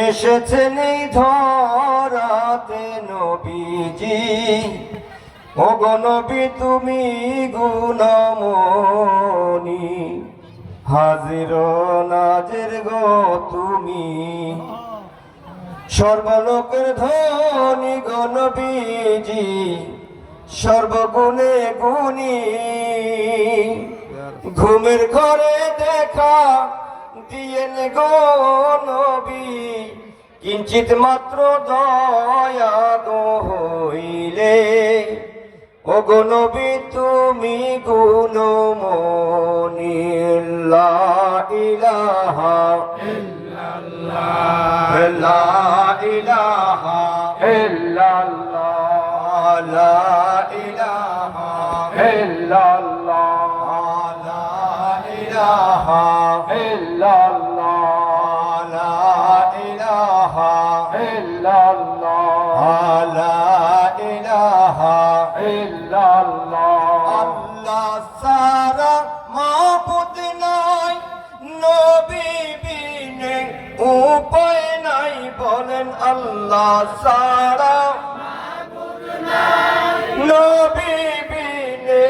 এসেছেন এই ধরাতে নবীজি, ওগো নবী তুমি গুণমণি, হাজির নাজির গো তুমি, সর্বলোকের ধনী গো নবীজি, সর্বগুণে গুণী। ঘুমের ঘরে দেখা দিয়েন গো নবী, কিঞ্চিত মাত্র দয়া গো হইলে, ওগো নবী তুমি গুণমণি। লা ইলাহা ইল্লাল্লাহ, লা ইলাহা ইল্লাল্লাহ, লা ইলাহা ইল্লাল্লাহ, লা ইলাহা ইল্লাল্লাহ, লা ইলাহা ইল্লাল্লাহ, লা ইলাহা ইল্লাল্লাহ। আল্লাহ সারা মাবুদ নাই, নবী বিনে উপায় নাই, বলেন আল্লাহ সারা মাবুদ নাই, নবী বিনে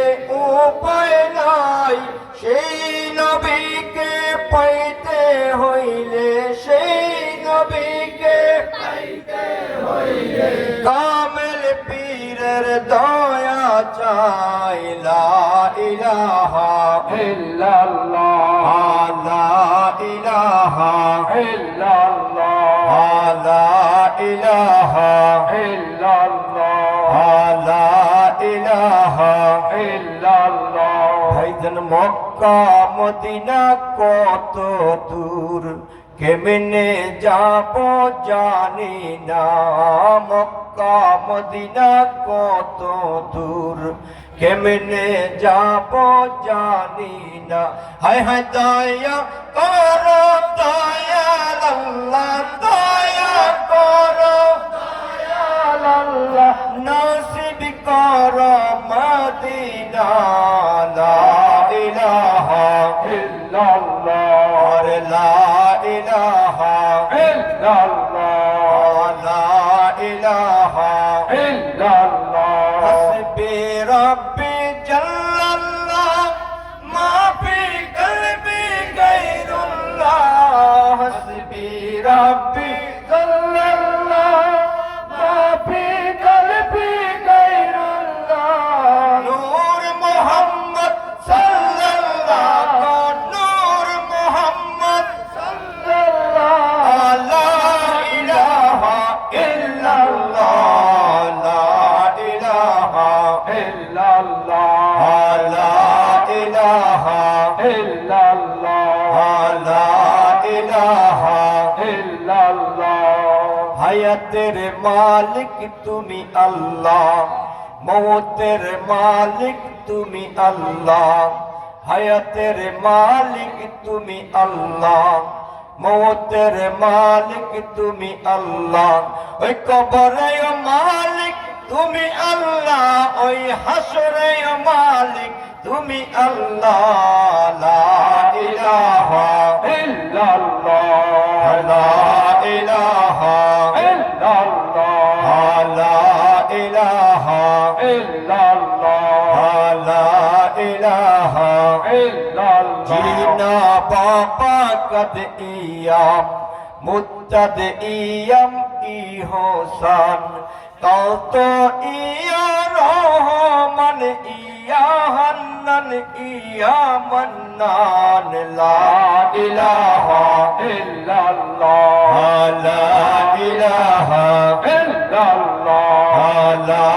উপায় নাই। সেই নবীকে পাইতে হইলে, সেই নবীকে পাইতে হইলে, কামেল পীরের দয়া চাই। লা ইলাহা ইল্লাল্লাহ, লা ইলাহা ইল্লাল্লাহ, লা ইলাহা ইল্লাল্লাহ, লা ইলাহা ইল্লাল্লাহ। ভাইজান মক্কা মদিনা কত দূর, কেমনে যাব জানি না। মক্কা মদিনা কত দূর, কেমনে যাব জানি না। হায় হায় দয়া করো দয়াল আল্লাহ, দয়া করো দয়াল আল্লাহ, নসিব করো মদিনা। লা ইলাহা ইল্লাল্লাহ, লা ইলাহা ইল্লাল্লাহ, লা ইলাহা ইল্লাল্লাহ। হাসবি রাব্বি জাল্লাল্লাহ, মা ফি কলবি গায়রুল্লাহ। হাসবি রাব্বি জাল্লাল্লাহ, মা ফি কলবি গায়রুল্লাহ। নূর মুহাম্মদ সাল্লাল্লাহ, নূর মুহাম্মদ সাল্লাল্লাহ, লা ইলাহা ইল্লাল্লাহ, লা ইলাহা ইল্লাল্লাহ, লা ইলাহা ইল্লাল্লাহ, লা ইলাহা ইল্লাল্লাহ। হায়াতের মালিক তুমি আল্লাহ, মওতের মালিক তুমি আল্লাহ। হায়াতের মালিক তুমি আল্লাহ, মওতের মালিক তুমি আল্লাহ। ওই কবরের মালিক তুমি আল্লাহ, ওই হাসরের মালিক তুমি আল্লাহ। লা ইলাহা ইল্লাল্লাহ, লা ইলাহা ইল্লাল্লাহ, লা ইলাহা ইল্লাল্লাহ, লা ইলাহা ইল্লাল্লাহ। জিনা বাবা কদ ইয়াম মুদ্দদ ইয়াম ইহসান, কত ইয়া রহমান ইয়া হান্নান ইয়া মান্নান। লা ইলাহা ইল্লাল্লাহ, লা ইলাহা ইল্লাল্লাহ, লা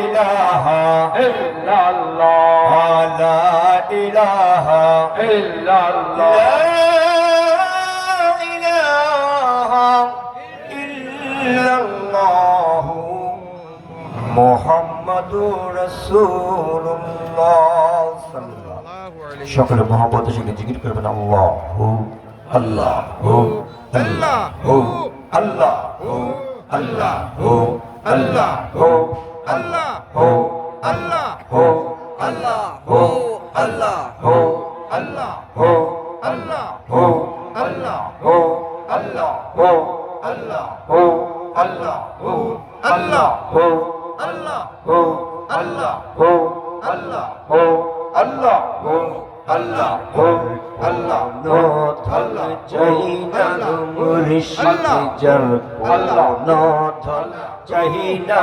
ইলাহা ইল্লাল্লাহ, লা ইলাহা ইল্লাল্লাহ, লা ইলাহা ইল্লাল্লাহ, মুহাম্মাদুর রাসূলুল্লাহ সাল্লাল্লাহু আলাইহি। সকলে মহব্বতের সঙ্গে জিকির করবেন আল্লাহু আল্লাহু আল্লাহু আল্লাহু আল্লাহু আল্লাহু আল্লাহু আল্লাহু আল্লাহু আল্লাহু আল্লাহু আল্লাহু আল্লাহু আল্লাহু Allah ho Allah ho Allah ho Allah ho Allah ho Allah ho Allah ho Allah ho Allah no thal chaina murshid jar Allah no thal চাহিনা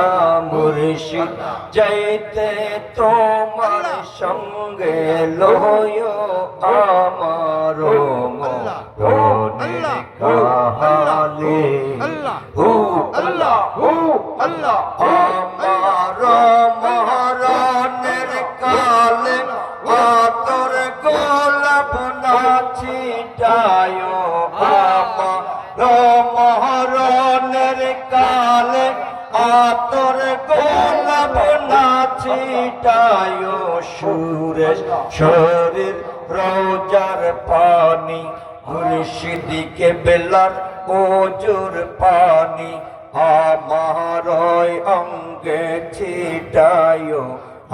মুর্শিদ যাইতে তোমার সঙ্গে লয় আমার মনের কাহালে হু আল্লাহ হু আল্লাহ আমার মরণের কালে আতর গোলাপ না ছিটায় আমার মরণের কালে আতর গোলাপ না ছিটায় সুরেশ শরীর রোজার পানি মুর্শিদিকে বেলার ওজুর পানি আমার অঙ্গে ছিটায়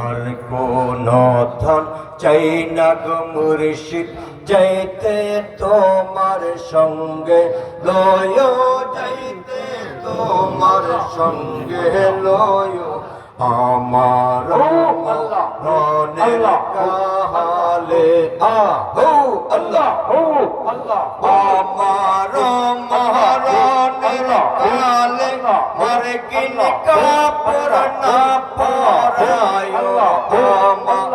আর কোন ধন চাই না গো মুর্শিদ যাইতে তোমার সঙ্গে লয় যাইতে তোমার সঙ্গে লয় আমার মনের কাহালে আহো আল্লাহ হো আল্লাহ আমার মরণের কালে মরে কিন কাপড় না পরায় আমার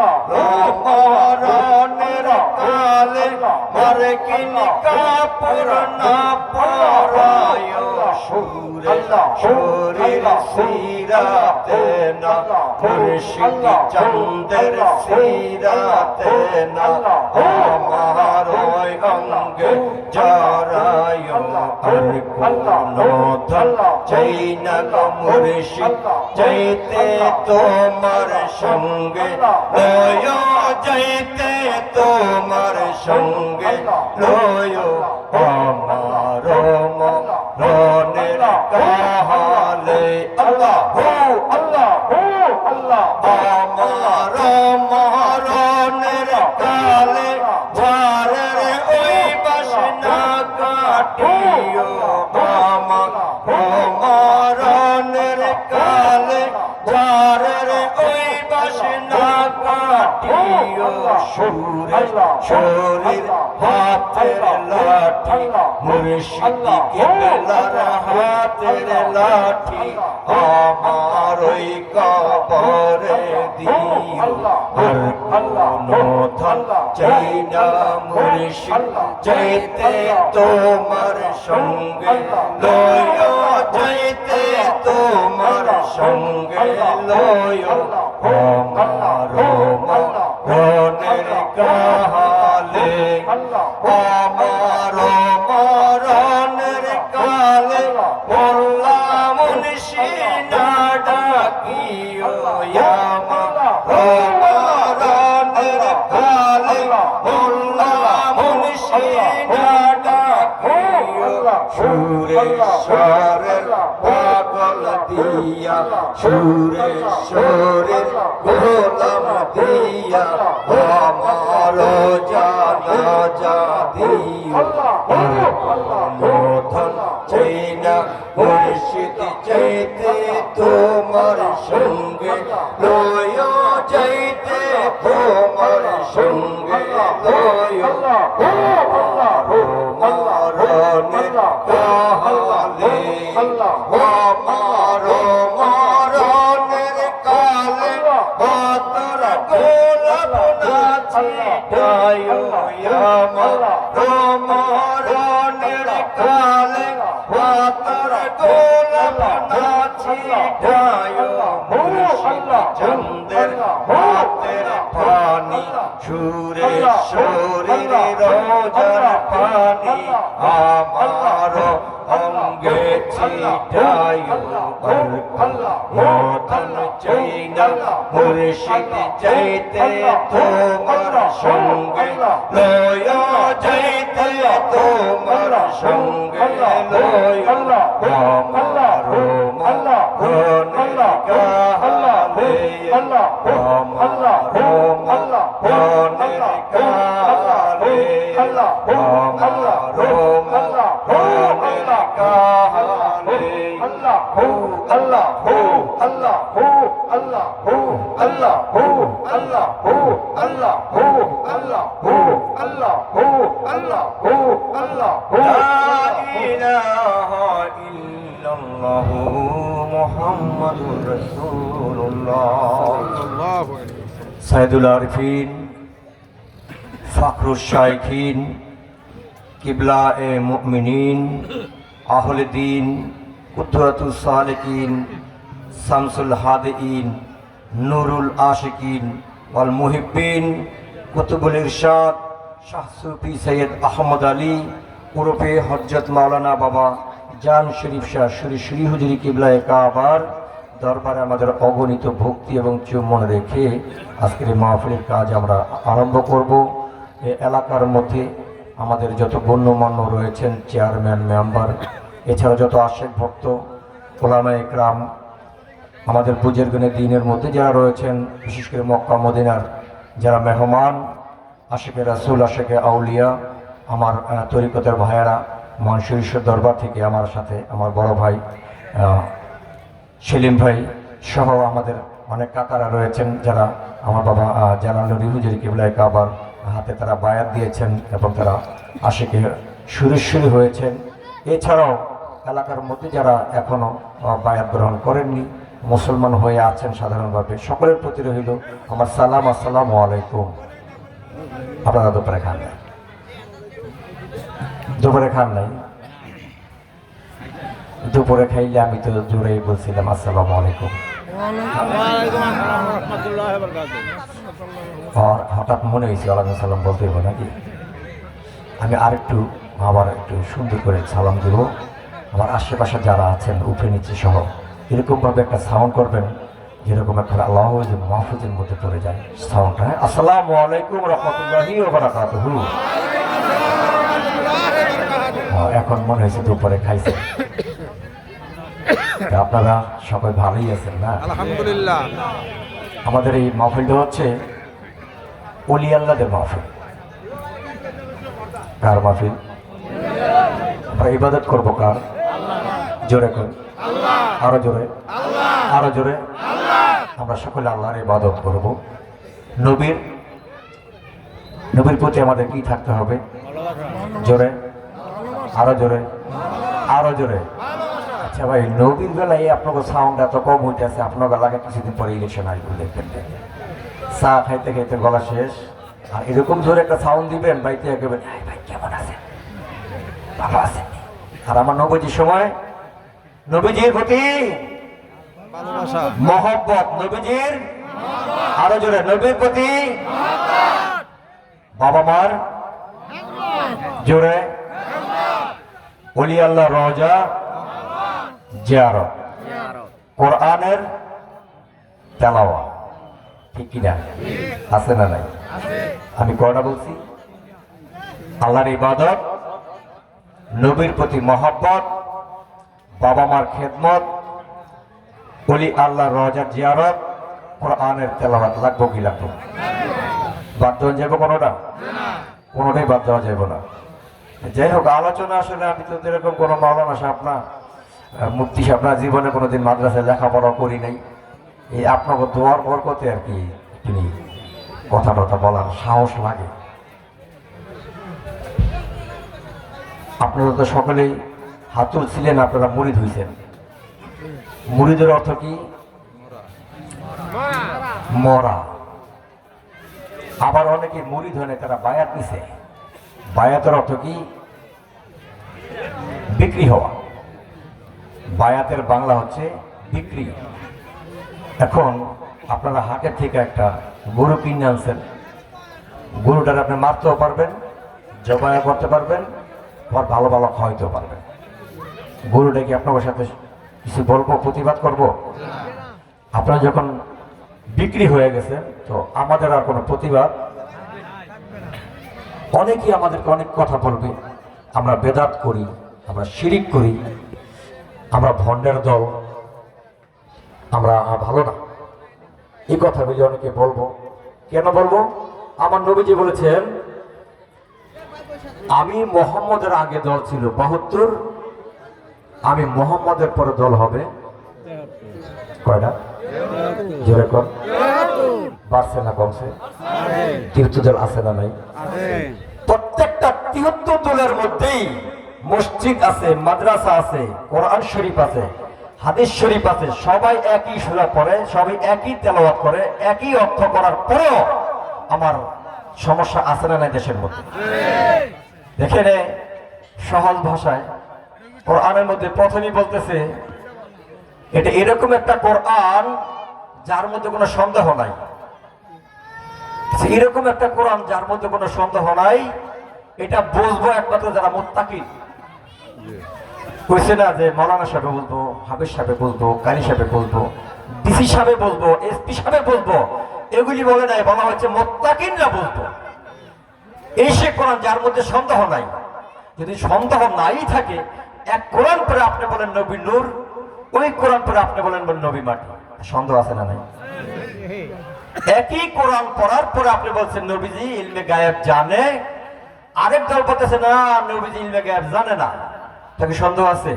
মরণের কালে মরে কিন কাপড় না পরায় শরীর সিরাতে না মুর্শিদ চন্দের সিরাতে না আমার অঙ্গে জড়ায় আর কোন ধন চাই না গো মুর্শিদ যাইতে তোমার সঙ্গে লয় যাইতে তোমার সঙ্গে লয় আমার মরণের কাহালে আল্লাহ হো আল্লাহ হো আল্লাহ আমার মরণের কালে ঝাড়ের ওই বাসনা কাটিও আমার মরণের কালে ঝাড়ের ওই বাসনা কাটিও শরীর হাতের লাঠি মুর্শিদিকে বেলার হাতের লাঠি আমার ওই কবরে দিও আর কোন ধন চাই না মুর্শিদ যাইতে তোমার সঙ্গে লয় যাইতে তোমার সঙ্গে লয় আমার মরণের কাহালে আমার মরণের কালে মোল্লা মুন্সি না ডাকিও আমার মরণের কালে মোল্লা মুন্সি না ডাকিও সুরেশ্বরের পাগল দিয়া সুরেশ্বরের গোলাম দিয়া আমার জানাজা দিও ধন চাই না মুর্শিদ যাইতে তোমার সঙ্গে লয় যাইতে তোমার সঙ্গে লয় মরণের কাহালে আমার মরণের কালে আতর গোলাপ না ছিটায় আমার মরণের কালে আতর গোলাপ না ছিটায় মুর্শিদ চন্দের হাতের পানি সুরেশ্বরীর রোজার পানি আমার অঙ্গে ছিটায় মতন চাই না মুর্শিদ যাইতে তোমার সঙ্গে লয় যাইতে তোমার সঙ্গে লয় আমার মরণের কাহালে আমার মরণের কাহালে আমার মরণের কাহালে আল্লাহ হো আল্লাহ হো আল্লাহ হো আল্লাহ হো আল্লাহ হো আল্লাহ হো আল্লাহ হো আল্লাহ হো আল্লাহ হো আল্লাহ হো লা ইলাহা ইল্লাল্লাহ মুহাম্মাদুর রাসূলুল্লাহ সাল্লাল্লাহু আলাইহি ওয়াসাল্লাম সাইয়্যিদুল আরিফিন ফাখরুশ শাইখিন কিবলা এ মুমিনিন আহলে দ্বীন কুদওয়াতুস সালিকিন শামসুল হাদিন নূরুল আশিকিন ওয়াল মুহিব্বিন কুতুবুল ইরশাদ শাহ সুফি সৈয়দ আহমদ আলী ওরফে হযরত মাওলানা বাবা জান শরীফ শাহ শ্রী হুজুরি কিবলায়ে কাবার দরবারে আমাদের অগণিত ভক্তি এবং চুম্বন রেখে আজকের এই মাহফিলের কাজ আমরা আরম্ভ করব। এই এলাকার মধ্যে আমাদের যত গণ্যমান্য রয়েছেন চেয়ারম্যান মেম্বার এছাড়া যত আশেক ভক্ত ওলামা একরাম আমাদের বুজুর্গানে দ্বীনের মধ্যে যারা রয়েছেন বিশেষ করে মক্কা মদিনার যারা মেহমান আশেকে রাসূল আশেকে আউলিয়া আমার তরিকতের ভাইয়েরা মনসুরেশ্বর দরবার থেকে আমার সাথে আমার বড় ভাই সেলিম ভাই সহ আমাদের অনেক কাকারা রয়েছেন যারা আমার বাবা জালাল হুজুরি কিবলায়ে কাবার হাতে তারা বায়াত দিয়েছেন এবং তারা আশিকে সুরেশ্বরী হয়েছেন। এছাড়াও এলাকার মধ্যে যারা এখনও বায়াত গ্রহণ করেননি মুসলমান হয়ে আছেন সাধারণভাবে সকলের প্রতি রইল আমার সালাম আসসালামু আলাইকুম। আপনারা দুপুরে খান নাই? দুপুরে খান নাই? দুপুরে খাইলে আমি তো জোরেই বলছিলাম আসসালামু আলাইকুম। আর হঠাৎ মনে হয়েছে ওয়ালাইকুম সালাম বলতে হবে নাকি? আমি আরেকটু আবার একটু সুন্দর করে সালাম দেব। আমার আশেপাশে যারা আছেন উপরে নিচে সহ এরকমভাবে একটা সাউন্ড করবেন যেরকম একটা আল্লাহ যে মাহফুজের মধ্যে পড়ে যায় সাউন্ডটা। আসসালামু আলাইকুম রহমতুল্লাহি ওয়া বারাকাতুহু। এখন মনে হয়েছে দুপুরে খাইছে। আপনারা সবাই ভালোই আছেন না? আলহামদুলিল্লাহ। আমাদের এই মাহফিলটা হচ্ছে ওলি আল্লাহদের মাহফিল। কার মাহফিল? আমরা ইবাদত করবো কার? জোরে করে, আরো জোরে, আরো জোরে। আমরা সকলে আল্লাহর ইবাদত করব। নবীর প্রতি আমাদের কি থাকতে হবে? জোরে, আরো জোরে, আরো জোরে। আচ্ছা ভাই, নবীর বেলায় আপনাকে সাউন্ড এত কম হইতেছে, আপনার লাগে কিছুদিন পরে ইলেকশন আসবে দেখবেন। চা খাইতে খাইতে গলা শেষ, আর এরকম জোরে একটা সাউন্ড দিবেন বাইতে একেবারে ভাই কেমন আছেন, ভালো আছেন। আর আমার নবীজির সময় নবীজির প্রতি মহব্বত, নবীজির আরো জোরে, নবীর প্রতি বাবা মার জোরে, ওলি আল্লাহ রওজা জিয়ারত, কোরআনের তেলাওয়াত, ঠিক কিনা? আছে না নাই? আমি কয়টা বলছি? আল্লাহর ইবাদত, নবীর প্রতি মহব্বত, বাবা মার খেদমত, ওলি আল্লাহ রওজা জিয়ারত, কোরআনের তেলাওয়াত। লাগবো কি লাগবো? বাদ দেওয়া যাবে কোনোটা? কোনোটাই বাদ দেওয়া যাবে না। যাই হোক, আলোচনা আসলে আমি তো এরকম কোনো মাওলানা সাহেব না, মুফতি সাহেব না, জীবনে কোনোদিন মাদ্রাসায় লেখাপড়া করি নাই। এই আপনাকে দোয়ার বরকতে আর কি তিনি কথা টথা বলার সাহস লাগে। আপনারা তো সকলেই হাত তুলছিলেন, আপনারা মুরিদ হইছেন। মুরিদের অর্থ কি? মরা। আবার অনেকে মুরিদ হয় না, তারা বায়াত নিছে। বায়াতের অর্থ কি? বিক্রি হওয়া। বায়াতের বাংলা হচ্ছে বিক্রি। এখন আপনারা হাটের থেকে একটা গরু কিনে আনছেন, গরুটার আপনি মারতেও পারবেন, জবাই করতে পারবেন, আবার ভালো ভালো খাওয়াইতেও পারবেন। গরুটা কি আপনার সাথে কিছু বলবো, প্রতিবাদ করব? আপনারা যখন বিক্রি হয়ে গেছেন তো আমাদের আর কোনো প্রতিবাদ। অনেকেই আমাদেরকে অনেক কথা বলবে, আমরা বেদাত করি, আমরা শিরিক করি, আমরা ভণ্ডের দল, আমরা ভালো না। এই কথা বলে অনেকে বলবো। কেন বলবো? আমার নবীজি বলেছেন, আমি মোহাম্মদের আগে দল ছিল ৭২, আমি মোহাম্মদের পরে দল হবে কয়টা? জোরে কর। বাড়ছে না কমছে? 73 দল আছে না নাই? প্রত্যেকটা 73 দলের মধ্যেই মসজিদ আছে, মাদ্রাসা আছে, কোরআন শরীফ আছে, হাদিস শরীফ আছে, সবাই একই সূরা পড়ে, সবাই একই তেলাওয়াত করে, একই অর্থ করার পরেও আমার সমস্যা আছে না নাই দেশের মধ্যে? দেখেন সহজ ভাষায় কোরআনের মধ্যে প্রথমেই বলতেছে এটা এরকম একটা কোরআন যার মধ্যে কোনো সন্দেহ নাই। এরকম একটা কোরআন যার মধ্যে কোনো সন্দেহ নাই, এটা বুঝবো একমাত্র যারা মুত্তাকি। কইছে না যে মৌলানা সাহেব বলবো, হাফেজ সাহেব বলবো, কারি সাহেব বলবো, ডিসি সাহেব বলবো, এসপি সাহেব বলবো, এগুলি বলে নাই, বলা হচ্ছে মুত্তাকিনরা বলবো। এই সে কোরআন যার মধ্যে সন্দেহ নাই। যদি সন্দেহ নাই থাকে, এক কোরআন পরে আপনি বলেন নবী নূর, ওই কোরআন পরে আপনি বলেন নবী মাটি, সন্দেহ আছে না নাই? একই কোরআন পড়ার পরে আপনি বলছেন নবীজি ইলমে গায়েব জানে, আরেক দল বলতেছে না নবীজি ইলমে গায়েব জানে না, তাকে সন্দেহ আছে?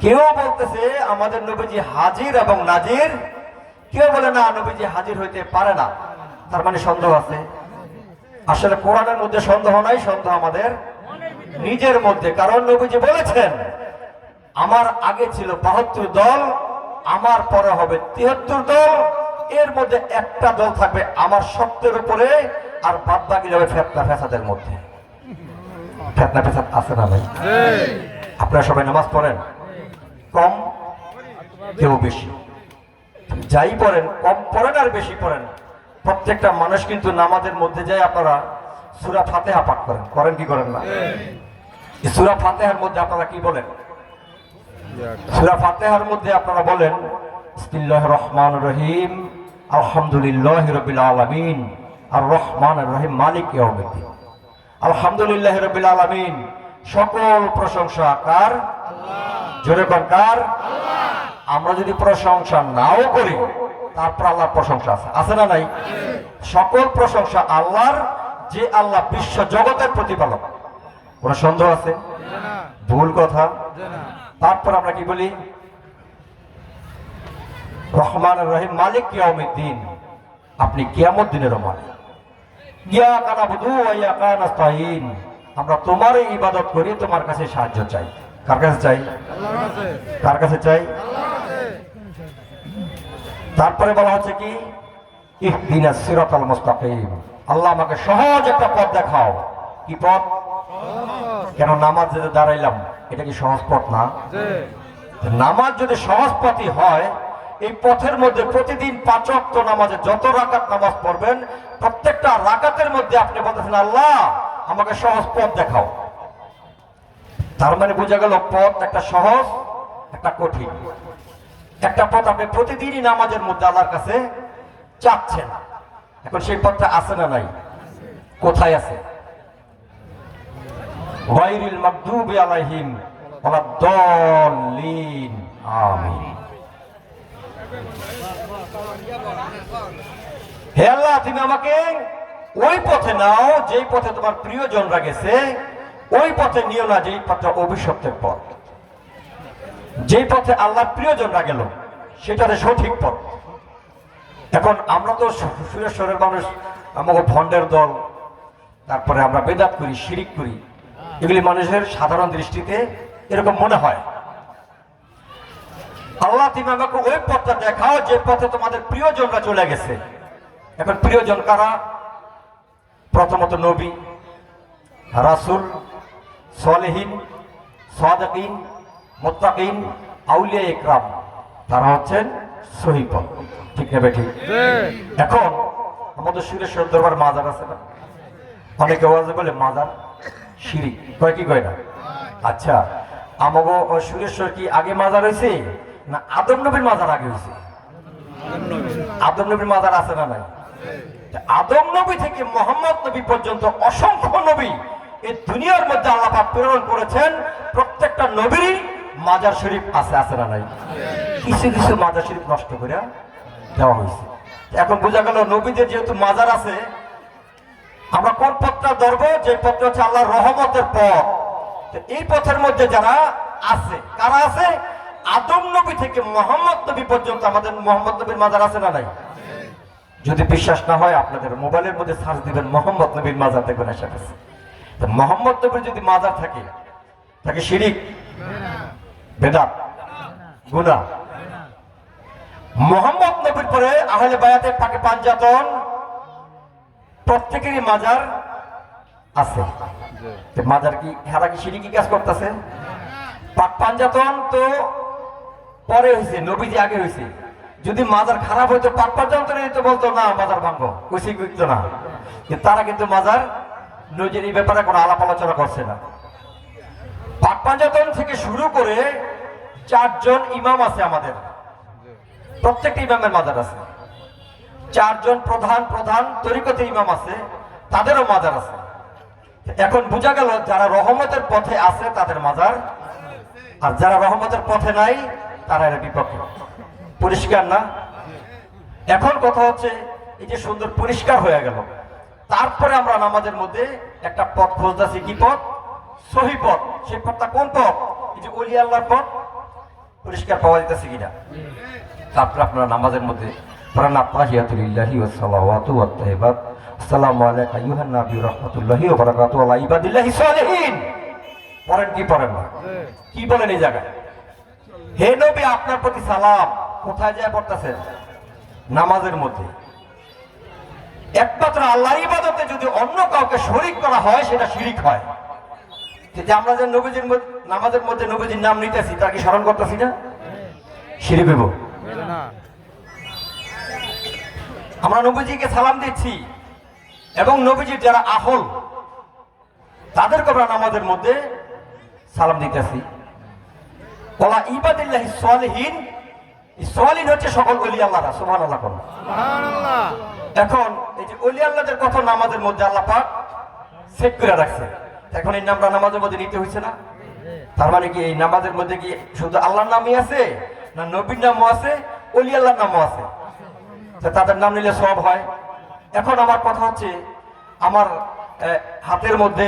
কেউ বলতেছে আমাদের নবীজি হাজির এবং নাজির, কেউ বলে না নবীজি হাজির হইতে পারে না, তার মানে সন্দেহ আছে? আসলে কোরআনের মধ্যে সন্দেহ নাই, সন্দেহ আমাদের নিজের মধ্যে। কারণ নবীজি বলেছেন আমার আগে ছিল 72 দল, আমার পরে হবে 73 দল, এর মধ্যে একটা দল থাকবে আমার সত্যের উপরে, আর বাদ বাকি যাবে ফেতনা ফেসাদের মধ্যে। ফেতনা ফেসাদ আছে না ভাই? আপনারা সবাই নামাজ পড়েন, কম কেউ বেশি, যাই পড়েন, কম পড়েন আর বেশি পড়েন, প্রত্যেকটা মানুষ কিন্তু নামাজের মধ্যে যায় আপনারা সূরা ফাতিহা পাঠ করেন, করেন কি করেন না? সূরা ফাতিহার মধ্যে আপনারা কি বলেন? সূরা ফাতিহার মধ্যে আপনারা বলেন বিসমিল্লাহির রহমানির রহিম, আলহামদুলিল্লাহি রাব্বিল আলামিন, আর রহমানির রহিম, মালিক ইয়াউমিদ্দিন। আলহামদুলিল্লাহি রাব্বিল আলামিন, সকল প্রশংসা কার? জোরে কোন কার? আমরা যদি প্রশংসা নাও করি, তারপর আল্লাহর প্রশংসা আছে, আছে না নাই? সকল প্রশংসা আল্লাহর, যে আল্লাহ বিশ্ব জগতের প্রতিপালক। কোনো সন্দেহ আছে? ভুল কথা। তারপর আমরা কি বলি? রহমানির রহিম, মালিক ইয়াউমিদ্দিন, আপনি কিয়ামত দিনের মালিক। ইয়াকা নাবুদু ওয়া ইয়াকা নাস্তাইন, আমরা তোমারই ইবাদত করি, তোমার কাছে সাহায্য চাই। কার কাছে চাই? আল্লাহর কাছে। কার কাছে চাই? আল্লাহর কাছে। তারপরে বলা হচ্ছে কি? ইহদিনাস সিরাতাল মুস্তাকিম, আল্লাহ আমাকে সহজ একটা পথ দেখাও। কি পথ? কেন নামাজ যেতে দাঁড়াইলাম, এটা কি সহজ পথ না? নামাজ যদি সহজ পথই হয়, এই পথের মধ্যে প্রতিদিন 5 ওয়াক্ত নামাজে যত রাকাত নামাজ পড়বেন, প্রত্যেকটা রাকাতের মধ্যে আপনি বলতেছেন আল্লাহ আমাকে সহজ পথ দেখাও। তার মানে বোঝা গেল পথ একটা সহজ, একটা কঠিন। একটা পথ আপনি প্রতিদিনই নামাজের মধ্যে আল্লাহর কাছে চাচ্ছেন, এখন সেই পথটা আছে না নাই? কোথায় আছে? গায়রিল মাগদুবি আলাইহিম ওয়ালাদ-দাল্লিন, আমিন। হে আল্লাহ, তুমি আমাকে ওই পথে নাও যেই পথে তোমার প্রিয়জনরা গেছে, ওই পথে নিও না যেই পথটা অভিশপ্তের পথ। যেই পথে আল্লাহর প্রিয়জনরা গেল সেটাতে সঠিক পথ। এখন আমরা তো সুরেশ্বরের মানুষ, আমাকে ভণ্ডের দল, তারপরে আমরা বেদাত করি, শিরিক করি, এগুলি মানুষের সাধারণ দৃষ্টিতে এরকম মনে হয়। আল্লাহ তুমি আমাকে ওই পথটা দেখাও যে পথে তোমাদের প্রিয়জনরা চলে গেছে। এখন প্রিয়জন কারা? প্রথমত নবী, রাসূল, সালেহীন, সাদিকিন, মুত্তাকিন, আউলিয়া ইকরাম, তারা হচ্ছেন সহিহ পথ। ঠিক না বেঠিক? এখন আমাদের সুরেশ্বর দরবার মাজার আছে না? অনেকে ওয়াজে বলে মাজার শিরিক, কয় কি কয় না? আচ্ছা, আমাগো সুরেশ্বর কি আগে মাজার হয়েছে না আদম নবীর মাজার আগে হয়েছে? আদম নবীর মাজার আছে না নাই? আদম নবী থেকে মুহাম্মদ নবী পর্যন্ত অসংখ্য নবী এই দুনিয়ার মধ্যে আল্লাহ পাক প্রেরণ করেছেন, প্রত্যেকটা নবীরই মাজার শরীফ আছে, আছে না নাই? কিছু কিছু মাজার শরীফ নষ্ট করে দেওয়া হয়েছে। এখন বোঝা গেল নবীদের যেহেতু মাজার আছে, আমরা কোন পথটা ধরবো? যে পথটা হচ্ছে আল্লাহর রহমতের পথ। এই পথের মধ্যে যারা আছে, কারা আছে? আদম নবী থেকে মোহাম্মদ নবী পর্যন্ত আমাদের মোহাম্মদ নবীর মাজার আছে না নাই? যদি বিশ্বাস না হয় আপনাদের মোবাইলের মধ্যে সার্চ দিবেন মোহাম্মদ নবীর মাজার দেখবেন এসে গেছে। মোহাম্মদ নবীর যদি মাজার থাকে তাকে শিরিক, বেদাত, গুনাহ। মোহাম্মদ নবীর পরে আহলে বায়াতে পাকে পাঞ্জাতন প্রত্যেকেরই মাজার আছে। মাজার কি হারা কি শিরিকি কাজ করতেছে? পাক পাঞ্জাতন তো পরে হয়েছে, নবীজি আগে হয়েছে। যদি মাজার খারাপ হইতো পাক পাঞ্জাতন তো বলতো না মাজার ভাঙ্গো, কইছি কইতো না। কিন্তু তারা কিন্তু মাজার নবীজির এই ব্যাপারে কোনো আলাপ আলোচনা করছে না। পাক পাঞ্জাতন থেকে শুরু করে 4 জন ইমাম আছে আমাদের, প্রত্যেকটা ইমামের মাজার আছে। 4 জন প্রধান প্রধান তরিকতে ইমাম আছে, তাদেরও মাজার আছে। এখন বোঝা গেল যারা রহমতের পথে আছে তাদের মাজার, আর যারা রহমতের পথে নাই তারা এর বিপক্ষে। পরিষ্কার না? এখন কথা হচ্ছে এই যে সুন্দর পরিষ্কার হয়ে গেল, তারপরে আমরা নামাজের মধ্যে একটা পথ খুঁজতেছি। কি পথ? সহি পথ। সেই পথটা কোন পথ? এই যে ওলি আল্লাহর পথ। পরিষ্কার পাওয়া যেতেছে কিনা? তারপরে আপনারা নামাজের মধ্যে পড়েন আত্তাহিয়াতুলিল্লাহি ওয়াস সালাওয়াতু ওয়াত তাইয়্যিবাত, আসসালামু আলাইকা আইয়ুহান নাবী রাহমাতুল্লাহি ওয়া বারাকাতুহু আলা ইবাদিল্লাহি সালিহিন। পড়েন কি পড়েন না? কি বলেন এই জায়গায়? হে নবী আপনার প্রতি সালাম। কোথায় যায় পড়তেছেন? নামাজের মধ্যে। একমাত্র আল্লাহর ইবাদতে যদি অন্য কাউকে শরীক করা হয় সেটা শিরিক হয়। যে আমরা যে নবীজির নামাজের মধ্যে নবীজির নাম নিতেছি তার কি স্মরণ করতেছি না? শিরিক হইব। আমরা নবীজিকে সালাম দিচ্ছি এবং নবীজির যারা আহল তাদেরকে আমরা নামাজের মধ্যে সালাম দিতেছি। ওলা ইবাদিল্লাহি সালিহিন। সালিহিন হচ্ছে সকল ওলি আল্লাহরা। সুবহানাল্লাহ। সুবহানাল্লাহ। এখন এই যে ওলি আল্লাহদের কথা নামাজের মধ্যে আল্লাহ পাক সেট করে রাখছে। এখন এই নামটা নামাজের মধ্যে নিতে হয়েছে না? তার মানে কি এই নামাজের মধ্যে কি শুধু আল্লাহর নামই আছে, না নবীর নামও আছে, ওলি আল্লাহর নামও আছে? তাদের নাম নিলে সব হয়। এখন আমার কথা হচ্ছে আমার হাতের মধ্যে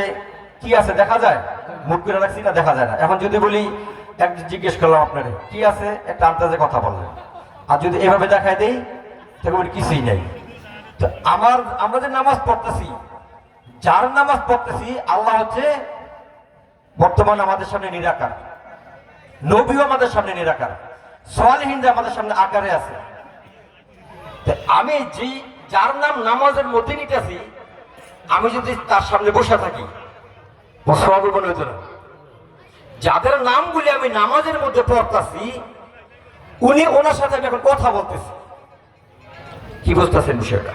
কি আছে দেখা যায়? মুখ করে রাখছি না, দেখা যায় না। এখন যদি বলি জিজ্ঞেস করলাম আপনারে কি আছে, একটা আন্দাজে কথা বললেন। আর যদি এভাবে দেখায় দেই তাহলে কিছুই নেই। তো আমরা যে নামাজ পড়তেছি, যার নামাজ পড়তেছি আল্লাহ হচ্ছে বর্তমান আমাদের সামনে নিরাকার, নবীও আমাদের সামনে নিরাকার, সালিহিনরা আমাদের সামনে আকারে আছে। আমি যে যার নাম নামাজের মধ্যে নিতেছি, আমি যদি তার সামনে বসে থাকি সওয়াব মনে হতো না। যাদের নামগুলি আমি নামাজের মধ্যে পড়তেছি উনি ওনার সাথে আমি এখন কথা বলতেছি। কি বুঝতেছেন বিষয়টা?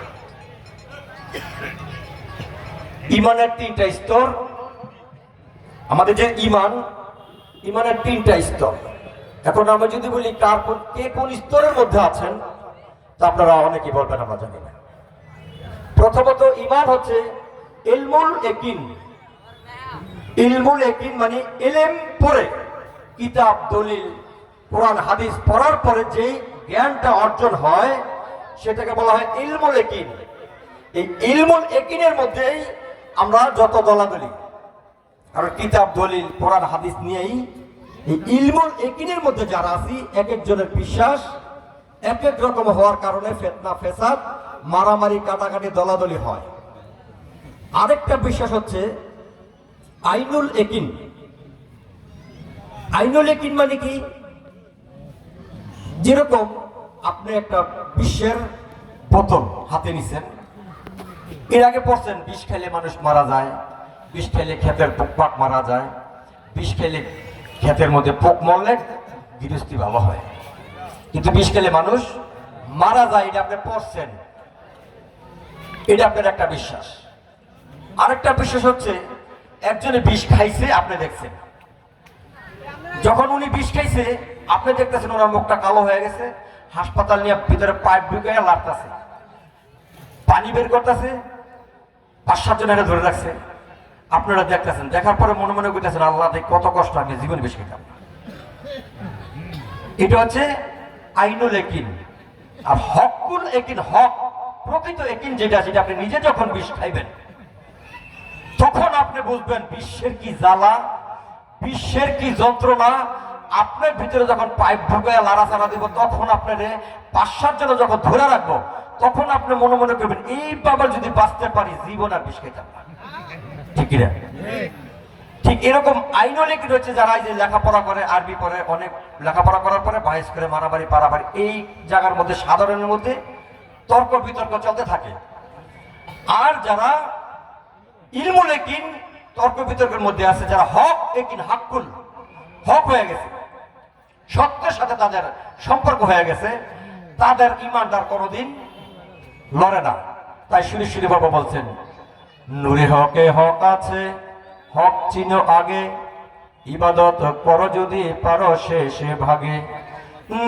ইমানের 3টা স্তর। আমাদের যে ইমানের 3টা স্তর। এখন আমরা যদি বলি কে কোন স্তরের মধ্যে আছেন তা আপনারা অনেকেই বলবেন আমরা জানি না। প্রথমত ইমান হচ্ছে ইলমুল ইয়াকিন। ইলমুল ইয়াকিন মানে ইলম পড়ে, কিতাব দলিল কোরআন হাদিস পড়ার পরে যে জ্ঞানটা অর্জন হয় সেটাকে বলা হয় ইলমুল ইয়াকিন। এই ইলমুল ইয়াকিনের মধ্যেই আমরা যত দলাদলি আর কিতাব দলিল কোরআন হাদিস নিয়েই এই ইলমুল ইয়াকিনের মধ্যে যারা আছি, এক একজনের বিশ্বাস এক এক রকম হওয়ার কারণে ফিতনা ফেসাদ, মারামারি, কাটাকাটি, দলাদলি হয়। আরেকটা বিশ্বাস হচ্ছে আইনুল ইয়াকিন। আইনুল ইয়াকিন মানে কি? যেরকম আপনি একটা বিশ্বের বোতল হাতে নিছেন, এর আগে পড়ছেন বিষ খেলে মানুষ মারা যায়, বিষ খেলে ক্ষেতের পোক মারা যায়, বিষ খেলে ক্ষেতের মধ্যে পোক মরলে গৃহস্থী ভালো হয়, কিন্তু বিষ খেলে মানুষ মারা যায়। এটা আপনি পড়ছেন, এটা আপনার একটা বিশ্বাস। আরেকটা বিশ্বাস হচ্ছে একজনে বিষ খাইছে, আপনি দেখছেন। যখন উনি বিষ খাইছে আপনি দেখতেছেন ওনার মুখটা কালো হয়ে গেছে, হাসপাতাল নিয়ে ভিতরে পাইপ ঢুকে লাড়তেছে, পানি বের করতেছে, 5-7 জন এনে ধরে রাখছে, আপনারা দেখতেছেন। দেখার পরে মনে মনে কইতেছেন আল্লাহ কত কষ্ট, আমি জীবনে বিষ খেতাম। এটা হচ্ছে আইনুল ইয়াকিন। আর হকুল ইয়াকিন, হক প্রকৃত ইয়াকিন যেটা, সেটা আপনি নিজে যখন বিষ খাইবেন তখন আপনি বুঝবেন বিশ্বের কি জ্বালা, বিশ্বের কি যন্ত্রণা, আপনার ভিতরে যখন পাইপ ঢুকে লাড়াচাড়া দিব, তখন আপনার 5-7 জন যখন ধরে রাখবো, তখন আপনি মনে মনে করবেন এই বাবা যদি বাঁচতে পারি জীবন আর বিষ খেতাম না। ঠিক না? ঠিক এরকম আইনও লেখি রয়েছে, যারা এই যে লেখাপড়া করে, আরবি পড়ে, অনেক লেখাপড়া করার পরে বাহিস করে মারামারি পারাবারি, এই জায়গার মধ্যে সাধারণের মধ্যে তর্ক বিতর্ক চলতে থাকে। আর যারা ইলমুল ইয়াকিন তর্ক বিতর্কের মধ্যে আছে, যারা হক ইয়াকিন হাক্কুল হক হয়ে গেছে, সত্যের সাথে তাদের সম্পর্ক হয়ে গেছে, তাদের ঈমানদার কোনোদিন লড়ে না। তাই শুনে শুনে বাবা বলছেন, নূরে হকে হক আছে, হক চিনো আগে, ইবাদত করো যদি পারো শেষে ভাগে,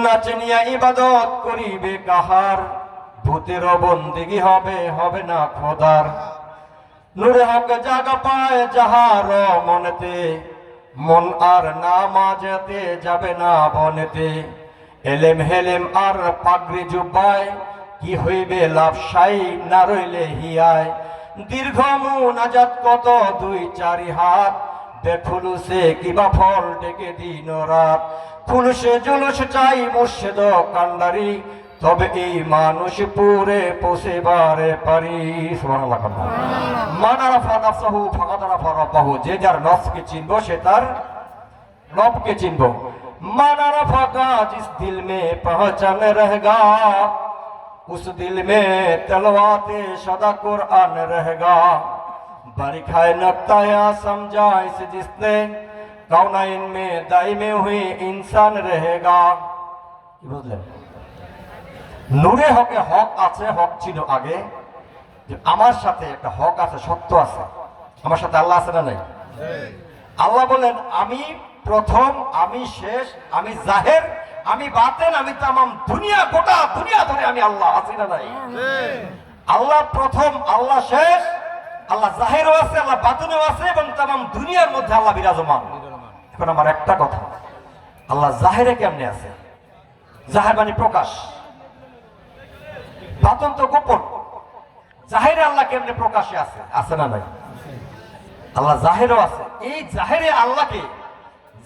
না চিনিয়া ইবাদত করিবে কাহার, ভূতের বন্দিগি হবে, হবে না খোদার। নূরে হক জাগা পায় যাহার মনেতে, মন আর নামাজেতে যাবে না বনেতে, এলেম হেলেম আর পাগড়ি জুব্বায়, কি হইবে লাভ সাই না রইলে হিয়ায়, দীর্ঘ মুনাজাত কত 2-4 হাত, বেফুলুসে কিবা ফল ডেকে দিন রাত, ফুলুসে জুলুস চাই মুর্শিদ কান্ডারি, তবে এই মানুষ পুরে পৌঁছেবারে পারি। সুবহানাল্লাহ। মান আরাফা নাফসাহু ফাকাদ আরাফা রাব্বাহু, যে যার নফসকে চিনবো সে তার রবকে চিনবো। মান আরাফা কা জিস দিল মে পহচান रहेगा, उस दिल में तलवाते सदा कुरान रहेगा, बारिखाए नक्ताया समझा इस जिसने, कौनाइन में दाइमे हुई इंसान रहेगा। কি বুঝলেন? নূরে হকে হক আছে, হক ছিল আগে, যে আমার সাথে একটা হক আছে, সত্য আছে, আমার সাথে আল্লাহ আছে না নাই? আল্লাহ বলেন আমি প্রথম, আমি শেষ, আমি জাহের, আমি বাতেন, আমি তামাম দুনিয়া, গোটা দুনিয়া ধরে আমি আল্লাহ, আছি না নাই? আল্লাহ প্রথম, আল্লাহ শেষ, আল্লাহ জাহেরও আছে, আল্লাহ বাতিনও আছে, এবং তামাম দুনিয়ার মধ্যে আল্লাহ বিরাজমান। এখন আমার একটা কথা, আল্লাহ জাহেরে কেমনে আছে? জাহের মানে প্রকাশ, বাতন তো গোপন। জাহেরে আল্লাহ কেমনে প্রকাশে আছে? আছে না নাই? আল্লাহ জাহেরও আছে। এই জাহেরে আল্লাহকে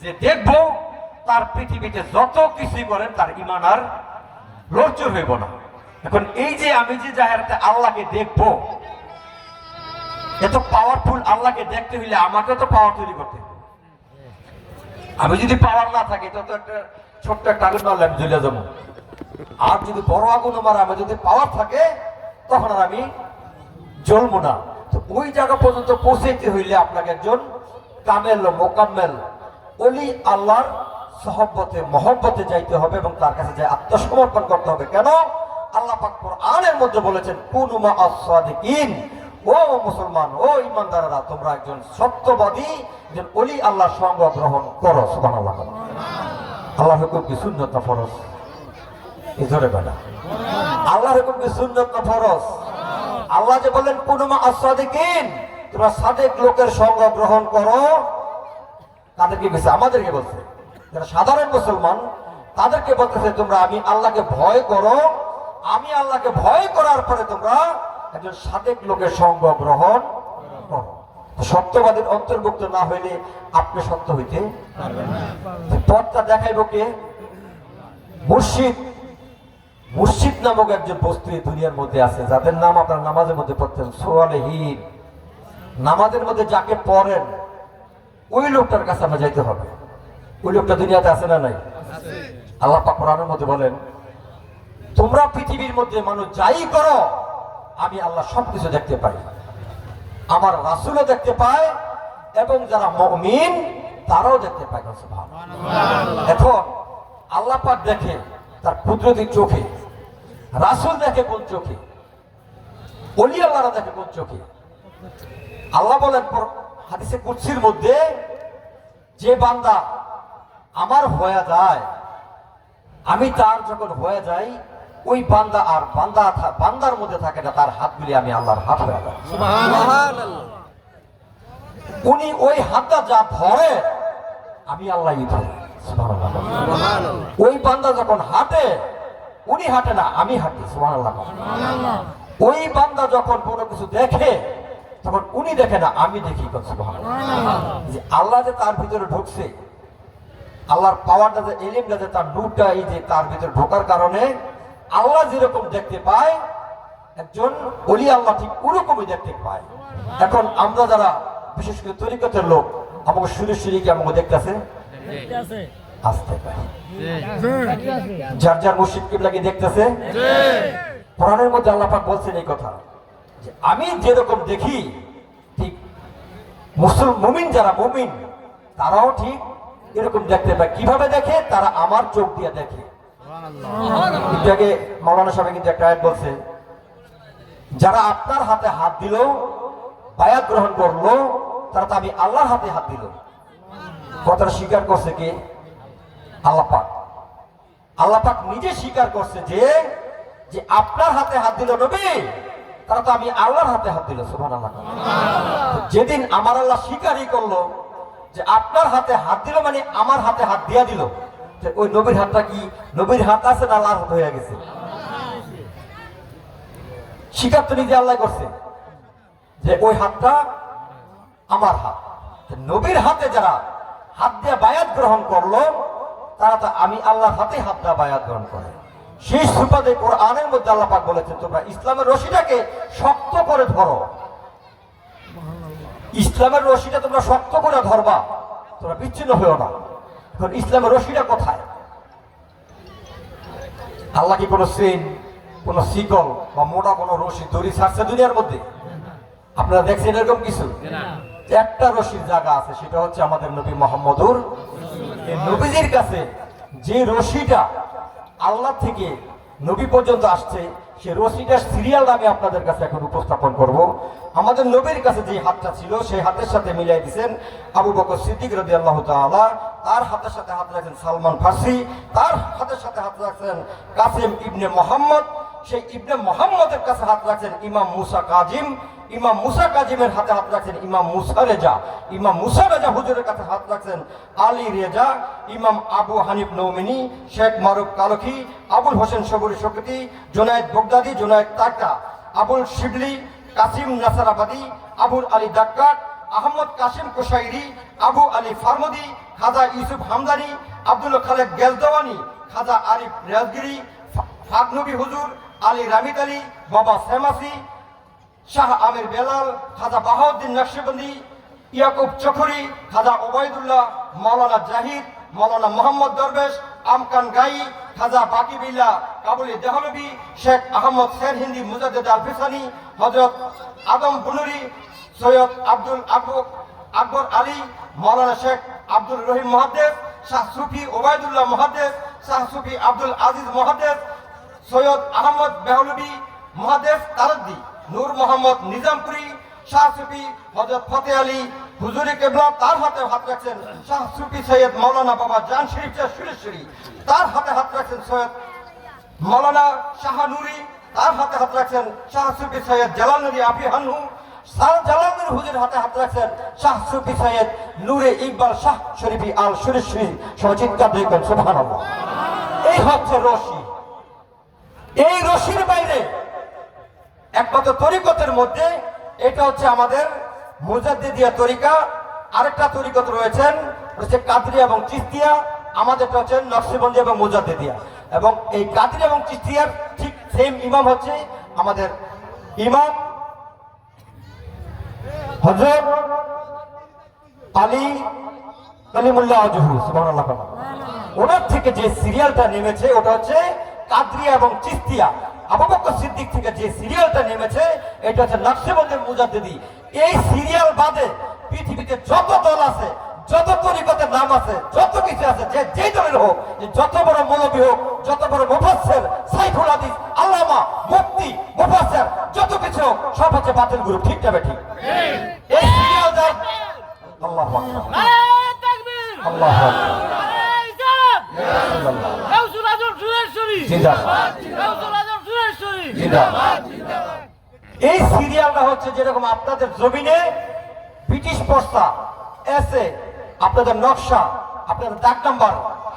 যে দেখবো, তার পৃথিবীতে যত কিছু করেন তার ঈমান আর লড়চড় হইব না। এখন এই যে আমি যে জাহেরতে আল্লাহকে দেখবো, এত পাওয়ারফুল আল্লাহকে দেখতে হইলে আমাকে তো পাওয়ার তৈরি করতে হবে। আমি যদি পাওয়ার না থাকে, তো একটা ছোট্ট একটা আগুন মারলে আমি জ্বলে যাবো। আর যদি বড় আগুন আমার, আমি যদি পাওয়ার থাকে, তখন আর আমি জ্বলবো না। তো ওই জায়গা পর্যন্ত পৌঁছাইতে হইলে আপনাকে একজন কামেল মোকাম্মেল ওলি আল্লাহর সহবতে মহব্বতে যাইতে হবে, এবং তার কাছে যাই আত্মসমর্পণ করতে হবে। কেন? আল্লাহ পাক কোরআনের মধ্যে বলেছেন, কুনু মা'আস সাদিকিন, ও মুসলমান, ও ঈমানদাররা, তোমরা একজন সত্যবাদী, একজন ওলি আল্লাহর সঙ্গ গ্রহণ করো। সুবহানাল্লাহ। আল্লাহর হুকুম কি সুন্নত না ফরজ? এই ধরে বেটা, আল্লাহর হুকুম কি সুন্নত না ফরজ? আল্লাহ যে বললেন কুনু মা'আস সাদিকিন, তোমরা সাদেক লোকের সঙ্গ গ্রহণ করো, তাদেরকে বলছে, আমাদেরকে বলছে, যারা সাধারণ মুসলমান তাদেরকে বলতেছে, তোমরা আমি আল্লাহকে ভয় করো, আমি আল্লাহকে ভয় করার পরে তোমরা একজন সাদেক লোকের সঙ্গ গ্রহণ করো। সত্যবাদীর অন্তর্ভুক্ত না হইলে আপনি সত্য হইতে পারবেন না। পথটা দেখাইব কে? মুর্শিদ। মুর্শিদ নামক একজন বস্তু এই দুনিয়ার মধ্যে আছে, যাদের নাম আপনার নামাজের মধ্যে পড়তেন, সোয়ালেহীন। নামাজের মধ্যে যাকে পড়েন, ওই লোকটার কাছে আমরা যাইতে হবে। ওই লোকটা দুনিয়াতে আছে না নাই? আল্লাহ পাক কোরআনের মধ্যে বলেন, তোমরা পৃথিবীর মধ্যে মানুষ যাই করো, আমি আল্লাহ সবকিছু দেখতে পাই, আমার রাসূলও দেখতে পায়, এবং যারা মুমিন তারাও দেখতে পায়। এখন আল্লাহ পাক দেখে তার কুদরতি চোখে, রাসূল দেখে কোন চোখে, ওলি আল্লাহরা দেখে কোন চোখে? আল্লাহ বলেন হাদিসে কুদসির মধ্যে, যে বান্দা আমার হয়ে যায়, আমি তার যখন হয়ে যাই, ওই বান্দা আর বান্দার মধ্যে থাকে না, তার হাতগুলি আমি আল্লাহর হাত হয়ে যায়। সুবহানাল্লাহ। উনি ওই হাতটা যা ধরে, আমি আল্লাহই ধরি। সুবহানাল্লাহ। ওই বান্দা যখন হাঁটে, উনি হাঁটে না, আমি হাঁটি। সুবহানাল্লাহ। ওই বান্দা যখন কোনো কিছু দেখে, তখন উনি দেখে না, আমি দেখি। সুবহানাল্লাহ। যে আল্লাহ যে তার ভিতরে ঢুকছে, আল্লাহর পাওয়ারটা যে ইলমটা যে তার নূরটা এই যে তার ভিতরে ঢোকার কারণে আল্লাহ যেরকম দেখতে পায় একজন ওলি আল্লাহ ঠিক ওরকমই দেখতে পায়। এখন আমরা যারা বিশেষ করে তরিকতের লোক আমাকে সুরি কি আমাকে দেখতেছে আসতে পায়, যার যার মুর্শিদ কিবলাকে দেখতেছে। কোরআনের মধ্যে আল্লাহ পাক বলছেন এই কথা যে আমি যেরকম দেখি ঠিক মুমিন যারা মুমিন তারাও ঠিক এরকম দেখতে পায়। কিভাবে দেখে? তারা আমার চোখ দিয়ে দেখে। একটু আগে মাওলানা সাহেব কিন্তু একটা আয়াত বলছে, যারা আপনার হাতে হাত দিল, বায়াত গ্রহণ করলো, তারা তো আমি আল্লাহর হাতে হাত দিল। কথাটা স্বীকার করছে কে? আল্লাহ পাক। আল্লাহ পাক নিজে স্বীকার করছে যে যে আপনার হাতে হাত দিল নবী, তারা তো আমি আল্লাহর হাতে হাত দিল। সুবহানাল্লাহ। যেদিন আমার আল্লাহ স্বীকারই করলো যে আপনার হাতে হাত দিল মানে আমার হাতে হাত দিয়া দিল, ওই নবীর হাতটা কি নবীর হাত আছে না আল্লাহর হাত হয়ে গেছে? স্বীকার তো নিজে আল্লাহ করছে যে ওই হাতটা আমার হাত। নবীর হাতে যারা হাত দিয়ে বায়াত গ্রহণ করলো, তারা তো আমি আল্লাহর হাতে হাত দিয়ে বায়াত গ্রহণ করে। সেই সুবাদে কোরআনের মধ্যে আল্লাহ পাক বলেছেন, তোমরা ইসলামের রশিটাকে শক্ত করে ধরো। ইসলামের রশিটা তোমরা শক্ত করে ধরবা, তোমরা বিচ্ছিন্ন হয়েও না। এখন ইসলামের রশিটা কোথায়? আল্লাহ কি কোনো চেইন, কোনো শিকল বা মোটা কোনো রশি দড়ি ছাড়ছে দুনিয়ার মধ্যে? আপনারা দেখছেন এরকম কিছু? একটা রশির জায়গা আছে, সেটা হচ্ছে আমাদের নবী মুহাম্মদুর। এই নবীজির কাছে যে রশিটা আল্লাহ থেকে নবী পর্যন্ত আসছে, সে রশিটার সিরিয়াল আমি আপনাদের কাছে এখন উপস্থাপন করব। আমাদের নবীর কাছে যে হাতটা ছিল, সেই হাতের সাথে মিলাই দিয়েছেন আবু বকর সিদ্দিক রাদিয়াল্লাহু তাআলা, তার হাতের সাথে হাত রাখছেন সালমান ফার্সি, তার হাতের সাথে হাত রাখছেন কাসিম ইবনে মুহাম্মদ, সেই ইবনে মুহাম্মদের কাছে হাত রাখছেন ইমাম মুসা কাজিম, ইমাম মুসা কাজিমের হাতে হাত রাখছেন ইমাম মুসা রেজা, ইমাম মুসা রেজা হুজুরের কাছে হাত রাখছেন আলী রেজা, ইমাম আবু হানিফ নৌমিনী, শেখ মারুফ কালখি, আবুল হোসেন সবুরি শকতি, জুনায়েদ বগদাদি, জুনায়েদ তাকা, আবুল শিবলি, কাসিম নাসারাবাদী, আবুল আলী দাক্কার, আহমদ কাসিম কোশাইরি, আবু আলী ফারমদি, খাজা ইউসুফ হামদানি, আব্দুল খালেক গেলদওয়ানি, খাজা আরিফ রেজগিরি, ফাগনবী হুজুর, আলী রামিদ আলী, বাবা সেমাসি, শাহ আমির বেলাল, খাজা বাহাউদ্দিন নকশবন্দি, ইয়াকুব চখরি, খাজা ওবায়দুল্লাহ, মাওলানা জাহিদ, মাওলানা মোহাম্মদ দরবেশ, আমকান গাই, খাজা বাকি বিল্লাহ কাবুলি দেহলবি, শেখ আহমদ শের হিন্দি মুজাদ্দেদ আল ফিসানি, হযরত আদম বুনুরি, সৈয়দ আব্দুল আকবর আলী, মাওলানা শেখ আব্দুল রহিম মুহাদ্দিস, শাহ সুফি ওবায়দুল্লাহ মুহাদ্দিস, শাহ সুফি আব্দুল আজিজ মুহাদ্দিস, সৈয়দ আহমদ বেহলবি মুহাদ্দিস তারদ্দি, নূর মোহাম্মদ নিজামপুরি, শাহ সুফি হযরত ফতে আলী হুজুরি কেবলা, তার হাতে হাত রাখছেন শাহ সুফি সৈয়দ মাওলানা বাবা জান শরীফ সুরেশ্বরী, তার হাতে হাত রাখছেন সৈয়দ মাওলানা শাহ নুরি, তার হাতে হাত রাখছেন শাহ সুফি সৈয়দ জালাল নুরি আফি হানহু, শাহ জালাল নুরি হুজুর হাতে হাত রাখছেন শাহ সুফি সৈয়দ নূরে ইকবাল শাহ শরীফি আল সুরেশ্বরী। সচিৎকার দেখবেন সুবহানাল্লাহ। এই হচ্ছে রশি। এই রশির বাইরে একমাত্র তরিকতের মধ্যে এটা হচ্ছে আমাদের মুজাদ্দিদিয়া তরিকা। আরেকটা তরিকত রয়েছেন হচ্ছে কাদরিয়া এবং চিশতিয়া, আমাদেরটা হচ্ছে নকশবন্দি এবং মুজাদ্দিদিয়া। এবং এই কাদরিয়া এবং চিশতিয়ার ঠিক সেম ইমাম হচ্ছে আমাদের ইমাম হযরত আলী কালিমুল্লাহ আজহু সুবহানাল্লাহ। ওনার থেকে যে সিরিয়ালটা নেমেছে ওটা হচ্ছে কাদরিয়া এবং চিশতিয়া। আবু বকর সিদ্দিক থেকে যে সিরিয়ালটা নেমেছে এটা হচ্ছে নকশবন্দি মুজাদ্দিদি। এই সিরিয়াল বাদে পৃথিবীতে যত দল আছে, যত তরিকতের নাম আছে, যত কিছু আছে, যে যেই দলের হোক, যত বড় মৌলবী হোক, যত বড় মুফাসসির, সাইফুল হাদিস, আল্লামা, মুফতি, মুফাসসির, যত কিছু হোক, সব হচ্ছে বাতিল গ্রুপ। ঠিক না ঠিক? এই সিরিয়াল যার আল্লাহু আকবার, নারে তাকবীর, আল্লাহু আকবার, নারে ইসলাম, গাউসুল আজম সুরেশ্বরী জিন্দাবাদ, গাউসুল আজম সুরেশ্বরী জিন্দাবাদ, জিন্দাবাদ। এই সিরিয়ালটা হচ্ছে যেরকম আপনাদের জমিনে ব্রিটিশ পস্তা এসে আপনাদের নকশা, আপনাদের দাগ নাম্বার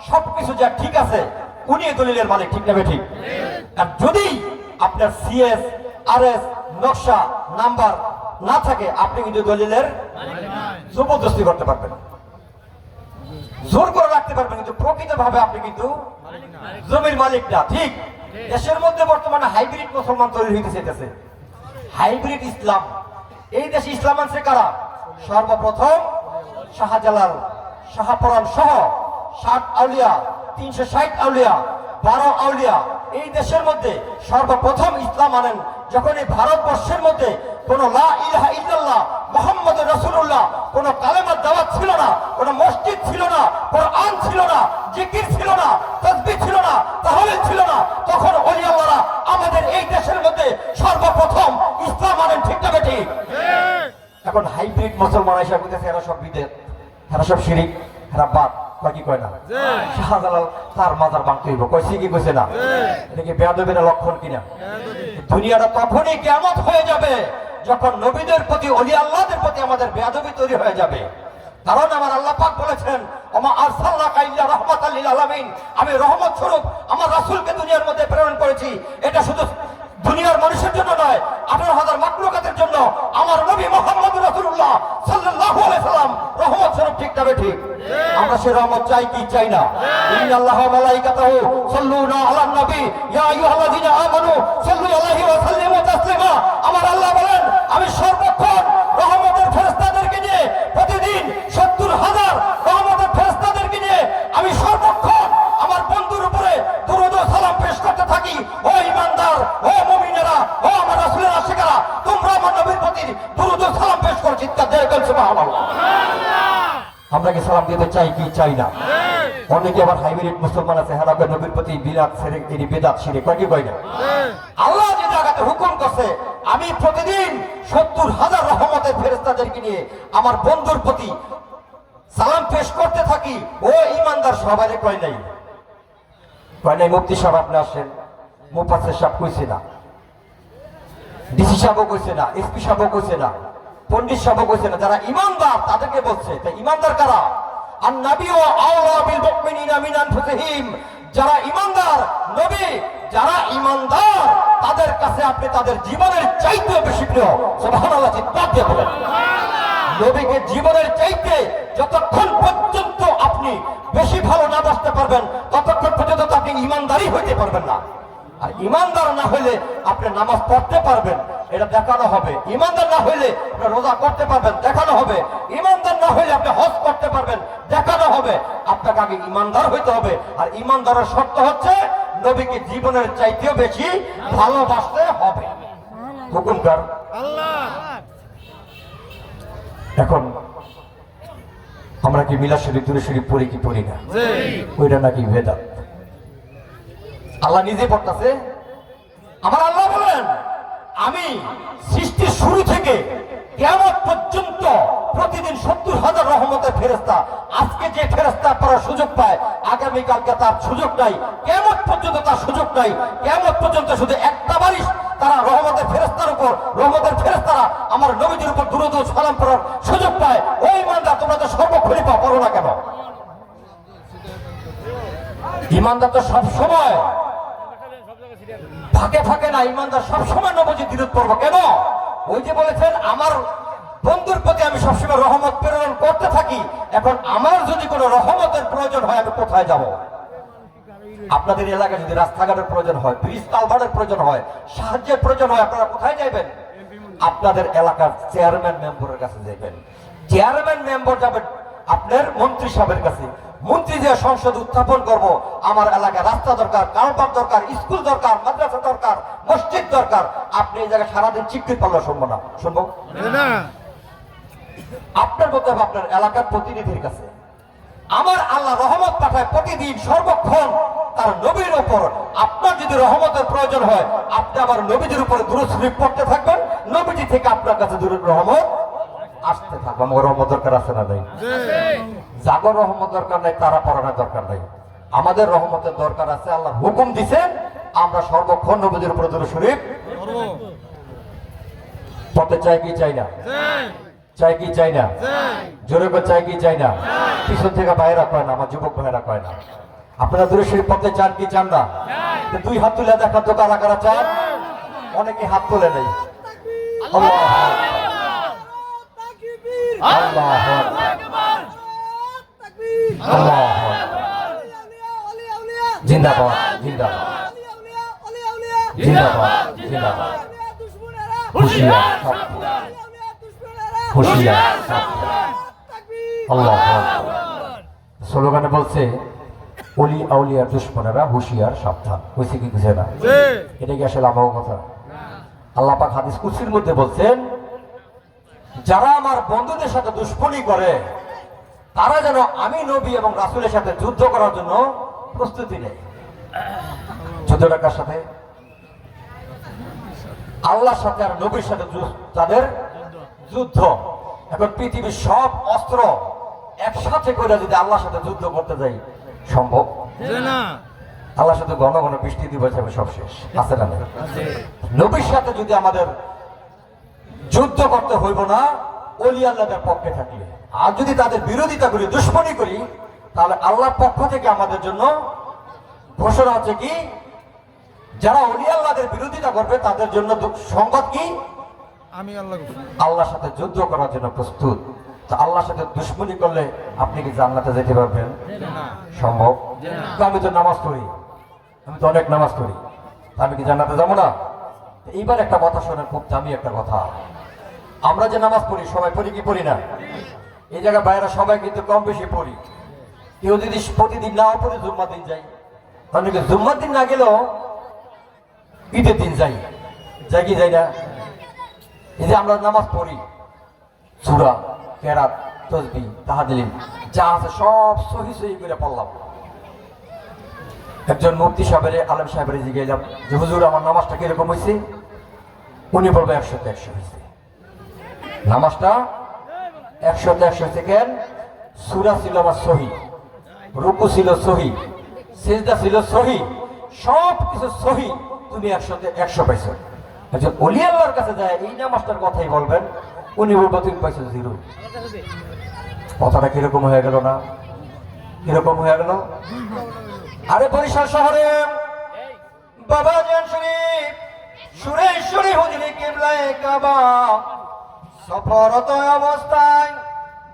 সবকিছু যা ঠিক আছে, উনি দলিলের মালিক। ঠিক না ঠিক? আর যদি আপনার সিএস আরএস নকশা নাম্বার না থাকে, আপনি কিন্তু দলিলের জবরদস্তি করতে পারবেন। জোর করে রাখতে পারবেন, কিন্তু প্রকৃতভাবে আপনি কিন্তু জমির মালিক না। ঠিক দেশের মধ্যে বর্তমানে হাইব্রিড মুসলমান তৈরি হইতে চাইতেছে, হাইব্রিড ইসলাম। এই দেশে ইসলাম আনছে কারা? সর্বপ্রথম শাহজালাল, শাহপরান সহ 60 আউলিয়া, 360 আউলিয়া, 12 আউলিয়া এই দেশের মধ্যে সর্বপ্রথম ইসলাম আনেন। যখন এই ভারতবর্ষের মধ্যে কোন লা ইলাহা ইল্লাল্লাহ মুহাম্মদুর রাসূলুল্লাহ, কোন কালেমার দাওয়াত ছিল না, কোন মসজিদ ছিল না, কোরআন ছিল না, জিকির ছিল না, তাসবিহ ছিল না, তাহলিল ছিল না, তখন ওলি আল্লাহরা আমাদের এই দেশের মধ্যে সর্বপ্রথম ইসলাম আনেন। ঠিক না ঠিক? এখন হাইব্রিড মুসলমান এসে বলতেছে এরা সব বিদআত, এরা সব শিরিক, এরা বাদ। কয় কি কয় না? শাহজালাল তার মাজার ভাঙতে হইব, কইছে কি কইছে না? এটা কি বেয়াদবির লক্ষণ কিনা? দুনিয়াটা তখনই কিয়ামত হয়ে যাবে যখন নবীদের প্রতি, ওলি আল্লাহদের প্রতি আমাদের বেয়াদবি তৈরি হয়ে যাবে। কারণ আমার আল্লাহ পাক বলেছেন, ওমা আরসালনাকা ইল্লা রাহমাতাল লিল আলামিন, আমি রহমত স্বরূপ আমার রাসূলকে দুনিয়ার মধ্যে প্রেরণ করেছি। এটা শুধু দুনিয়ার মানুষের জন্য নয়, 18,000 মাখলুকাতের জন্য আমার নবী মুহাম্মদুর রাসূলুল্লাহ সাল্লাল্লাহু আলাইহি সাল্লাম রহমত স্বরূপ। ঠিক না ঠিক? আমরা সে রহমত চাই কি চাই না? ইন্নাল্লাহা ওয়া মালাইকাতাহু সাল্লুনা আলান নবী ইয়া আইয়ুহাল্লাযীনা আমানু সাল্লু আলাইহি ওয়া সাল্লিমু তাসলিমা। আমার আল্লাহ বলেন, আমি সর্বক্ষণ রহমতের ফেরেশতাদেরকে নিয়ে প্রতিদিন 70,000 রহমতের ফেরেশতাদেরকে নিয়ে আমি সর্বক্ষণ আমার বন্ধুর উপরে দরুদ ও সালাম পেশ করতে থাকি। ও ঈমানদার, ও মুমিনেরা, ও আমার রাসূলের আশিকেরা, তোমরা আমার নবীর প্রতি দরুদ ও সালাম পেশ করো। চিৎকার দিয়ে বলুন সুবহানাল্লাহ। আমরা কি সালাম দিতে চাই কি চাই না? অনেকে আবার হাইব্রিড মুসলমান আছে, হেরা কয় নবীর প্রতি বিরাট শিরক, তিনি বিদআত শিরক, কয় কি কয় না? আল্লাহ যে জায়গাতে হুকুম করছে, আমি প্রতিদিন 70,000 রহমতের ফেরেশতাদেরকে নিয়ে আমার বন্ধুর প্রতি সালাম পেশ করতে থাকি। ও ঈমানদার, সবাই কয় নাই, কয় নাই মুফতি সাহেব আপনি আসেন, মুফাসসির সাহেব কইছে না, ডিসি সাহেবও কইছে না, এসপি সাহেবও কইছে না, পণ্ডিত সাহেবও কইছে না। যারা ঈমানদার তাদেরকে বলছে। তাই ঈমানদার কারা? আন-নাবিয়্যু আওলা বিল মুমিনিনা মিন আনফুসিহিম। যারা ঈমানদার, নবী যারা ঈমানদার তাদের কাছে আপনি তাদের জীবনের চাইতে বেশি প্রিয়। সুবহানাল্লাহ, চিৎকার দিয়ে বলেন নবীকে জীবনের চাইতে যতক্ষণ পর্যন্ত আপনি বেশি ভালো না বাসতে পারবেন ততক্ষণ পর্যন্ত আপনি ঈমানদারই হইতে পারবেন না। আর ঈমানদার না হইলে আপনি নামাজ পড়তে পারবেন, এটা দেখানো হবে। ঈমানদার না হইলে আপনি রোজা করতে পারবেন, দেখানো হবে। ঈমানদার না হইলে আপনি হজ করতে পারবেন, দেখানো হবে। আপনাকে আগে ঈমানদার হইতে হবে। আর ঈমানদারের শর্ত হচ্ছে নবীকে জীবনের চাইতেও বেশি ভালোবাসতে হবে। হুকুমকার আল্লাহ। এখন আমরা কি মিলাদ শরীফ, দুরূদ শরীফ পড়ি কি পড়ি না? ওইটা নাকি বেদাত। আল্লাহ নিজে পড়তেছে। আমার আল্লাহ বলেন, আমি সৃষ্টির শুরু থেকে কিয়ামত পর্যন্ত প্রতিদিন 70,000 রহমতের ফেরেশতা। আজকে যে ফেরেশতা পড়ার সুযোগ পায়, আগামীকালকে তার সুযোগ নাই, কিয়ামত পর্যন্ত তার সুযোগ নাই। কিয়ামত পর্যন্ত শুধু একটা বারিশ তারা রহমতের ফেরেশতার উপর, রহমতের ফেরেশতারা আমার নবীজির উপর দুরূদ ও সালাম পড়ার সুযোগ পায়। ওই ঈমানদার, তোমরা তো সর্বক্ষণই পড়ো না কেন? ঈমানদার তো সব সময় ফাঁকে ফাঁকে না, ঈমানদার সবসময় নবীজির দুরূদ পড়বো কেন? ওই যে বলেছেন, আমার বন্ধুর প্রতি আমি সবসময় রহমত প্রেরণ করতে থাকি। এখন আমার যদি কোনো রহমতের প্রয়োজন হয়, আমি কোথায় যাব? আপনাদের এলাকায় যদি রাস্তাঘাটের প্রয়োজন হয়, ব্রিজ কালভার্টের প্রয়োজন হয়, সাহায্যের প্রয়োজন হয়, আপনারা কোথায় যাবেন? আপনাদের এলাকার চেয়ারম্যান মেম্বারের কাছে যাবেন। চেয়ারম্যান মেম্বার যাবেন আপনার মন্ত্রী সাহেবের কাছে। মন্ত্রী যে সংসদ উত্থাপন করব, আমার এলাকায় রাস্তা দরকার, কালভার্ট দরকার, স্কুল দরকার, মাদ্রাসা দরকার, মসজিদ দরকার। আপনি এই জায়গায় সারাদিন চিৎকার পারলে শুনবো না? শুনবো না। আপনার বলতে হবে আপনার এলাকার প্রতিনিধির কাছে। আমার আল্লাহ রহমত পাঠায় প্রতিদিন সর্বক্ষণ তার নবীর উপর। আপনার যদি রহমতের প্রয়োজন হয়, আপনি আবার নবীজির উপরে দুরূদ শরীফ পড়তে থাকবেন। নবীজি থেকে আপনার কাছে দুরূদ রহমত আসতে থাকবে। আমার রহমত দরকার আছে না নাই? জাগর রহমত দরকার নাই, তারা পড়ানোর দরকার নাই। আমাদের রহমতের দরকার আছে। আল্লাহ হুকুম দিছেন, আমরা সর্বক্ষণ নবীজির উপরে দুরূদ শরীফ পড়তে চাই কি চাই না? চাই কি চাই না? জোরে করে চাই কি চাই না? পিছন থেকে ভাইয়েরা কয় না, আমার যুবক ভাইয়েরা কয় না। আপনারা দুরূদ শরীফ পড়তে চান কি চান না? দুই হাত তুলে দেখা তো কারা কারা চান? অনেকে হাত তুলে নেই। আল্লাহ জিন্দাবাদ জিন্দাবাদ জিন্দাবাদ জিন্দাবাদ হুশিয়ার সাবধান হুশিয়ার সাবধান আল্লাহু আকবার স্লোগানে বলছে ওলি আউলিয়ার দুশমনেরা হুশিয়ার সাবধান হয়েছে কি বুঝে না এটা কি আসলে আমার কথা আল্লাহ পাক হাদিস কুদসির মধ্যে বলছেন যারা আমার বন্ধুদের সাথে দুশমনী করে তারা যেন আমি নবী এবং রাসূলের সাথে যুদ্ধ করার জন্য প্রস্তুতি নেয় যুদ্ধটা কার সাথে আল্লাহর সাথে আর নবীর সাথে তাদের যুদ্ধ এখন পৃথিবীর সব অস্ত্র একসাথে করে যদি আল্লাহর সাথে যুদ্ধ করতে যাই সম্ভব না আল্লাহর সাথে ঘন ঘন বৃষ্টি দিবে যাবে সব শেষ আছে না নবীর সাথে যদি আমাদের যুদ্ধ করতে হইব না ওলি আল্লাহদের পক্ষে থাকলে আর যদি তাদের বিরোধিতা করি দুশমনী করি তাহলে আল্লাহর পক্ষ থেকে আমাদের জন্য ঘোষণা হচ্ছে কি যারা ওলি আল্লাহদের বিরোধিতা করবে তাদের জন্য সংবাদ কি আমি আল্লাহর সাথে যুদ্ধ করার জন্য প্রস্তুত তো আল্লাহর সাথে দুশমনী করলে আপনি কি জান্নাতে যেতে পারবেন সম্ভব আমি তো নামাজ পড়ি আমি তো অনেক নামাজ পড়ি আমি কি জান্নাতে যাবো না এইবার একটা কথা শোনেন খুব দামি একটা কথা আমরা যে নামাজ পড়ি সবাই পড়ি কি পড়ি না এই জায়গায় বাইরে সবাই কিন্তু কম বেশি পড়ি কেউ যদি প্রতিদিন নাও পড়ি জুম্মার দিন যাই অনেকে জুম্মার দিন না গেলেও ঈদের দিন যাই যাই কি যাই না এই যে আমরা নামাজ পড়ি সূরা কেরাত তাসবিহ তাহলিল যা আছে সব সহি সহি করে পড়লাম একজন মুফতি সাহেবের আলেম সাহেবের জিজ্ঞাসা যে হুজুর আমার নামাজটা কিরকম হয়েছে উনি বলবে 100-100 হয়েছে নামাজটা 100-100 হয়েছে কেন সূরা ছিল আমার সহি রুকু ছিল সহি সিজদা ছিল সহি সব কিছু সহি তুমি 100-100 পাইছো একজন ওলি আল্লাহর কাছে যায় এই নামাজটার কথাই বলবেন উনি বলবে তুমি পাইছো 0 কথাটা কিরকম হয়ে গেল না কিরকম হয়ে গেল আরে বরিশাল শহরে বাবা জান শরীফ সুরেশ্বরী হুজুরি কিবলায়ে কাবা সফরত অবস্থায়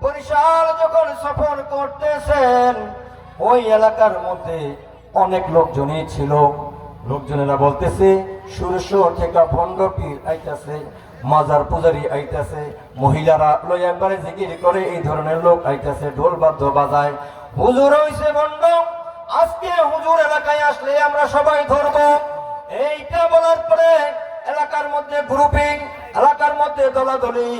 বরিশাল যখন সফর করতেছেন ওই এলাকার মধ্যে অনেক লোকজনই ছিল লোকজনেরা বলতেছে সুরেশ্বর থেকে ভণ্ড পীর আইতাছে মাজার পূজারি আইতাছে মহিলারা লই একবারে জিকির করে এই ধরনের লোক আইতাছে ঢোল বাদ্য বাজায় হুজুর হইছে ভণ্ড আজকে হুজুর এলাকায় আসলে আমরা সবাই ধরবো এইটা বলার পরে এলাকার মধ্যে গ্রুপিং এলাকার মধ্যে দলাদলি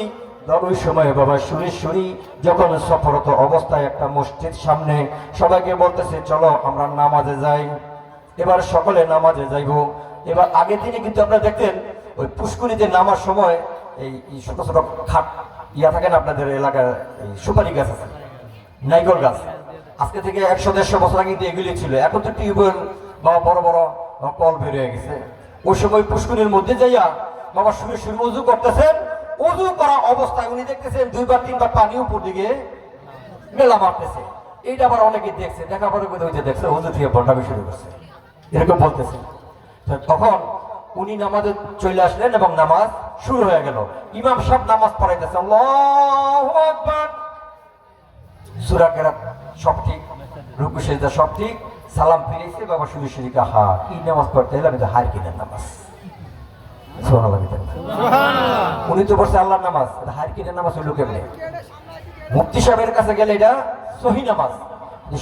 ওই সময় বাবা সুরেশ্বরী যখন সফরত অবস্থায় একটা মসজিদ সামনে সবাইকে বলতেছে চলো আমরা নামাজে যাই এবার সকলে নামাজে যাইব এবার আগে দিনে কিন্তু আপনারা দেখতেন ওই পুষ্করিতে নামার সময় এই ছোট ছোট খাট ইয়া থাকে না আপনাদের এলাকায় এই সুপারি গাছ আছে নাইকল গাছ আজকে থেকে 100-150 বছর আগে কিন্তু এগুলি ছিল এখন তো টিউবওয়েল বা বড় বড় কল বের হয়ে গেছে ওই সময় পুষ্করির মধ্যে যাইয়া বাবা সুরেশ্বরী উজু করতেছেন উজু করা অবস্থায় উনি দেখতেছেন 2-3 পানি উপর দিকে মেলা মারতেছে এইটা আবার অনেকে দেখছে দেখা পরে কোথাও দেখছে উজু থেকে বন্ডামি শুরু করছে এরকম বলতেছে তখন উনি নামাজে চলে আসলেন এবং নামাজ শুরু হয়ে গেল ইমাম সাহেব নামাজ পড়াইতেছে আল্লাহু আকবার সূরা কেরাত সব ঠিক রুকু সিজদা সব ঠিক সালাম ফিরেছে বাবা সুরেশ্বরী হা কি নামাজ পড়তে এলাম এটা হার কিনের নামাজ সুবহানাল্লাহ উনি তো বলছে আল্লাহর নামাজ হার কিনের নামাজ হইল কেমনে মুফতি সাহেবের কাছে গেলে এটা সহি নামাজ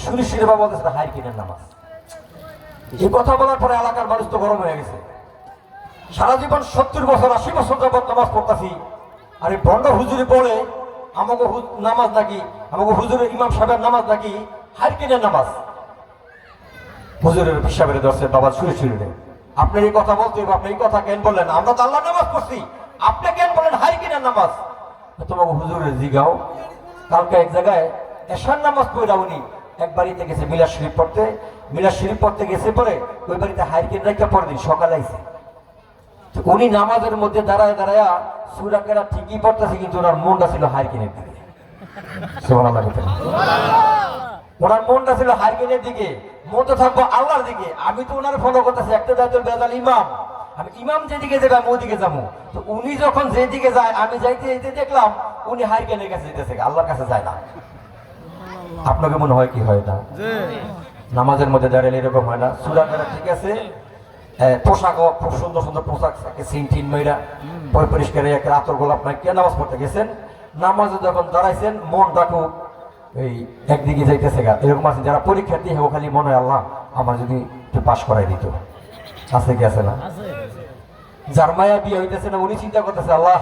সুরেশ্বরী বাবা বলতেছে হার কিনের নামাজ এই কথা বলার পরে এলাকার মানুষ তো গরম হয়ে গেছে সারা জীবন 70 বছর 80 বছর যাবত নামাজ পড়তাছি আর এই বন্ড হুজুরি বলে আমাকে নামাজ নাকি আমাকে হুজুরের ইমাম সাহেবের নামাজ নাকি হার কিনের নামাজ হুজুরের হিসাবের দর্শে বাবা সুরেশ্বরী আপনার এই কথা বলতে আপনি এই কথা কেন বললেন আমরা তো আল্লাহ নামাজ পড়ছি আপনি কেন বলেন হার কিনের নামাজ তোমাকে হুজুরের জিগাও কালকে এক জায়গায় এশার নামাজ পড়া উনি এক বাড়িতে গেছে মিলাদ শরীফ পড়তে গেছে পরে ওই বাড়িতে হার কিন রেখে পরের দিন সকালে আইছে উনি নামাজের মধ্যে দাঁড়ায় দাঁড়ায় সূরা কেরাত ঠিকই পড়তেছে কিন্তু ওনার মনটা ছিল হার কিনের দিকে সুবহানাল্লাহ ওনার মনটা ছিল হার কিনের দিকে মন তো থাকবো আল্লাহর দিকে আমি তো ওনার ফলো করতেছি একটা দায়িত্বের বেজাল ইমাম আমি ইমাম যেদিকে যাবে আমি ওদিকে যাবো তো উনি যখন যেদিকে যায় আমি যাইতে যেতে দেখলাম উনি হার কিনের কাছে যেতেছে আল্লাহর কাছে যায় না আপনাকে মনে হয় কি হয় না নামাজের মধ্যে দাঁড়ালে এরকম হয় না। সূরা কারা ঠিক আছে, পোশাকও খুব সুন্দর সুন্দর পোশাক থাকে, সিনটিন ময়রা পরিষ্কার একটা আতর গোলাপ নাই কে নামাজ পড়তে গেছেন, নামাজে যখন দাঁড়াইছেন মনটা খুব এই একদিকে যাইতেছে গা। এরকম আছে যারা পরীক্ষার্থী হেও খালি মনে হয় আল্লাহ আমার যদি একটু পাশ করাই দিত। আছে কি আছে না? যার মায়া বিয়ে হইতেছে না উনি চিন্তা করতেছে আল্লাহ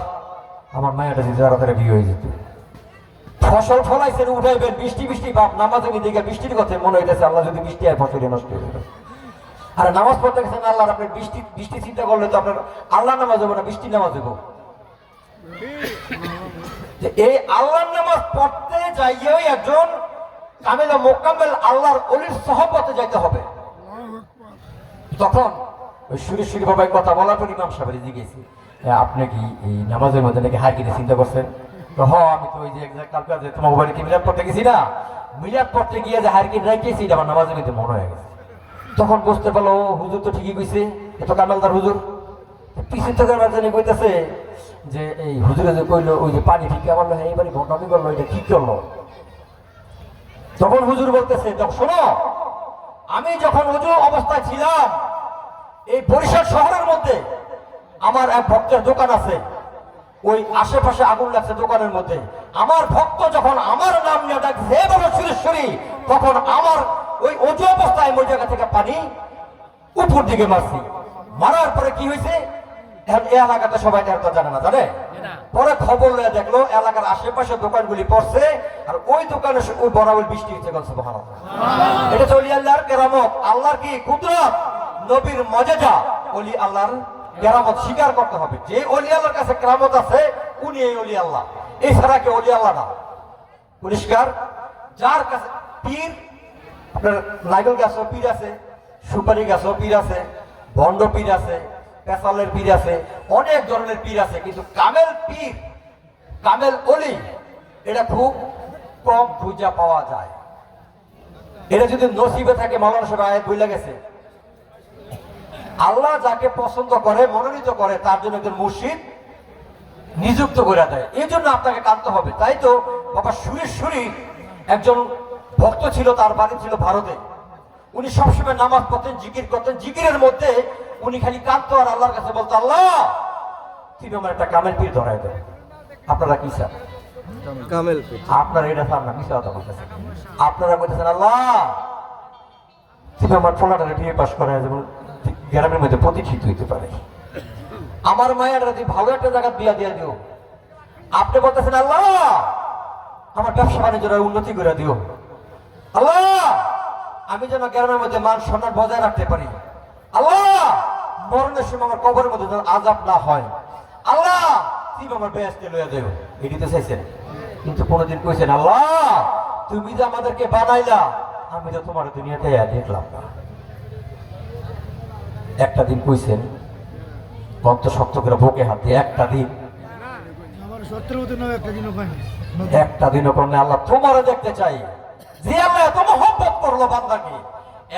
আমার মায়াটা যদি তাড়াতাড়ি বিয়ে হয়ে যেত। ফসল ফলাইছেন উঠাইবেন, বৃষ্টি বৃষ্টি বাপ নামাজে দিকে বৃষ্টির কথা মনে হইতেছে আল্লাহ যদি বৃষ্টি হয় ফসল নষ্ট হয়ে যাবে। আর নামাজ পড়তে গেছেন আল্লাহ আপনি বৃষ্টি বৃষ্টি চিন্তা করলে তো আপনার আল্লাহ নামাজ হবো না বৃষ্টি নামাজ হবো। এই আল্লাহর নামাজ পড়তে যাইয়েও একজন কামেল মোকাম্মেল আল্লাহর অলির সহবতে যাইতে হবে। তখন ওই সুরে সুরে বাবাই কথা বলার পর ইমাম সাহেব জিজ্ঞেস আপনি কি এই নামাজের মধ্যে নাকি হার কিনে চিন্তা করছেন? তো হ আমি তো ওই যে কালকে তোমার বাড়িতে মিলাদ পড়তে গেছি না, মিলাদ পড়তে গিয়ে যে হার কিনে রাখিয়েছি এটা আমার নামাজের মধ্যে মনে হয়ে গেছে। তখন বুঝতে পারলো হুজুর তো ঠিকই কইছে, এত কামালদার হুজুর। পিছন থেকে জানি কইতেছে যে এই হুজুরে যে কইলো ওই যে পানি ঠিক করলো এইবারই ঘটনামি করলো এটা ঠিক করলো। তখন হুজুর বলতেছে শোনো আমি যখন হুজু অবস্থায় ছিলাম এই বরিশাল শহরের মধ্যে আমার এক ভক্তের দোকান আছে, ওই আশেপাশে আগুন লাগছে দোকানের মধ্যে। আমার ভক্ত যখন আমার নাম নিয়ে ডাকছে বলো সুরেশ্বরী, তখন আমার ওই অজু অবস্থায় ওই জায়গা থেকে পানি উপর দিকে মারছি। মারার পরে কি হয়েছে এখন এই এলাকাতে সবাই তো জানে না, জানে। পরে খবর নিয়ে দেখলো এলাকার আশেপাশে দোকানগুলি পড়ছে আর ওই দোকানে ওই বরাবর বৃষ্টি হচ্ছে। এটা তো অলি আল্লাহর কেরামত, আল্লাহর কি কুদরত, নবীর মজেজা। অলি আল্লাহর কেরামত স্বীকার করতে হবে। যে অলি আল্লাহর কাছে কেরামত আছে উনি এই অলি আল্লাহ, এছাড়া কে অলি আল্লাহ না। পরিষ্কার। যার কাছে পীর, আপনার নাইগল গাছও পীর আছে, সুপারি গাছও পীর আছে, ভণ্ড পীর আছে, পেশালের পীর আছে, অনেক ধরনের পীর আছে, কিন্তু কামেল পীর কামেল অলি এটা খুব কম খুঁজা পাওয়া যায়। এটা যদি নসিবে থাকে মাওলানা সাহেব আয়াত বইলা গেছে আল্লাহ যাকে পছন্দ করে মনোনীত করে তার জন্য একজন মুর্শিদ নিযুক্ত করে দেয়। এই জন্য আপনাকে কাঁদতে হবে। তাই তো বাবা সুরেশ্বরী একজন ভক্ত ছিল, তার বাড়ি ছিল ভারতে। উনি সবসময় নামাজ পড়তেন, জিকির করতেন। জিকিরের মধ্যে উনি খালি কাঁদতো আর আল্লাহর কাছে বলতো আল্লাহ তুমি আমার একটা কামেল পীর ধরাই দেয়। আপনারা কি চান? কামেল পীর। আপনারা এটা চান না, মিশা কথা বলতেছেন। আপনারা বলতেছেন আল্লাহ তুমি আমার ফোলাটারে বিয়ে পাশ করাই যেমন গ্রামের মধ্যে প্রতিষ্ঠিত হইতে পারে, আমার মায়ের যদি ভালো একটা জায়গা বিয়া দিয়ে দিও। আপনি বলতেছেন আল্লাহ আমার ব্যবসা বাণিজ্যের উন্নতি করে দিও। আল্লাহ আমি যেন গ্রামের মধ্যে মান সম্মান বজায় রাখতে পারি। আল্লাহ মরণের সময় আমার কবরের মধ্যে যেন আযাব না হয়। আল্লাহ তুমি আমার বেহেশতে লইয়া দেও। এটি তো চাইছেন, কিন্তু কোনোদিন কইছেন আল্লাহ তুমি যে আমাদেরকে বানাইলা আমি তো তোমার দুনিয়াতে দেখলাম না। একটা দিন কইছেন কত শক্ত করে বুকে হাত দিয়ে, একটা দিন একটা দিনও করলে আল্লাহ তোমার দেখতে চাই। যে আল্লাহ এত মহব্বত করলো বান্দাকে,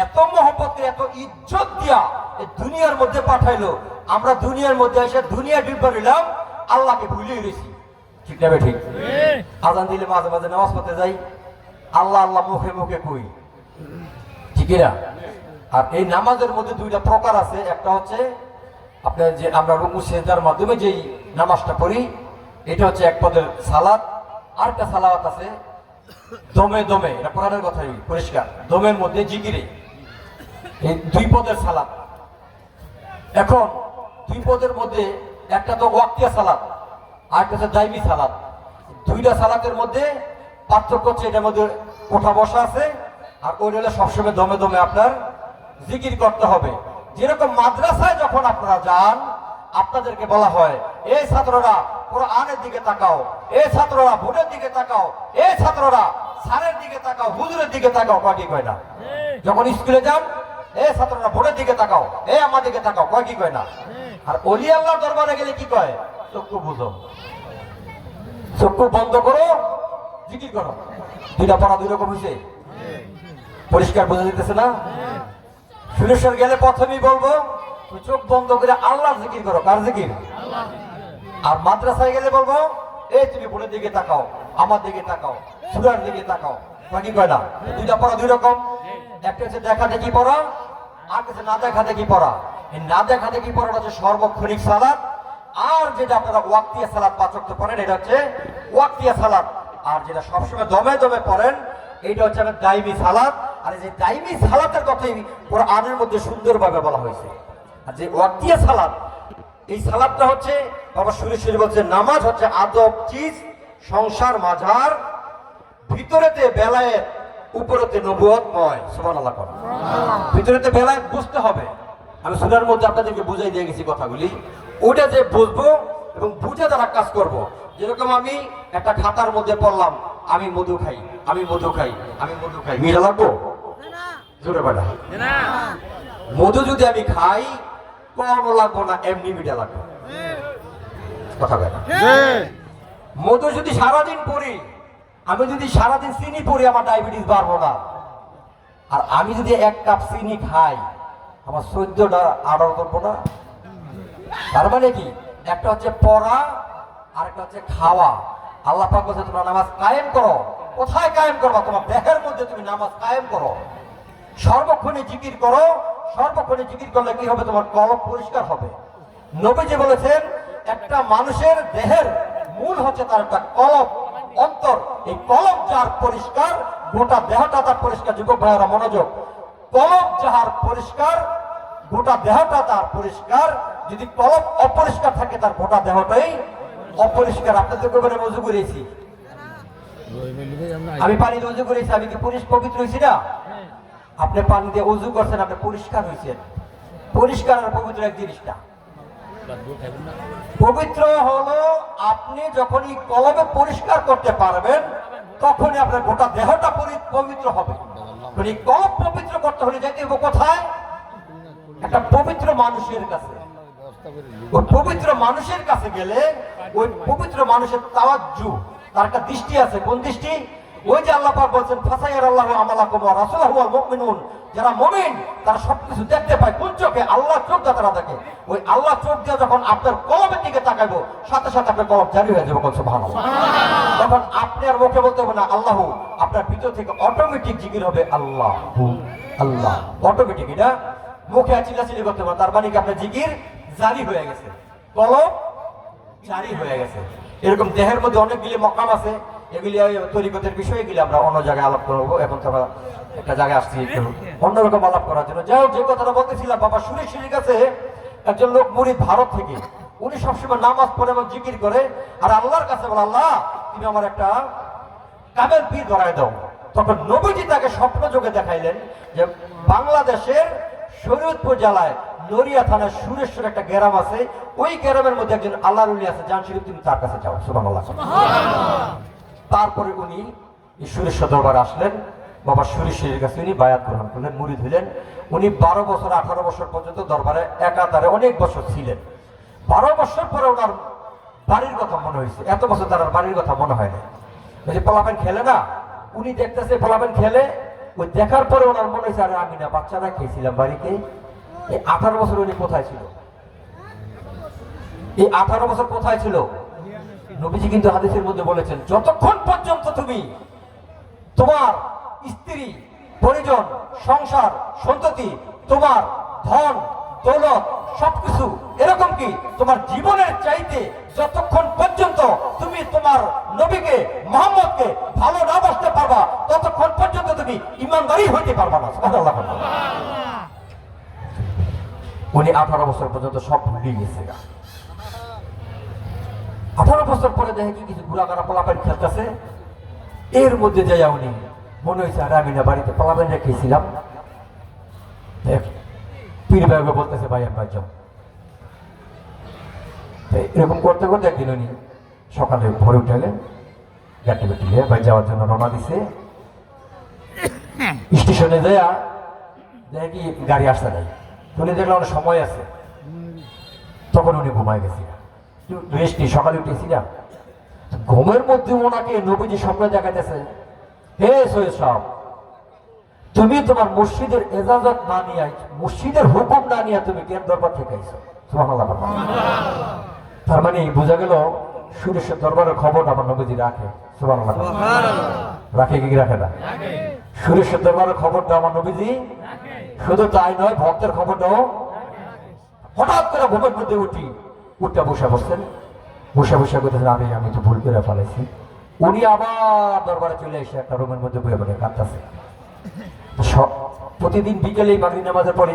এত মহব্বত এত ইজ্জত দিয়া এই দুনিয়ার মধ্যে পাঠাইলো, আমরা দুনিয়ার মধ্যে এসে দুনিয়া ডিব্বা নিলাম, আল্লাহকে ভুলিয়ে গেছি। ঠিক না ঠিক? আজান দিলে মাঝে মাঝে নামাজ পড়তে যাই, আল্লাহ আল্লাহ মুখে মুখে কই, ঠিক না? আর এই নামাজের মধ্যে দুইটা প্রকার আছে। একটা হচ্ছে আপনার যে আমরা রুকু সিজদার মাধ্যমে যেই নামাজটা পড়ি, এটা হচ্ছে এক পদের সালাত। আর একটা সালাওয়াত আছে দমে দমে, এটা কোরআনের কথাই পরিষ্কার, দমের মধ্যে জিকিরে, এই দুই পদের সালাত। এখন দুই পদের মধ্যে একটা তো ওয়াক্তিয়া সালাত আর একটা হচ্ছে দাইমি সালাত। দুইটা সালাতের মধ্যে পার্থক্য হচ্ছে এটার মধ্যে ওঠা বসা আছে, আর ওই হলে সবসময় দমে দমে আপনার জিকির করতে হবে। যেরকম মাদ্রাসায় যখন আপনারা যান আপনাদেরকে বলা হয় এই ছাত্ররা কোরআনের দিকে তাকাও, এই ছাত্ররা বোর্ডের দিকে তাকাও, এই ছাত্ররা স্যারের দিকে তাকাও, হুজুরের দিকে তাকাও, কয় কি কয় না? যখন স্কুলে যান এই ছাত্ররা বোর্ডের দিকে তাকাও, এই আমার দিকে তাকাও, কয় কি কয় না? আর ওলি আল্লাহর দরবারে গেলে কি কয়? চক্ষু বুঝো, চক্ষু বন্ধ করো, জিকির করো। দুইটা পড়া দুই রকম হয়েছে, পরিষ্কার বোঝা যেতেছে না? সুরেশ্বর গেলে প্রথমেই বলবো চোখ বন্ধ করে আল্লাহ জিকির করো। কার জিকির? আর মাদ্রাসায় গেলে বলবো এই তুমি বোনের দিকে তাকাও, আমার দিকে তাকাও, সূরার দিকে তাকাও, কি কয় না? দুইটা পড়া দুই রকম, একটা হচ্ছে দেখা দেখি পড়া, আর হচ্ছে না দেখা দেখি পড়া। এই না দেখা দেখি পড়াটা হচ্ছে সর্বক্ষণিক সালাত, আর যেটা আপনারা ওয়াক্তিয়া সালাত 5 ওয়াক্ত পড়েন এটা হচ্ছে ওয়াক্তিয়া সালাত, আর যেটা সবসময় দমে দমে পড়েন এইটা হচ্ছে আপনার দাইমি সালাত। আর এই যে দাইমি সালাতের কথাই কোরআনের মধ্যে সুন্দরভাবে বলা হয়েছে। আর যে ওয়াক্তিয়া সালাত, এই সালাতটা হচ্ছে বাবা সুরেশ্বরী বলছে নামাজ হচ্ছে আদব চিজ, সংসার মাঝার, ভিতরেতে বেলায়েত, উপরেতে নবুয়তময়। সুবহানাল্লাহ। ভিতরেতে বেলায়েত বুঝতে হবে। আমি সূরার মধ্যে আপনাদেরকে বুঝাই দিয়ে গেছি কথাগুলি, ওটা যে বুঝবো এবং বুঝে তারা কাজ করব। যেরকম আমি একটা খাতার মধ্যে পড়লাম আমি মধু খাই, আমি মধু খাই, আমি মধু খাই, মিঠা লাগবো? জোরে বলা মধু যদি আমি খাই কম লাগবো না, এমনি মিঠা লাগবে। কথা বলে মধু যদি সারাদিন পড়ি, আমি যদি সারাদিন চিনি পড়ি আমার ডায়াবেটিস বাড়বো না। আর আমি যদি 1 কাপ চিনি খাই আমার 14টা আর্ডার করবো না। তার মানে কি, একটা হচ্ছে পড়া আর একটা হচ্ছে খাওয়া। আল্লাহ পাক বলছে তোমরা নামাজ কায়েম করো। কোথায় কায়েম করবা? তোমার দেহের মধ্যে তুমি নামাজ কায়েম করো, সর্বক্ষণে জিকির করো। সর্বক্ষণে জিকির করলে কি হবে? তোমার কলব পরিষ্কার হবে। নবীজি বলেছেন একটা মানুষের দেহের মূল হচ্ছে তার একটা কলব, অন্তর। এই কলব যার পরিষ্কার গোটা দেহটা তার পরিষ্কার। যুবক ভাইয়েরা মনোযোগ, কলব যাহার পরিষ্কার গোটা দেহটা তার পরিষ্কার। যদি কলব অপরিষ্কার থাকে তার গোটা দেহটাই অপরিষ্কার। আপনাদের করে মজু করেছি, আমি পানি দিয়ে উজু করেছি, আমি কি পবিত্র হয়েছি না? আপনি পানি দিয়ে উজু করছেন, আপনি পরিষ্কার হয়েছেন। পরিষ্কার আর পবিত্র এক জিনিসটা। পবিত্র হলো আপনি যখনই কলবে পরিষ্কার করতে পারবেন তখনই আপনার গোটা দেহটা পবিত্র হবে। কলব পবিত্র করতে হলে যেতে হবে কোথায়? একটা পবিত্র মানুষের কাছে। ওই পবিত্র মানুষের কাছে গেলে ওই পবিত্র মানুষের তাওয়াজ্জু, তার একটা দৃষ্টি আছে। কোন দৃষ্টি? ওই যে আল্লাহ পাক বলেন ফাসায়ারাল্লাহু আমালাকুম ওয়া রাসূলুহু ওয়াল মুমিনুন, যারা মুমিন তারা সবকিছু দেখতে পায়। কোন চোখে? আল্লাহ চোখ দিয়ে তারা দেখে। ওই আল্লাহ চোখ দিয়ে যখন আপনার কলবের দিকে তাকাইবো সাথে সাথে আপনার কলব জারি হয়ে যাবে। সুবহানাল্লাহ। তখন আপনি আর মুখে বলতে হবে না আল্লাহ, আপনার ভিতর থেকে অটোমেটিক জিকির হবে আল্লাহু আল্লাহ, অটোমেটিক। এটা মুখে চিল্লাচিল্লি করতে হবে। তার মানে কি আপনার জিকির জারি হয়ে গেছে, কলব জারি হয়ে গেছে। এরকম দেহের মধ্যে অনেকগুলি মকাম আছে, এগুলি তরিকতের বিষয়, এগুলি আমরা অন্য জায়গায় আলাপ করবো। এখন তো আমরা একটা জায়গায় আসছি একটু অন্যরকম আলাপ করার জন্য। যাই হোক, যে কথাটা বলতেছিলাম, বাবা সুরেশ্বরীর কাছে একজন লোক মুরিদ ভারত থেকে, উনি সবসময় নামাজ পড়ে এবং জিকির করে আর আল্লাহর কাছে বলে আল্লাহ তুমি আমার একটা কামেল পীর ধরায় দাও। তখন নবীজি তাকে স্বপ্ন যোগে দেখাইলেন যে বাংলাদেশের শরীয়তপুর জেলায় নড়িয়া থানার সুরেশ্বর একটা গ্রাম আছে, ওই গ্রামের মধ্যে একজন আল্লাহর ওলি আছে, জান শরীফ, তুমি তার কাছে যাও। সুবহানাল্লাহ। তারপরে উনি সুরেশ্বর দরবারে আসলেন, বাবা সুরেশ্বরের কাছে উনি বায়াত গ্রহণ করলেন, মুরিদ হইলেন। উনি 12 বছর 18 বছর পর্যন্ত দরবারে একাধারে অনেক বছর ছিলেন। 12 বছর পরে ওনার বাড়ির কথা মনে হয়েছে। এত বছর তার বাড়ির কথা মনে হয় না। ওই যে পোলাপেন খেলে না, উনি দেখতেছে পোলাপেন খেলে, ওই দেখার পরে ওনার মনে হয়েছে আরে আমি না বাচ্চারা খেয়েছিলাম বাড়িতে। এই 18 বছর উনি কোথায় ছিল? এই 18 বছর কোথায় ছিল? নবীজি কিন্তু হাদিসের মধ্যে বলেছেন যতক্ষণ পর্যন্ত তুমি তোমার স্ত্রী, পরিজন, সংসার, সন্ততি, তোমার ধন দৌলত সবকিছু এরকম কি তোমার জীবনের চাইতে যতক্ষণ পর্যন্ত তুমি তোমার নবীকে মুহাম্মদকে ভালো না বাসতে পারবা ততক্ষণ পর্যন্ত তুমি ইমানদারি হইতে পারবা না। সুবহানাল্লাহ। উনি 18 বছর পর্যন্ত সব ভুলে গেছে। 18 বছর পরে দেখে কি কিছু ঘোরাঘাড়া পোলাপান খেলতেছে, এর মধ্যে যাইয়া উনি মনে হয়েছে আরে আমি না বাড়িতে পোলাপান রেখেছিলাম। পীর ভাইকে বলতেছে ভাই আমি যাও। এরকম করতে করতে একদিন উনি সকালে ভোরে উঠে গেলেন, গাড়ি বেটি নিয়ে ভাই যাওয়ার জন্য রওনা দিছে। স্টেশনে যাইয়া দেখে কি গাড়ি আসতে নাই। উনি দেখলাম অনেক সময় আছে, তখন উনি ঘুমায় গেছি। রেস্ট নেই, সকালে উঠেছি না। ঘুমের মধ্যে ওনাকে নবীজি স্বপ্নে দেখাইতেছে, হে সৈয়দ সাহেব তুমি তোমার মসজিদের এজাজত না নিয়ে, মসজিদের হুকুম না নিয়ে তুমি কেন দরবার থেকে আইছো? সুবহানাল্লাহ। তার মানে বোঝা গেল সুরেশের দরবারের খবর আমার নবীজি রাখে। সুবহানাল্লাহ, রাখে কি রাখে না? সুরেশের দরবারের খবরটা আমার নবীজি শুধু তাই নয়, ভক্তের খবরটাও। হঠাৎ করে ঘুমের মধ্যে উঠতে বসে বসছেন, বসে করতেছেন আমি তো ভুল করে ফেলেছি। উনি আবার দরবারে চলে এসে একটা রুমের মধ্যে বয়ে বলে কাঁদতেছে। প্রতিদিন বিকেলে মাগরিব নামাজের পরে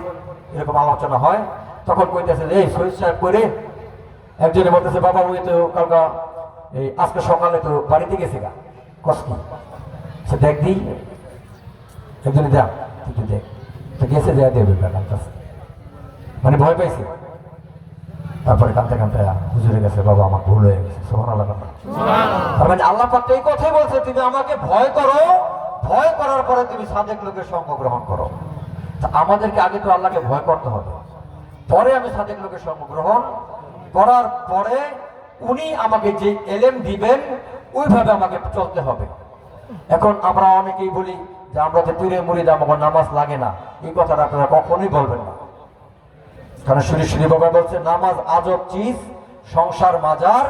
এরকম আলোচনা হয়, তখন কইতেছে এই শহীদ সাহেব করে একজনে বলতেছে বাবা ওই তো কালকা এই আজকে সকালে তো বাড়িতে গেছে গা কষ্ট সে দেখ দিই একজনে দেখ তুই দেখ তো গেছে দেয়া দেবে কাঁদতেছে, মানে ভয় পাইছে। তারপরে কাঁদতে হুজুরের কাছে বাবা আমার ভুল হয়ে গেছে। সুবহানাল্লাহ। তার মানে আল্লাহ পাক এই কথাই বলছে তুমি আমাকে ভয় করো, ভয় করার পরে তুমি সাদেক লোকের সঙ্গ গ্রহণ করো। তা আমাদেরকে আগে তো আল্লাহকে ভয় করতে হবে, পরে আমি সাদেক লোকের সঙ্গ গ্রহণ করার পরে উনি আমাকে যে এলেম দিবেন ওইভাবে আমাকে চলতে হবে। এখন আমরা অনেকেই বলি যে আমরা যে পীরে মুরিদ আমাকে নামাজ লাগে না, এই কথাটা আপনারা কখনোই বলবেন না। কারণ শ্রী বাবা বলছে নামাজ আজব চিজ, সংসার মাজার,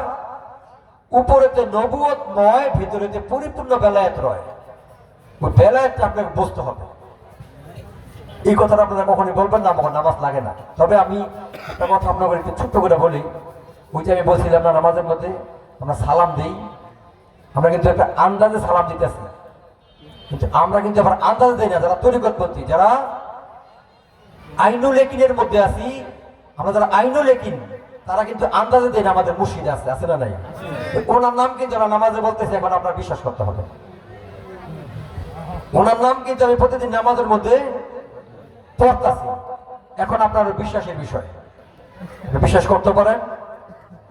উপরেতে নবুয়তময়, ভিতরেতে পরিপূর্ণ বেলায়েত রয়। ওই বেলায়েতটা আপনাকে বুঝতে হবে। এই কথাটা আপনারা কখনই বলবেন না আমার নামাজ লাগে না। তবে আমি একটা কথা আপনাকে একটু ছোট্ট করে বলি, ওই যে আমি বলছিলাম না নামাজের মধ্যে আমরা সালাম দিই, আমরা কিন্তু একটা আন্দাজে সালাম দিতেছি, কিন্তু আমরা কিন্তু আবার আন্দাজে দিই না। যারা তরিকতপন্থী, যারা আইনুল একিনের মধ্যে আছি, আমরা যারা আইনুল একিন তারা কিন্তু আন্দাজে দেয় না। আমাদের মুর্শিদ আছে না নাই? ওনার নাম কিন্তু আমরা নামাজে বলতেছি, এখন আপনার বিশ্বাস করতে হবে। ওনার নাম কিন্তু আমি প্রতিদিন নামাজের মধ্যে পড়তেছি, এখন আপনার বিশ্বাসের বিষয়। বিশ্বাস করতে পারেন,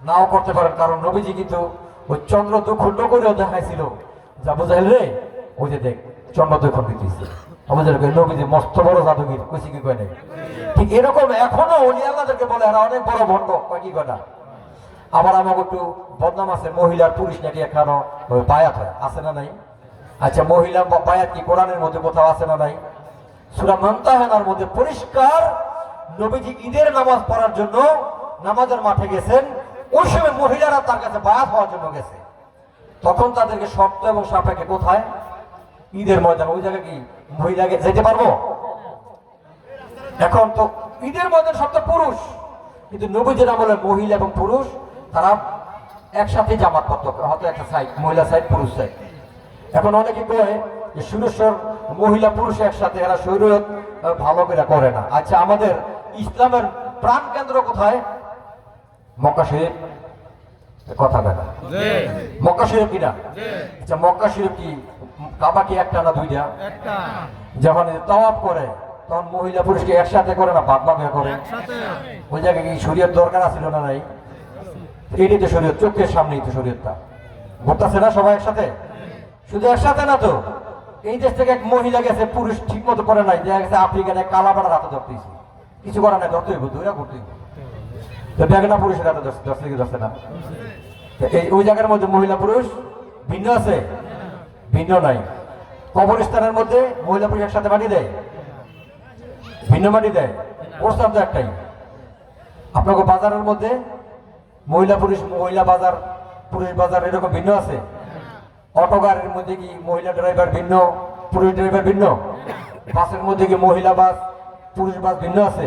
নাও করতে পারেন, কারণ নবীজি কিন্তু ওই চন্দ্র দুখণ্ড করেও দেখাইছিল যা বুঝাইল রে ওই যে দেখ চন্দ্র দুখণ্ড দিতেছে। আমাদের নবীজি মস্ত বড় জাদুগির কইছি কি কয় নাই? ঠিক এরকম এখনো ওলি আল্লাহদেরকে বলে এরা অনেক বড় ভণ্ড, কয় কি কথা। আবার আমাকে একটু বদনাম আছে, মহিলার পুরুষ নাকি এখানো বায়াত হয়, আছে না নাই? আচ্ছা মহিলা বায়াত কি কোরআনের মধ্যে কোথাও আছে না নাই? সূরা মুমতাহানার মধ্যে পরিষ্কার নবীজি ঈদের নামাজ পড়ার জন্য নামাজের মাঠে গেছেন, ওই সময় মহিলারা তার কাছে বায়াত হওয়ার জন্য গেছে। তখন তাদেরকে শর্ত এবং সাপেক্ষে কোথায়? ঈদের ময়দান। ওই জায়গায় কি মহিলাকে যেতে পারবো? এখন তো ঈদের ময়দান সব তো পুরুষ, কিন্তু নবীজির আমলে মহিলা এবং পুরুষ তারা একসাথে জামাত পড়তো, হয়তো একটা সাইড মহিলা সাইড পুরুষ সাইড। এখন অনেকে কয় যে সুরেশ্বর মহিলা পুরুষ একসাথে, এরা শরীয়ত ভালো করে না। আচ্ছা আমাদের ইসলামের প্রাণ কেন্দ্র কোথায়? মক্কা শরীফ। কথা বলে মক্কা শরীফ কিনা? আচ্ছা মক্কা শরীফ কি কাবা কি একটা না দুইটা? যখন তাওয়াফ করে তখন মহিলা পুরুষকে একসাথে করে না ভাগ ভাগ করে? ওই জায়গায় কি শরীয়ত দরকার আছিল না নাই? এটাই তো শরীয়ত, চোখের সামনেই তো শরীয়তটা ঘটতেছে না সবাই একসাথে। শুধু একসাথে না তো, এই দেশ থেকে এক মহিলা গেছে, পুরুষ ঠিক মতো করে নাই, দেখা গেছে আফ্রিকানে কালাপাড়ার হাতে ধরতেছি, কিছু করার নাই, ধরতে হইব, দূরা করতে হইব। তো দেখে না পুরুষের হাতে ধরছে কি ধরছে না? ওই জায়গার মধ্যে মহিলা পুরুষ ভিন্ন আছে? ভিন্ন নাই। কবরস্থানের মধ্যে মহিলা পুরুষ একসাথে মাটি দেয়? ভিন্ন মাটি দেয়। প্রস্তাব তো একটাই। আপনাকে বাজারের মধ্যে মহিলা পুরুষ, মহিলা বাজার পুরুষ বাজার এরকম ভিন্ন আছে? অটো গাড়ির মধ্যে কি মহিলা ড্রাইভার ভিন্ন, পুরুষ ড্রাইভার ভিন্ন? বাসের মধ্যে কি মহিলা বাস পুরুষ বাস ভিন্ন আছে?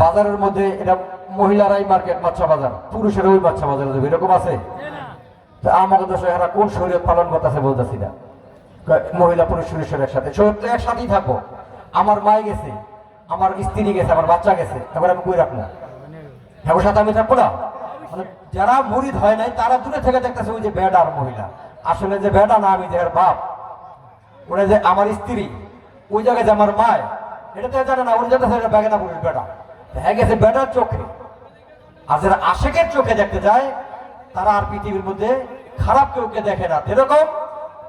বাজারের মধ্যে এটা মহিলারাই মার্কেট বাচ্চা বাজার, পুরুষের ওই বাচ্চা বাজার দেবে, এরকম আছে? আমাকে তো এরা কোন শরীয়ত পালন করতেছে বলতেছি না। মহিলা পুরুষ পুরুষের একসাথে, শরীয়ত তো একসাথেই থাকবো। আমার মাই গেছে, আমার স্ত্রী গেছে, আমার বাচ্চা গেছে, এবার আমি কই রাখবো? হ্যাঁ সাথে আমি থাকবো না? মানে যারা মুরিদ হয় নাই তারা দূরে থেকে দেখতেছে ওই যে বেডা আর মহিলা, আসলে যে বেডা না, আমি যে বাপ, ওরা যে আমার স্ত্রী, ওই জায়গায় যে আমার মায়, এটা তো জানে না, ওই জায়গায় বেগেনা পুরুষ বেডা হ্যাঁ গেছে বেডার চোখে। আর যারা আশেকের চোখে দেখতে যায় তারা আর পৃথিবীর মধ্যে খারাপ কেউকে দেখে না। এরকম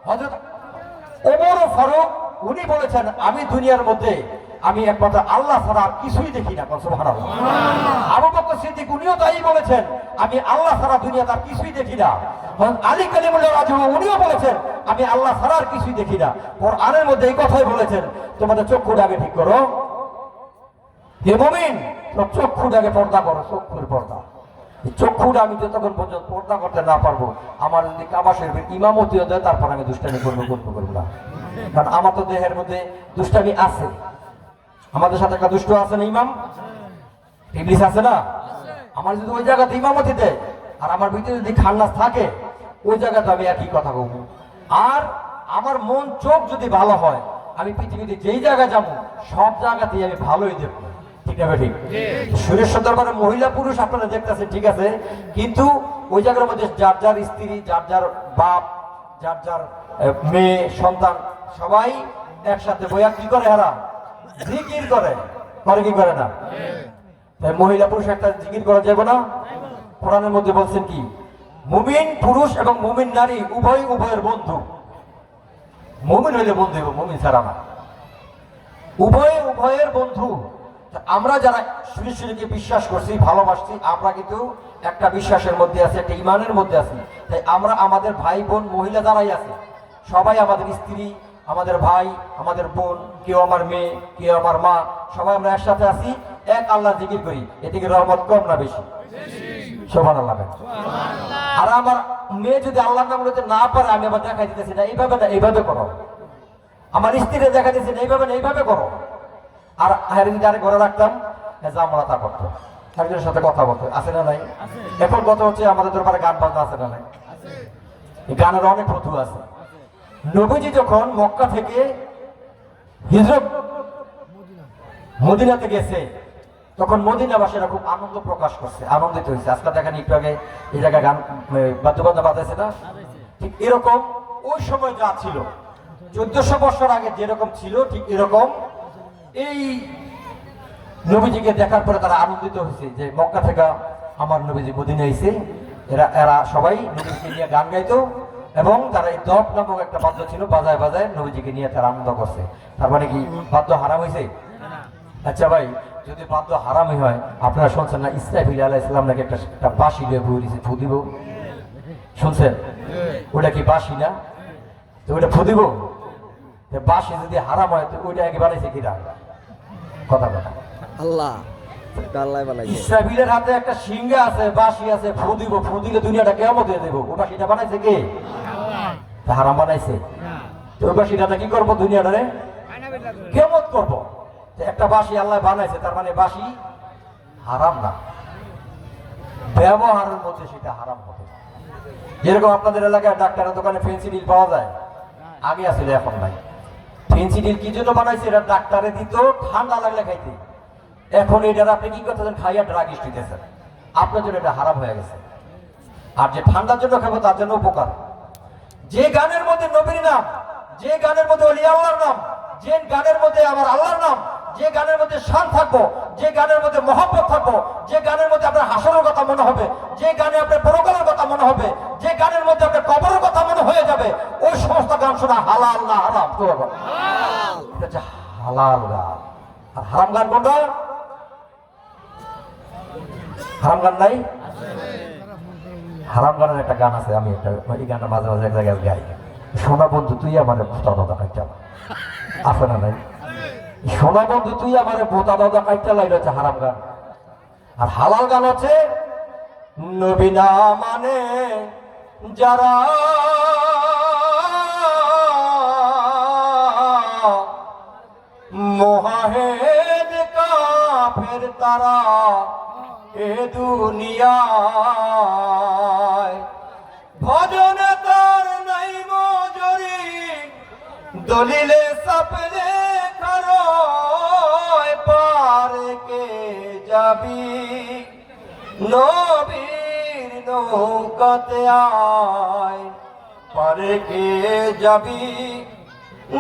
হযরত ওমর ফারুক উনি বলেছেন আমি দুনিয়ার মধ্যে আমি একমাত্র আল্লাহ ছাড়া আর কিছুই দেখি না। সুবহানাল্লাহ। আবু বকর সিদ্দিক উনিও তাই বলেছেন আমি আল্লাহ ছাড়া দুনিয়াতে আর কিছুই দেখি না। আলী কালিমুল্লাহ রাজু উনিও বলেছেন আমি আল্লাহ ছাড়া আর কিছুই দেখি না। কোরআনের মধ্যে এই কথাই বলেছেন তোমাদের চক্ষুটা আগে ঠিক করো, হে মুমিন চক্ষুটাকে পর্দা করো, চক্ষুর পর্দা। এই চক্ষুটা আমি যতক্ষণ পর্যন্ত পর্দা করতে না পারবো, আমার যদি কাবা শরীফের ইমামতিও দেয় তারপর আমি দুষ্টামি করবো না। কারণ আমার তো দেহের মধ্যে দুষ্টামি আছে। আমাদের সাথে একটা দুষ্ট আছে না, ইমাম ইবলিস আছে না। আমার যদি ওই জায়গাতে ইমামতি দেয় আর আমার ভিতরে যদি খান্নাস থাকে, ওই জায়গাতে আমি একই কথা বলবো। আর আমার মন চোখ যদি ভালো হয়, আমি পৃথিবীতে যেই জায়গায় যাবো সব জায়গাতেই আমি ভালোই দেখবো। ঠিক না ঠিক? সুরেশ্বর দরবারে মহিলা পুরুষ আপনারা দেখতেছেন, ঠিক আছে, কিন্তু ওই জায়গার মধ্যে যার যার স্ত্রী, যার যার বাপ, যার যার মেয়ে সন্তান, সবাই একসাথে বইয়া কি করে, হারা জিকির করে কি করে না? মহিলা পুরুষ একটা জিকির করা যাবে না? কোরআনের মধ্যে বলছেন কি, মুমিন পুরুষ এবং মুমিন নারী উভয়ের বন্ধু। মুমিন হইলে বন্ধু হবে, মুমিন ছাড়া না। উভয়ের বন্ধু। আমরা যারা সুরেশ্বরীকে বিশ্বাস করছি, ভালোবাসছি, আমরা কিন্তু একটা বিশ্বাসের মধ্যে আছি, একটা ইমানের মধ্যে আছি। তাই আমরা আমাদের ভাই বোন মহিলা যারাই আছে, সবাই আমাদের স্ত্রী, আমাদের ভাই, আমাদের বোন, কেউ আমার মেয়ে, কেউ আমার মা, সবাই আমরা একসাথে আছি, এক আল্লাহ জিকির করি। এদিকে রহমত কম না বেশি? সুবহানাল্লাহ। আর আমার মেয়ে যদি আল্লাহর নাম বলতে না পারে, আমি আবার দেখাই দিতেছি না এইভাবে না, এইভাবে করো। আমার স্ত্রীরে দেখা দিতেছি না এইভাবে না, এইভাবে করো। আর যারে ঘরে রাখতাম আমরা তা করতো, একজনের সাথে কথা বলতো, আছে না নাই? এখন কথা হচ্ছে আমাদের দরবারে গান বাজনা আছে না নাই? গানের অনেক প্রথু আছে। নবীজি যখন মক্কা থেকে হিজরত মদিনাতে গেছে, তখন মদিনাবাসীরা খুব আনন্দ প্রকাশ করছে, আনন্দিত হয়েছে। আজকে দেখেন একটু আগে এই জায়গায় গান বাদ্যবাদ্য বাজাইছে না? ঠিক এরকম ওই সময় যা ছিল, 1400 বছর আগে যেরকম ছিল, ঠিক এরকম এই নবীজিকে দেখার পরে তারা আনন্দিত হয়েছে যে মক্কা থেকে আমার নবীজি মদিনা এসে। এরা সবাই নবীজিকে নিয়ে গান গাইতো এবং তারা এই দপ নামক একটা বাদ্য ছিল, বাজায় বাজায় নবীজিকে নিয়ে তারা আনন্দ করছে। তার মানে কি বাদ্য হারাম হয়েছে? আচ্ছা ভাই, যদি বাদ্য হারামই হয়, আপনারা শুনছেন না ইসরাফিল আলাইহিস সালাম নাকি একটা বাঁশি দিয়ে বই দিয়েছে, ফু দিব? শুনছেন? ওটা কি বাঁশি না? তো ওটা ফু দিব? বাঁশি যদি হারাম হয় তো ওইটা আগে বানাইছে কিরা? কথা কথা আল্লাহ বানাইছে। ইসরাফিলের হাতে একটা সিংহা আছে, বাঁশি আছে, ফু দিব, ফু দিলে দুনিয়াটা কিয়ামত হয়ে দেব। ওই বাঁশিটা বানাইছে কে? হারাম বানাইছে। তো ওই বাঁশিটা কি করবো? দুনিয়াটারে কিয়ামত করবো। একটা বাঁশি আল্লাহ বানাইছে, তার মানে বাঁশি হারাম না, ব্যবহারের মধ্যে সেটা হারাম হবে। যেরকম আপনাদের এলাকায় ডাক্তারের দোকানে ফেন্সিডিল পাওয়া যায়, আগে আসলে এখন নাই। ফেন্সিডিল কি জন্য বানাইছে? এটা ডাক্তারে দিত ঠান্ডা লাগলে খাইতে। এখন এটার আপনি কি করতেছেন? খাইয়া ড্রাগিস্ট হইতেছেন। আপনার জন্য এটা হারাম হয়ে গেছে। আর যে ঠান্ডার জন্য খাবো তার জন্য উপকার। যে গানের মধ্যে নবীর নাম, যে গানের মধ্যে ওলি আল্লাহর নাম, যে গানের মধ্যে আমার আল্লাহর নাম, যে গানের মধ্যে শান থাকবো, যে গানের মধ্যে মহব্বত থাকবো, যে গানের মধ্যে আপনার হাসরের কথা মনে হবে, যে গানে আপনার পরকালের কথা মনে হবে, যে গানের মধ্যে আপনার কবরের কথা মনে হয়ে যাবে, ওই সমস্ত গান শোনা হালাল না হারাম? এটা হচ্ছে হালাল গান। আর হারাম গান কোনটা? হারাম গান নাই? হারাম গানের একটা গান আছে, আমি একটা এই গানটা মাঝে মাঝে এক জায়গায় গাই। সোনা বন্ধু তুই আমার ভোতা দাদা কাইটা, আছে না নাই? সোনা বন্ধু তুই আমার ভোতা দাদা কাইটা লাইল হচ্ছে হারাম গান। আর হালাল গান হচ্ছে নবী না মানে যারা, মোহাহেদ কাফের তারা এ দুনিয়ায়, ভজনে তার নাই মজুরি, দলিলে সাপলে খারয়, পারে কে যাবি নবীর নৌকাতে আয়, পারে কে যাবি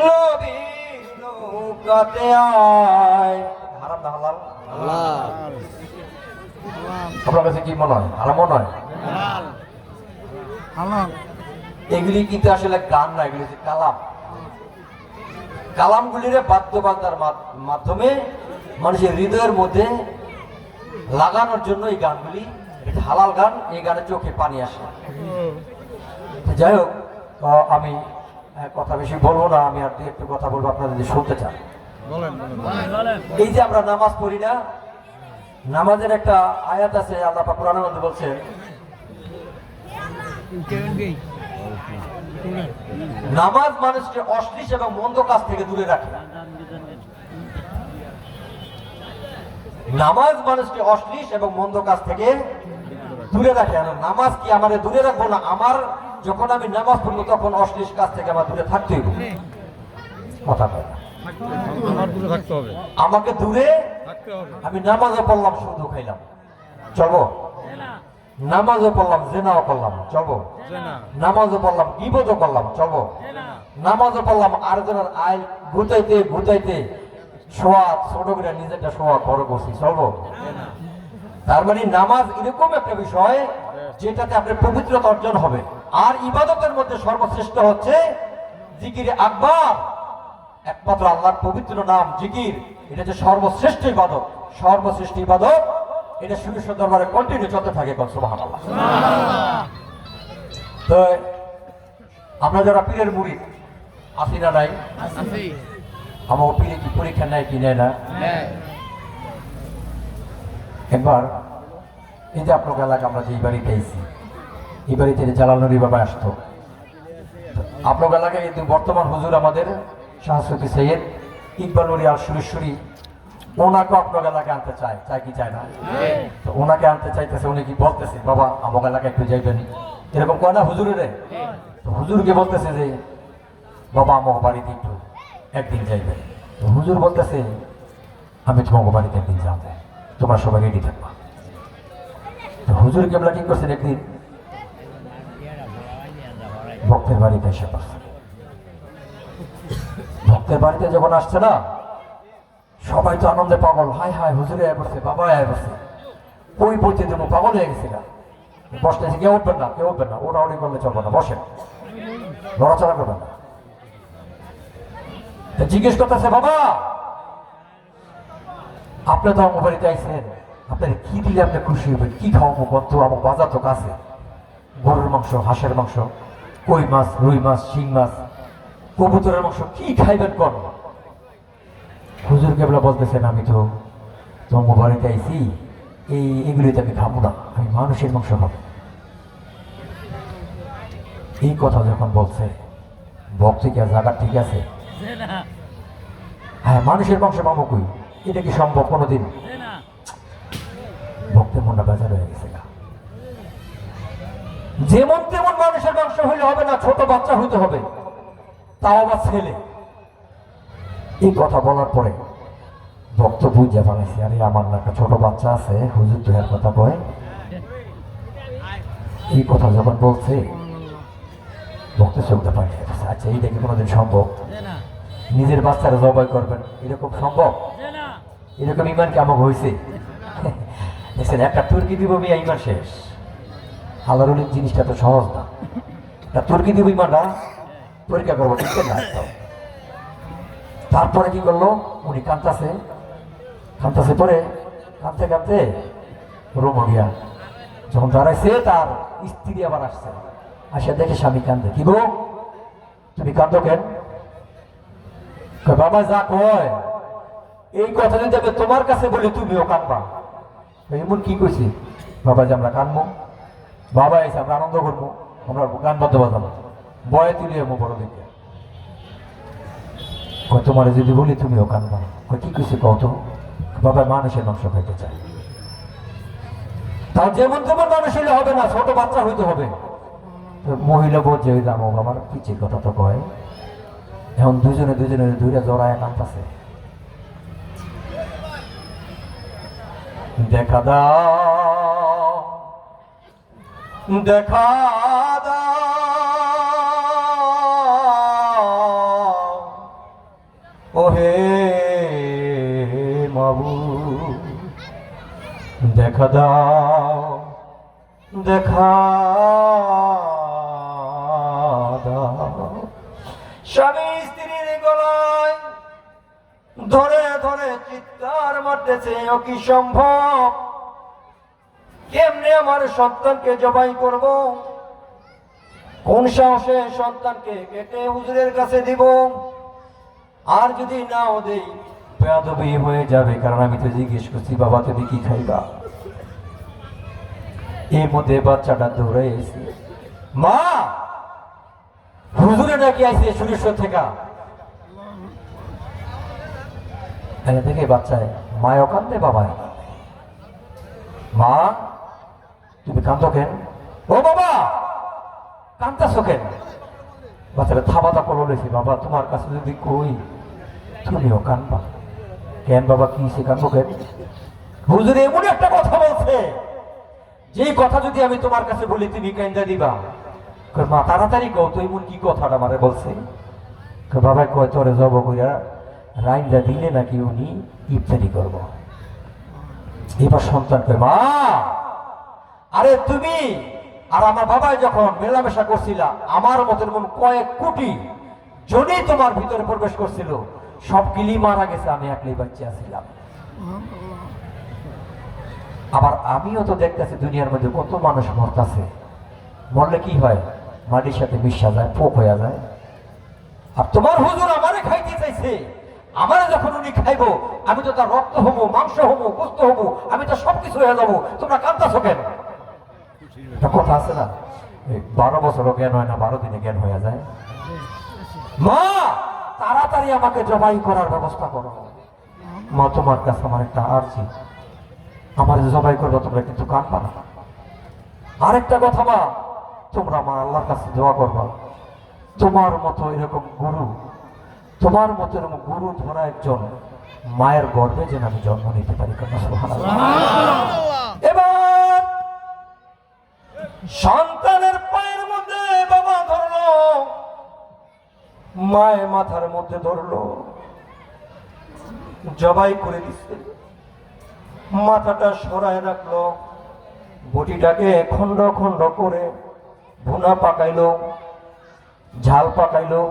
নবীর নৌকাতে আয়। হারাম না হালাল? আপনার কাছে কি মনে হয়? হারাম মনে হয়? এগুলি কিন্তু আসলে গান না, এগুলি হচ্ছে কালাম। কালামগুলির বাদ্যবাদ্যার মাধ্যমে মানুষের হৃদয়ের মধ্যে লাগানোর জন্য এই গানগুলি হালাল গান। এই গানে চোখে পানি আসে। যাই হোক, আমি কথা বেশি বলবো না, আমি আর একটু কথা বলবো, আপনারা যদি শুনতে চান। এই যে আমরা নামাজ পড়ি না, নামাজের একটা আয়াত আছে, আল্লাহ পাক কোরআনের মধ্যে বলছেন, নামাজ মানুষকে অশ্লীল এবং মন্দ কাজ থেকে দূরে রাখে। নামাজ মানুষকে অশ্লীল এবং মন্দ কাজ থেকে দূরে রাখে। আর নামাজ কি আমাদের দূরে রাখবো না? আমার যখন আমি নামাজ পড়বো তখন অশ্লীল কাজ থেকে আমার দূরে থাকতেই হবে। কথা বলে আমাকে দূরে, আমি নামাজও পড়লাম শুধু খাইলাম চলবো, নামাজও পড়লাম জেনাও করলাম চলবো, নামাজও পড়লাম গীবতও করলাম চলবো, নামাজও পড়লাম আরেকজনের আয় গুতাইতে গুতাইতে শোয়া ছোট করে নিজেরটা শোয়া বড় করছি চলবো। তার মানে নামাজ এরকম একটা বিষয় যেটাতে আপনার পবিত্রতা অর্জন হবে। আর ইবাদতের মধ্যে সর্বশ্রেষ্ঠ হচ্ছে জিকির আকবার, একমাত্র আল্লাহর পবিত্র নাম জিকির, এটা যে সর্বশ্রেষ্ঠ ইবাদত, সর্বশ্রেষ্ঠ ইবাদত। এটা সুরেশ্বর দরবারে কন্টিনিউ চলতে থাকে। সুবহানাল্লাহ। তো আমরা যারা পীরের মুরিদ আছি না নাই, আমার পীরে কি পরীক্ষা নেয় কি নেয় না? একবার এই যে আপনার এলাকা আমরা যে বাড়িতে এসেছি, এই বাড়িতে জালালনুরী বাবা আসতো। আপনার এলাকায় কিন্তু বর্তমান হুজুর আমাদের শাহসুফি সৈয়দ ইকবাল নুরী আল সুরেশ্বরী, ওনাকে আপনার এলাকায় আনতে চায়, চায় কি চায় না? তো ওনাকে আনতে চাইতেছে, উনি কি বলতেছে বাবা আমার এলাকায় একটু যাইবেন, এরকম কয় না হুজুরের? তো হুজুরকে বলতেছে যে বাবা আমার বাড়িতে একটু একদিন যাইবেন। তো হুজুর বলতেছে আমি তোমার বাড়িতে একদিন যাবো, তোমরা সবাই রেডি থাকবা। তো হুজুর কেবলা কি করছেন, একদিন ভক্তের বাড়িতে এসে পড়ছে। ভক্তের বাড়িতে যখন আসছে না, সবাই তো আনন্দে পাগল, হাই হাই হুজুরে আয় পড়ছে, বাবা আয় পড়ছে, ওই পড়তে দেবো, পাগল হয়ে গেছে না। বসতেছে, কেউ উঠবেন না, কেউ উঠবেন না, ওটা ওটি করলে চলবে না, বসেন, লড়াচড়া করবেন না। জিজ্ঞেস করতেছে বাবা আপনি তো আমার বাড়িতে আইসেন, আপনার কি দিলে আপনি খুশি হবেন, কি খাওয়াবো কত? আমার বাজার তো কাছে, গরুর মাংস, হাঁসের মাংস, কই মাছ, রুই মাছ, শিং মাছ, কবুতরের মাংস, কি খাইবেন কর? হুজুর কেবলা বলতেছেন আমি তো তোমার বাড়িতে আইসি, এগুলিতে আমি খাবো না, আমি মানুষের মাংস খাবো। এই কথা যখন বলছে, ভক্তি আর জায়গা ঠিক আছে, হ্যাঁ মানুষের মাংস পাবো কই, এটা কি সম্ভব কোনোদিন? ভক্তের মনটা বেজার হয়ে গেছে। যেমন তেমন মানুষের মাংস হইলে হবে না, ছোট বাচ্চা হইতে হবে, তাও আবার ছেলে। এই কথা বলার পরে ভক্ত বুঝে ফেলেছে, আরে আমার না একটা ছোট বাচ্চা আছে, হুজুর তো এর কথা কয়। এই কথা যখন বলছে ভক্ত চলতে পারে, আচ্ছা এইটা কি কোনোদিন সম্ভব? নিজের বাচ্চারা জবাই করবেন, এরকম সম্ভব? এরকম ইমান কি আমাকে হয়েছে? দেখছেন, একটা তুর্কি দিব মিয়া, ইমান শেষ। আল্লাহর জিনিসটা তো সহজ না, একটা তুর্কি দিব ইমানটা পরীক্ষা করবো, ঠিক না? তারপরে কি করলো, উনি কাঁদতেছে, কাঁদতেছে পরে কাঁদতে কাঁদতে রুম গিয়া যখন দাঁড়াইছে, তার স্ত্রী আবার আসছে, আসে দেখে স্বামী কান্দে। কি গো তুমি কাঁদো কেন? বাবা যা কয় এই কথা যদি আমি তোমার কাছে বলি তুমিও কাঁদবা। এমন কি কইছি বাবা যে আমরা কাঁদবো, বাবা এসে আমরা আনন্দ করবো, আমরা গান বাদ্য বাজাবো, বয়ে তুলে এমন বড় দিকে তোমার যদি বলি তুমিও কাঁদবা। কি কইছি কত? বাবা মানুষের মাংস খাইতে চায়, তার যেমন তেমন মানুষ হইলে হবে না, ছোট বাচ্চা হইতে হবে। মহিলা বোধ যে আমার বাবার পিছিয়ে কথা তো কয়, এখন দুজনে দুইটা জড়ায় কাঁদতেছে। দেখা দাও, দেখা দাও ওহে মাবুদ, দেখা দাও, দেখা দাও। স্বামী স্ত্রীর গলায় ধরে ধরে চিৎকার মারতেছে, ও কি সম্ভব? কেমনে আমার সন্তানকে জবাই করব? কোন সাহসে সন্তানকে কেটে হুজুরের কাছে দিব? আর যদি নাও দেই বেয়াদবি হয়ে যাবে, কারণ আমি তো জিজ্ঞেস করছি বাবা তুমি কি খাইবা। এর মধ্যে বাচ্চাটা দৌড়ে এসে মা হুজুরে নাকি আইছে সুরেশ্বর থেকে। দেখে বাচ্চায় মায়ও কান্দে বাবায় কান্দে। মা তুমি কান্দো কেন? ও বাবা কান্দাছো কেন? বাচ্চারা থাবাতা করে বলেছি বাবা তোমার কাছে যদি কই তুমিও কানবা কেন? বাবা কি সে কান্দো কেন? হুজুর এমন একটা কথা বলছে যেই কথা যদি আমি তোমার কাছে বলি তুমি কান্দা দিবা। মা তাড়াতাড়ি কও তো এমন কি কথাটা আমারে বলছে? বাবা কয় তোরে জব কইরা রাইন্দা দিলে নাকি উনি ইফতারি করব। এবার সন্তান কয় মা আরে তুমি আর আমার বাবাই যখন মেলামেশা করছিলা আমার মতের মন কয়েক কোটি জনই তোমার ভিতরে প্রবেশ করছিল, সব গিলি মারা গেছে, আমি একলাই বাচ্চা ছিলাম। আবার আমিও তো দেখতেছি দুনিয়ার মধ্যে কত মানুষ মরতেছে, মরলে কি হয় মাটির সাথে মিশা যায়, পোক হয়ে যায়। আর তোমার হুজুর আমারে খাইতে চাইছে, আমারে যখন উনি খাইবো আমি তো তার রক্ত হবো, মাংস হবো, গোস্ত হবো, আমি তো সবকিছু হয়ে যাবো, তোমরা কাঁদতেছো কেন? একটা কথা আছে না 12 বছরও জ্ঞান হয় না, 12 দিনে জ্ঞান হয়ে যায়। মা তাড়াতাড়ি আমাকে জবাই করার ব্যবস্থা করো। মা তোমার কাছে আমার একটা আর্জি, আমার জবাই করবো তোমরা কিন্তু কাঁদবা না। আরেকটা কথা মা তোমরা আমার আল্লাহর কাছে দোয়া করবা তোমার মতো এরকম গুরু, তোমার মতো এরকম গুরু ধরা একজন মায়ের গর্ভে যেন আমি জন্ম নিতে পারি। এবার সন্তানের পায়ের মধ্যে বাবা ধরলো, মায়ের মাথার মধ্যে ধরলো, জবাই করে দিচ্ছে, মাথাটা সরায় রাখলো, বটিটাকে খন্ড খন্ড করে ভুনা পাকাইলো, ঝাল পাকাইলো,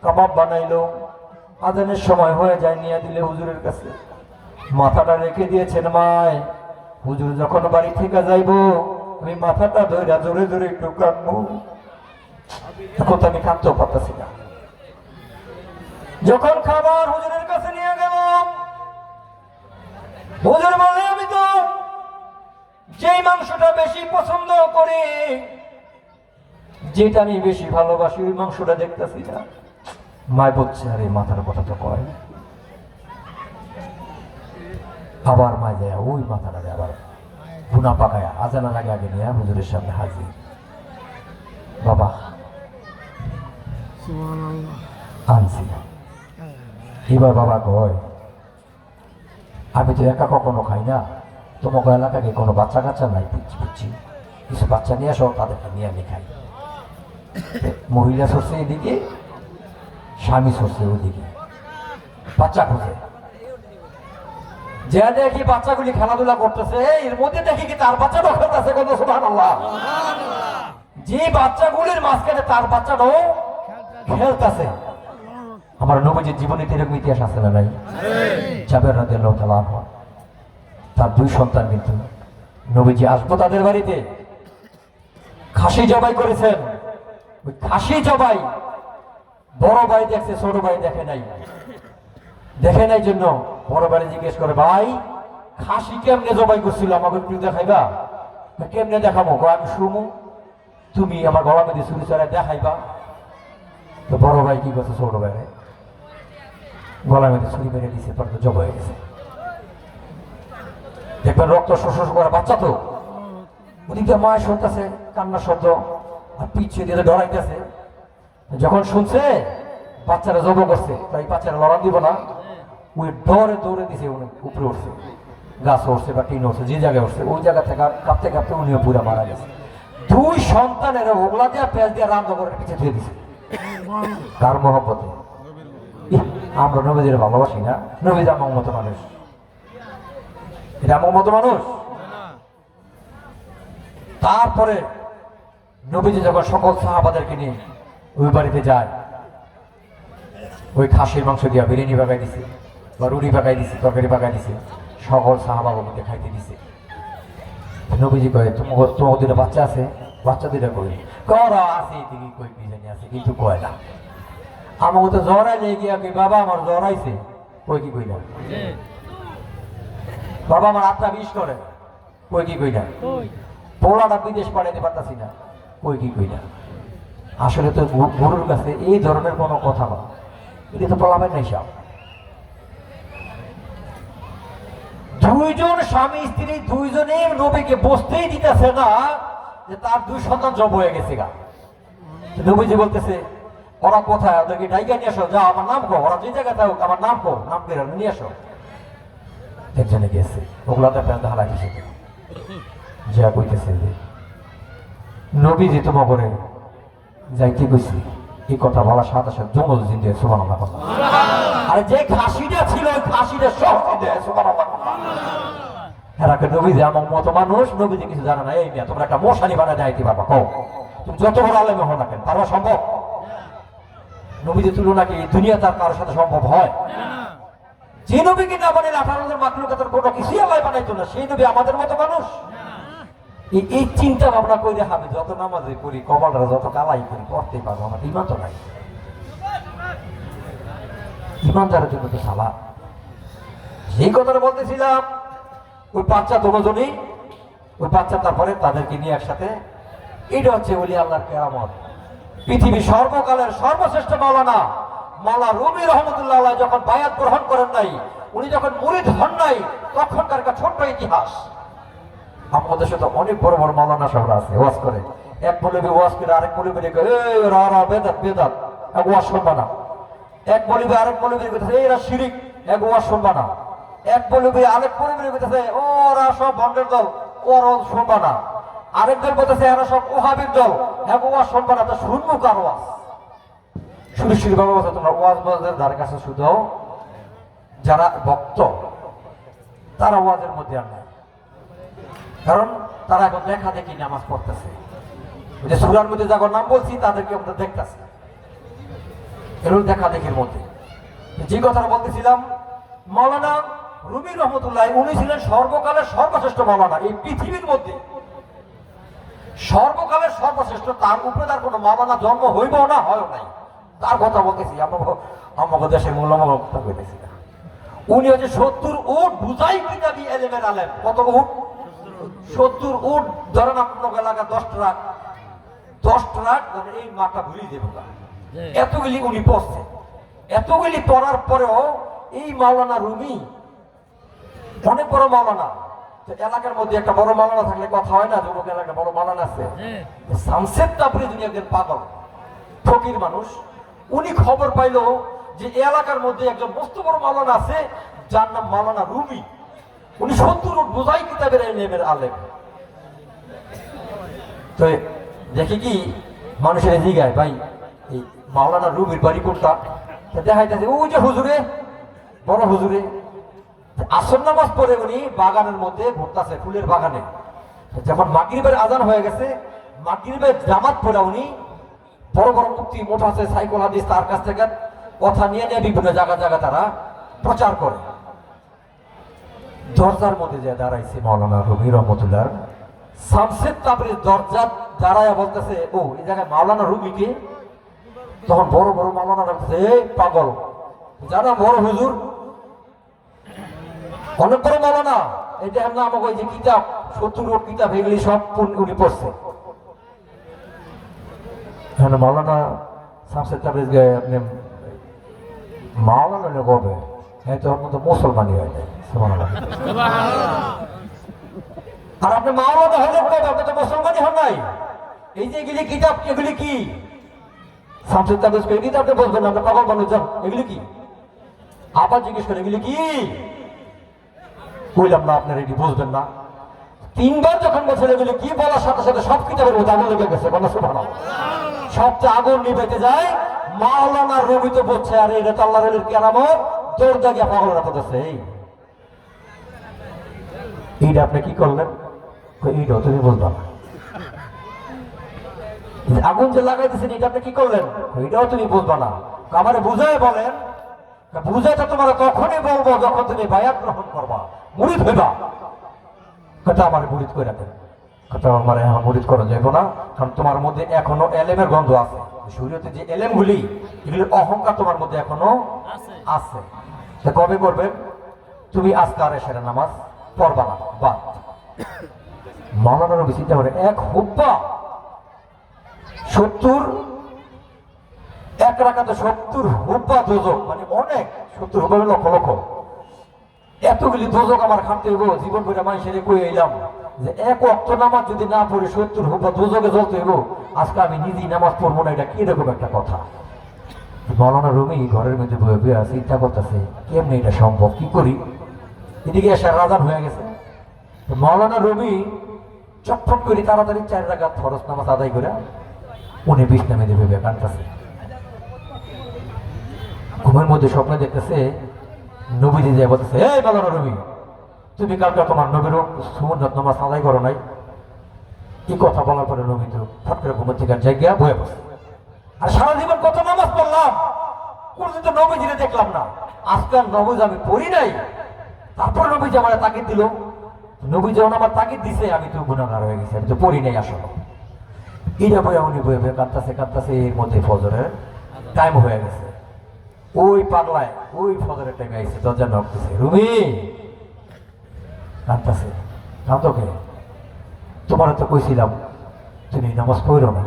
কাবাব বানাইলো। আজানের সময় হয়ে যায়, নিয়ে দিলে হুজুরের কাছে। মাথাটা রেখে দিয়েছেন মায়, হুজুর যখন বাড়ি থেকে যাইবো আমি মাথাটা ধরে জোরে জোরে একটু কাঁদবো। এখন তো আমি কাঁদতেও পারতেছি না। যখন খাবার হুজুরের কাছে নিয়ে গেলাম, হুজুর বলে আমি তো যেই মাংসটা বেশি পছন্দ করি, যেটা আমি বেশি ভালোবাসি, ওই মাংসটা দেখতেছি না। মায় বলছে আরে মাথার কথা তো কয়। আবার মায় যায় ওই মাথাটাকে আবার ভুনা পাকায় আজানার আগে আগে নিয়ে হুজুরের সামনে হাজির। বাবা আনছি। এবার বাবা কয় আমি তো একা কখনো খাই না, তোমাকে এলাকাকে কোনো বাচ্চা কাচ্চা নাই বুঝছি, কিছু বাচ্চা নিয়ে আসো, তাদেরকে নিয়ে আমি খাই। মহিলা সরছে এদিকে, স্বামী সরছে ওদিকে, বাচ্চা খুঁজে যে দেখি বাচ্চাগুলি খেলাধুলা করতেছে, এর মধ্যে দেখি কি তার বাচ্চাটাও খেলতেছে। কত সুবহানাল্লাহ! যে বাচ্চাগুলির মাঝখানে তার বাচ্চাটাও খেলতেছে। আমার নবীজির জীবনীতে এরকম ইতিহাস আছে না নাই? জাবের রাদিয়াল্লাহু তাআলা আনহু, তার 2 সন্তান, কিন্তু নবীজি আসবো তাদের বাড়িতে, খাসি জবাই করেছেন। ওই খাসি জবাই বড় ভাই দেখছে, ছোট ভাই দেখে নাই। দেখে নাই জন্য বড় ভাই জিজ্ঞেস করে ভাই খাসি কেমনে জবাই করছিল আমাকে একটু দেখাইবা? কেমনে দেখাবো? আমি শুমু, তুমি আমার গলা মধ্যে ছুরি চড়াই দেখাইবা। তো বড় ভাই কি করছে, ছোট ভাই গলার মধ্যে ছুরি মেরে দিছে, পরে তো জব হয়ে গেছে। দেখবেন রক্ত শোষ করে বাচ্চা, তো ওদিকে মায় শুনতেছে কান্নার শব্দ, আর পিছিয়ে দিয়ে ডরাইতেছে। যখন শুনছে বাচ্চারা জব করছে, তাই বাচ্চারা লড়া দিব না, ওই ডরে দৌড়ে দিছে, উপরে উঠছে, গাছ উঠছে বা টিন উঠছে, যে জায়গায় উঠছে ওই জায়গা থেকে কাঁপতে কাঁপতে উনিও পুরা মারা গেছে। 2 সন্তানের ওগলা দিয়া পেঁয়াজ দিয়া রান্না করে পিছিয়ে ধুয়ে দিছে। কার মহব্বতে? আমরা নবীদের ভালোবাসি না? নবীজ আমার মতো মানুষ, এটা আমার মতো মানুষ। তারপরে নবীজি যখন সকল সাহাবাদেরকে নিয়ে ওই বাড়িতে যায়, ওই খাসির মাংস দিয়া বিরিয়ানি পাকাই দিছে, বা রুটি পাকাই দিছে, তরকারি পাকাই দিছে, সকল সাহাবাগুলোকে খাইতে দিছে। নবীজি কয় তোমার দুটো বাচ্চা আছে? বাচ্চা দুটা কই? করা আছে এদিকে, কই বিরিয়ানি আছে, কিন্তু কয় না। আমার তো জ্বর আইলে গিয়া কি বাবা আমার জ্বর আইছে, কই কি কই না বাবা আমার আত্মা বিষ করে কই কি কই না পোলাটা বিদেশ পাঠাইতে পারতাছি না কই কি কই না আসলে তো গুরুর কাছে এই ধরনের কোনো কথা না এটা তো বলাবেন নাই সব দুইজন স্বামী স্ত্রী দুইজনে নবীকে বসতেই দিতেছে না যে তার দুই সন্তান জব হয়ে গেছে গা নবীজি বলতেছে ওরা কোথায় ওদেরকে ডাইকা নিয়ে আসো যাও আমার নাম কো ওরা যে জায়গায় থাকুক আমার নাম কো নাম করে নিয়ে আসো একজনে গেছে ওগুলাতে প্যান্ট হালাই দিছে যা কইতেছে যে নবীজি তোমা করে যাইতে কইছি এই কথা বলার সাথে সাথে জঙ্গল জিন্দে সুবহানাল্লাহ আরে যে খাসিটা ছিল ওই খাসিটা সহ দেয় সুবহানাল্লাহ এরাকে নবীজি আমার মতো মানুষ নবীজি কিছু জানে না এই মেয়ে তোমরা একটা মশারি বানায় যাইতে পারবা কও তুমি যত বড় আলেমে হও না কেন পারবা সম্ভব নবীজি তুলনা কি দুনিয়া তার কারোর সাথে সম্ভব হয় যে নবীকে না বানাইলে 18,000 মাখলুকাতের কোনো কিছুই আল্লাহ বানাইতো না সেই নবী আমাদের মতো মানুষ এই চিন্তা ভাবনা করে আমি যত নামাজে করি কপালটা যত কালাই করি পড়তেই পারবো আমার ইমান তো নাই ইমানদারের জন্য তো সালা সেই কথাটা বলতেছিলাম ওই বাচ্চা দুজনই ওই বাচ্চা তারপরে তাদেরকে নিয়ে একসাথে এটা হচ্ছে ওলি আল্লাহর কেরামত পৃথিবী সর্বকালের সর্বশ্রেষ্ঠ মাওলানা মাওলা রুমি রহমতুল্লাহ আলাইহি যখন বায়াত গ্রহণ করেন নাই উনি যখন মুরিদ হন নাই তখনকার একটা ছোট্ট ইতিহাস আমাদের সাথে অনেক বড় বড় মাওলানা সাহেবরা আছে ওয়াজ করে এক বলিবে ওয়াজ করে আরেক বলিবে এই রা বেদাত বেদাত এক ওয়াজ শুনবা না এক বলিবে আরেক বলিবে কইতেছে এরা শিরিক এক ওয়াজ শুনবা না এক বলিবে আরেক বলিবে কইতেছে ওরা সব ভণ্ডের দল ওরা শুনবা না আরেক দল বলতেছে এরা সব ওহাবির দল এক ওয়াজ শুনবা না তো শুনবো কার ওয়াজ শুরু শুরু বাবা বলছে তোমরা ওয়াজ বাজের ধারে কাছে শুধু যারা ভক্ত তারা ওয়াজের মধ্যে আর নাই কারণ তারা এখন দেখা দেখি নামাজ পড়তেছে যে সূরার মধ্যে যার নাম বলছি তাদেরকে আমরা দেখতেছি এর দেখা দেখির মধ্যে যে কথাটা বলতেছিলাম মাওলানা রুমি রহমতুল্লাহ উনি ছিলেন সর্বকালের সর্বশ্রেষ্ঠ মাওলানা এই পৃথিবীর মধ্যে সর্বকালের সর্বশ্রেষ্ঠ তার উপরে তার কোনো মাওলানা জন্ম হইব না হয় নাই তার কথা বলতেছি আমাদের দেশের মূল্যমান কথা বলতেছি না উনি হচ্ছে 70 উট বুঝাই কিতাবি এলেমের আলেম কত উট 70 উট ধরেন আপনার এলাকা 10 ট্রাক এই মাটা ভুলিয়ে দেবো এতগুলি উনি পড়ছে এতগুলি পড়ার পরেও এই মাওলানা রুমি অনেক বড় মাওলানা এলাকার মধ্যে একটা বড় মাওলানা থাকলে কথা হয় না যুবক এলাকায় বড় মাওলানা আছে শামসেদ তাবরি দুনিয়া একজন পাগল ফকির মানুষ উনি খবর পাইলো যে এলাকার মধ্যে একজন মস্ত বড় মাওলানা আছে যার নাম মাওলানা রুমি উনি 70 উট বুঝাই কিতাবের এলেমের আলেম তো দেখি কি মানুষের জিগায় ভাই এই মাওলানা রুমির বাড়ি কোনটা দেখাইতেছে ওই যে হুজুরে বড় হুজুরে আসর নামাজ পড়ে উনি বাগানের মধ্যে ঘুরতেছে ফুলের বাগানে যখন মাগরিবের আজান হয়ে গেছে মাগরিবের জামাত পড়া উনি বড় বড় মুক্তি মোটা আছে সাইকেল হাদিস তার কাছ থেকে কথা নিয়ে নিয়ে বিভিন্ন জায়গা তারা প্রচার করে দরজার মধ্যে যে দাঁড়াইছে মাওলানা রুমি রহমতুল্লাহ শামসেদ তাবরির দরজা দাঁড়ায় বলতেছে ও এই জায়গায় মাওলানা রুমিকে তখন বড় বড় মাওলানা বলতেছে এই পাগল জানা বড় হুজুর অনেক বড় মাওলানা এই যে আমরা আমাকে ওই যে কিতাব 70 কিতাব এগুলি সব উনি পড়ছে হ্যাঁ মাওলানা শামসেদ তাবরিজ গায়ে আপনি মাওলানা কবে হ্যাঁ তোর মতো মুসলমানই হয় না আর আপনি মাওলানা হলে কবে আপনি তো মুসলমানই হন নাই এই যে এগুলি কিতাব এগুলি কি শামসেদ তাবরিজ কে কিতাব আপনি বলবেন আপনি পাগল মানুষ যান এগুলি কি আবার জিজ্ঞেস করেন এগুলি কি কইলাম না আপনার এটি বুঝবেন না 3 বার যখন বলছেন এগুলি কি বলার সাথে সাথে সব কিতাবের মধ্যে আগুন লেগে গেছে বলা সুবহানাল্লাহ সবচেয়ে আগুন নিবেতে যায় মাওলানা রবি তো বলছে আর এটা তো আল্লাহর ওলির কেরামত দরজা গিয়া পাগল রাখতেছে এইটা আপনি কি করলেন এইটাও তুমি বলবা না আগুন যে লাগাইতেছেন এটা আপনি কি করলেন এইটাও তুমি বলবা না আমারে বুঝায় বলেন বুঝাইটা তোমার তখনই বলবো যখন তুমি বায়াত গ্রহণ করবা মুরিদ হইবা কথা আমার মুরিদ করে রাখেন কথা আমার মুরিদ করা যাইব না কারণ তোমার মধ্যে এখনো এলেমের গন্ধ আছে শরীয়তে যে এলেমগুলি এগুলির অহংকার তোমার মধ্যে এখনো আছে তা কবে করবেন? তুমি আজকার এশারের নামাজ পড়বা না, বাদ। মাওলানা নবী চিন্তা করে এক হুব্বা 70 এক রাকাতে 70 হুব্বা দোজক, মানে অনেক 70 হুব্বা লক্ষ লক্ষ, এতগুলি দোজক আমার খামতে হইব। জীবন করে মানুষের কই এলাম যে এক ওয়াক্ত নামাজ যদি না পড়ে 70 হুব্বা দোজকে জ্বলতে হইব, আজকে আমি নিজেই নামাজ পড়বো না, এটা কি রকম একটা কথা। মাওলানা রুমি ঘরের মধ্যে বয়ে বয়ে আছে, চিন্তা করতেছে কেমনি এটা সম্ভব, কি করি। এদিকে এসে রাজান হয়ে গেছে। মাওলানা রুমি চটফট করে তাড়াতাড়ি 4 রাকাত ফরজ নামাজ আদায় করে উনি বিছনামে দেবে কাঁদতেছে। ঘুমের মধ্যে স্বপ্নে দেখতেছে নবীজি যায় বলতেছে, এই মাওলানা রুমি, তুমি কালকে তোমার নবীর সুন্নত নামাজ আদায় করো নাই। এই কথা বলার পরে নবী তো ফট করে ঘুমের থেকে জায়গা বয়ে বসে। আর সারা জীবন কত নামাজ পড়লাম, কোনদিন তো নবীজিরে দেখলাম না। আজকাল নবীজ আমি পড়ি নাই, তারপর নবীজি আমার তাগিদ দিল। নবী যখন আমার তাগিদ দিছে আমি তো গুনাহগার হয়ে গেছি, আমি তো পড়ি নাই আসলে। এটা বয়ে উনি বয়ে বয়ে কাঁদতেছে কাঁদতেছে, এর মধ্যে ফজরের টাইম হয়ে গেছে। ওই পাগলায় ওই ফজরের টাইমে আইছে, দরজা নক দিছে, রুমি কাঁদতেছে, কাঁদোকে তোমার তো কইছিলাম তুমি নামাজ পড়ো না,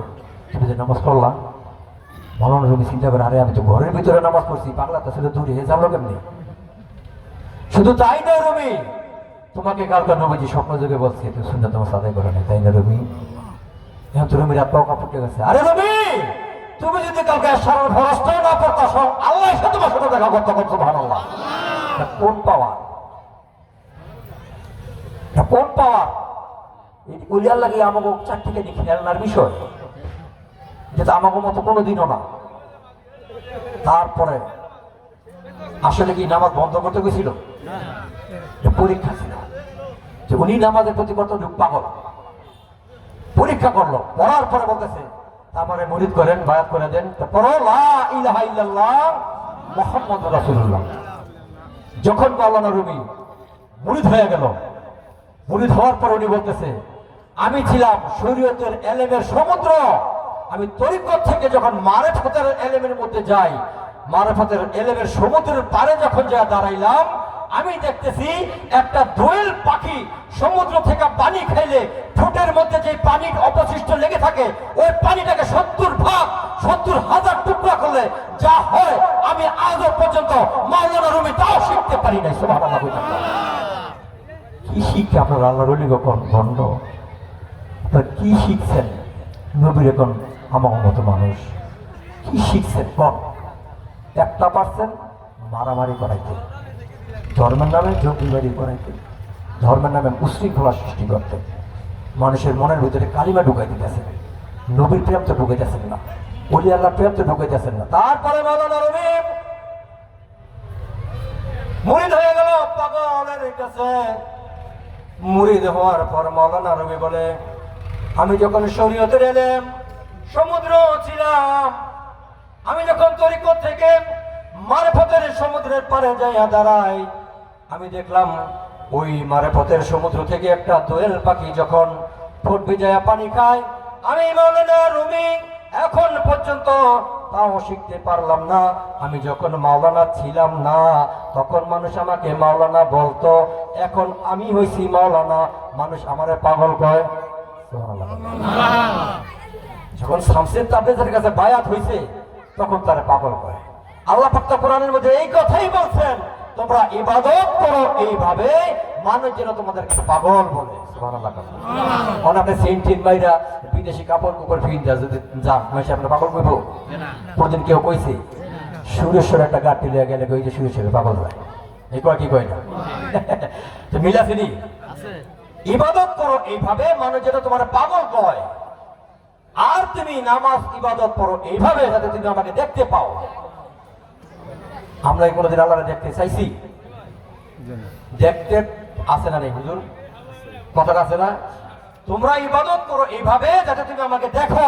তুমি যে নামাজ পড়লাম। মাওলানা রুমি চিন্তা করে, আরে আমি তো ঘরের ভিতরে নামাজ পড়ছি, পাগলা তো ছিল দূরে যাবো কেমনি। শুধু তাই না রুমি, তোমাকে কালকে নবীজি স্বপ্ন যোগে বলছে তুমি সুন্নাত নামাজ আদায় করো না, তাই না রুমি? এখন তো রুমির আত্মা কাপড় গেছে। আরে রুমি, তুমি যদি কালকে সারা ফরজটাও না পড়তাস, আল্লাহ এসে তোমার সাথে দেখা করতে করতে সুবহানাল্লাহ। কোন পাওয়ার, কোন পাওয়ার! উলিয়ার লাগে আমাকে 4 থেকে খেলনার বিষয়, যেটা আমাকে মতো কোনোদিনও না। তারপরে আসলে কি নামাজ বন্ধ করতে গেছিল? পরীক্ষা ছিল যে উনি নামাজের প্রতি কতটুকু পাগল। পরীক্ষা করলো, পড়ার পরে বলতেছে তারপরে মুরিদ করেন, বায়াত করে দেন, পড়ো লা ইলাহা ইল্লাল্লাহ মুহাম্মাদুর রাসূলুল্লাহ। যখন মাওলানা রুমি মুরিদ হয়ে গেল, মুরিদ হওয়ার পর উনি বলতেছে আমি ছিলাম শরীয়তের এলেমের সমুদ্র, আমি তরিকত থেকে যখন মারেফতের এলেমের মধ্যে যাই, মারেফতের এলেমের সমুদ্রের পারে যখন যা দাঁড়াইলাম, আমি দেখতেছি একটা দোয়েল পাখি সমুদ্র থেকে পানি খাইলে ঠোঁটের মধ্যে যে পানির অবশিষ্ট লেগে থাকে, ওই পানিটাকে 70,000 টুকরা করলে যা হয়, আমি আজও পর্যন্ত মাওলানা রুমি তাও শিখতে পারি নাই। সুবহানাল্লাহ। কি শিখে আপনার আল্লাহ রলি গণ্ড, আপনার কি শিখছেন? নবীর এখন আমার মতো মানুষ কি শিখছেন? কম 1% মারামারি করাইতে, ধর্মের নামে জঙ্গিবাড়ি করাইতে, ধর্মের নামে উশৃঙ্খলা সৃষ্টি করতে, মানুষের মনের ভিতরে কালিমা ঢুকাই দিতেছেন, নবীর প্রেম তো ঢুকাইতেছেন না, ওলি আল্লাহ প্রেম তো ঢুকাইতেছেন না। তারপরে মাওলানা রুমি মুরিদ হয়ে গেল পাগলের কাছে। মুরিদ হওয়ার পর মাওলানা রুমি বলে, আমি যখন শরীয়তের এলেম সমুদ্র ছিলাম, আমি যখন তরিকত থেকে মারেফতের সমুদ্রের পারে যাইয়া দাঁড়াই, আমি দেখলাম ওই মারেফতের সমুদ্র থেকে একটা দোয়েল পাখি যখন ঠোঁট ভিজায়া পানি খায়, আমি মাওলানা রুমি এখন পর্যন্ত তাও শিখতে পারলাম না। আমি যখন মাওলানা ছিলাম না, তখন মানুষ আমাকে মাওলানা বলতো, এখন আমি হইছি মাওলানা, মানুষ আমারে পাগল কয়। যখন শামসুল তাবরেজের কাছে বায়াত হইছে, তখন তারা পাগল কয়। আল্লাহ পাক কোরআনের মধ্যে এই কথাই বলছেন, তোমরা ইবাদত করো এইভাবে, মানুষ যেন তোমাদেরকে পাগল বলে। সুবহানাল্লাহ। অনেকে সেন্টিন বাইরা বিদেশি কাপড় কুপড় ফিন্দা যদি যান, মানুষ আপনার পাগল কইব? প্রতিদিন কেউ কইছে সুরেশ্বর একটা গাড়ি লিয়ে গেলে কই যে সুরেশ্বরের পাগল হয়, এই কয় কি কয় না? তো মিলাফিনি ইবাদত করো এইভাবে, মানুষ যেন তোমার পাগল কয়। আর তুমি নামাজ ইবাদত করো এইভাবে যাতে তুমি আমাকে দেখতে পাও। আমরা কোনোদিন আল্লাহরে দেখতে চাইছি? দেখতে আছে না নেই হুজুর? কথাটা আছে না? তোমরা ইবাদত করো এইভাবে যাতে তুমি আমাকে দেখো।